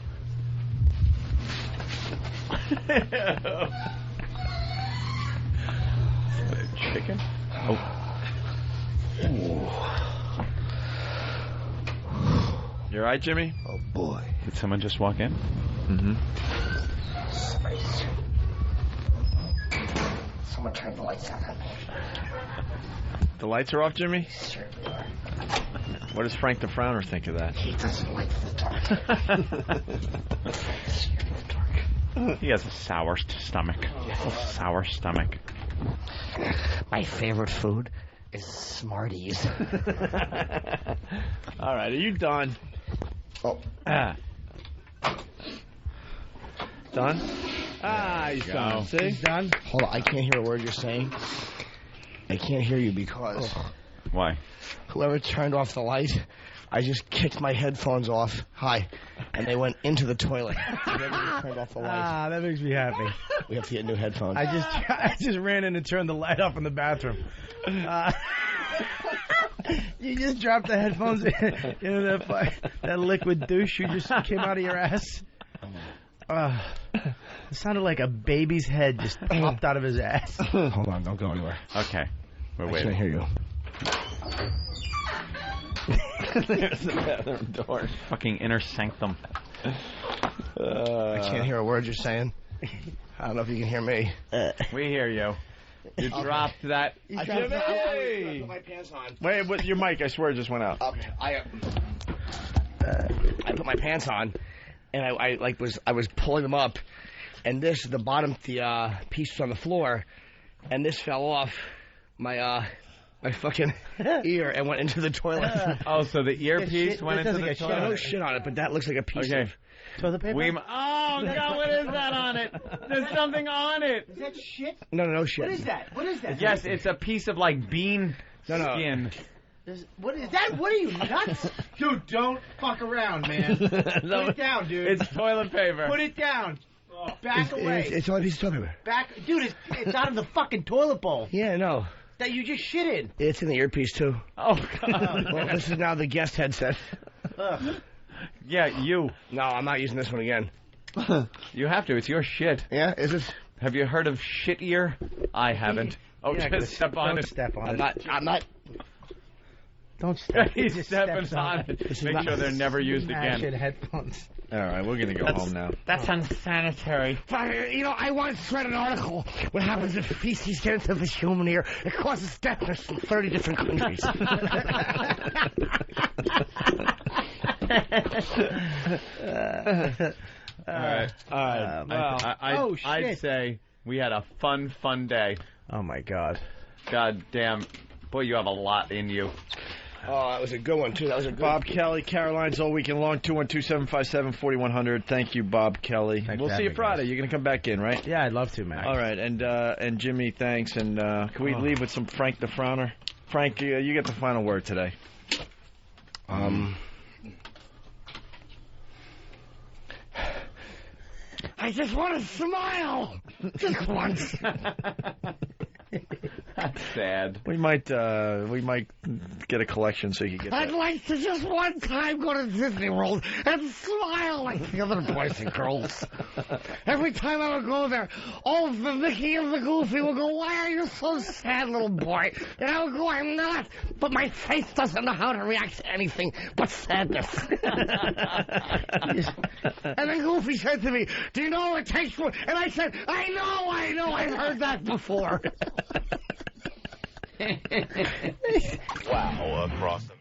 Chicken? Oh. You all right, Jimmy? Oh, boy. Did someone just walk in? Mm-hmm. Someone turned the lights on. The lights are off, Jimmy? Sure. What does Frank the Frowner think of that? He doesn't like the dark. He has a sour stomach. A sour stomach. My favorite food is Smarties. All right, are you done? Oh. Done? He's done. See? He's done. Hold on, I can't hear a word you're saying. I can't hear you because... Why? Whoever turned off the light, I just kicked my headphones off. Hi. And they went into the toilet. Whoever turned off the light. That makes me happy. We have to get new headphones. I just ran in and turned the light off in the bathroom. You just dropped the headphones into that liquid douche you just came out of your ass. It sounded like a baby's head just popped out of his ass. Hold on, don't go anywhere. Okay. We're I waiting. can't hear you. There's the bathroom door. Fucking inner sanctum. I can't hear a word you're saying. I don't know if you can hear me. We hear you. You dropped that. I put my pants on. Wait, your mic, I swear, just went out. Okay, I put my pants on, and I was pulling them up, and the bottom piece was on the floor, and this fell off my fucking ear and went into the toilet. Oh, so the earpiece went into the toilet? No shit on it, but that looks like a piece of toilet paper. Oh God, what is that on it? There's something on it. Is that shit? No shit. What is that? What is that? Yes, it's a piece of like bean skin. What is that? What are you, nuts? Dude, don't fuck around, man. Put it down, dude. It's toilet paper. Put it down. Back away. It's only a piece of toilet paper. Back, dude. It's out of the fucking toilet bowl. Yeah, no. That you just shit in. It's in the earpiece too. Oh God. Well, this is now the guest headset. Yeah, you. No, I'm not using this one again. You have to. It's your shit. Yeah, is it? Have you heard of shit ear? I haven't. Oh, just step on it. Step on it. I'm not. Don't step. He steps on it. Make sure they're never used again. Headphones. All right, we're going to go home now. That's unsanitary. You know, I once read an article. What happens if feces get into the human ear? It causes deafness in 30 different countries. All right. Well, I'd say we had a fun day. Oh, my God. God damn. Boy, you have a lot in you. Oh, that was a good one, too. That was a good Bob Kelly, Caroline's all weekend long, 212-757-4100. Thank you, Bob Kelly. We'll see you Friday. You're going to come back in, right? Yeah, I'd love to, Mac. All right, and Jimmy, thanks. And can we leave with some Frank the Frowner? Frank, you get the final word today. I just want to smile. Just once. That's sad. We might get a collection so you can get I'd that. like to just one time go to Disney World and smile like the other boys and girls. Every time I would go there, all the Mickey and the Goofy would go, "Why are you so sad, little boy?" And I would go, "I'm not." But my face doesn't know how to react to anything but sadness. And then Goofy said to me, "Do you know what it takes for?" And I said, I know, I've heard that before. Wow, across the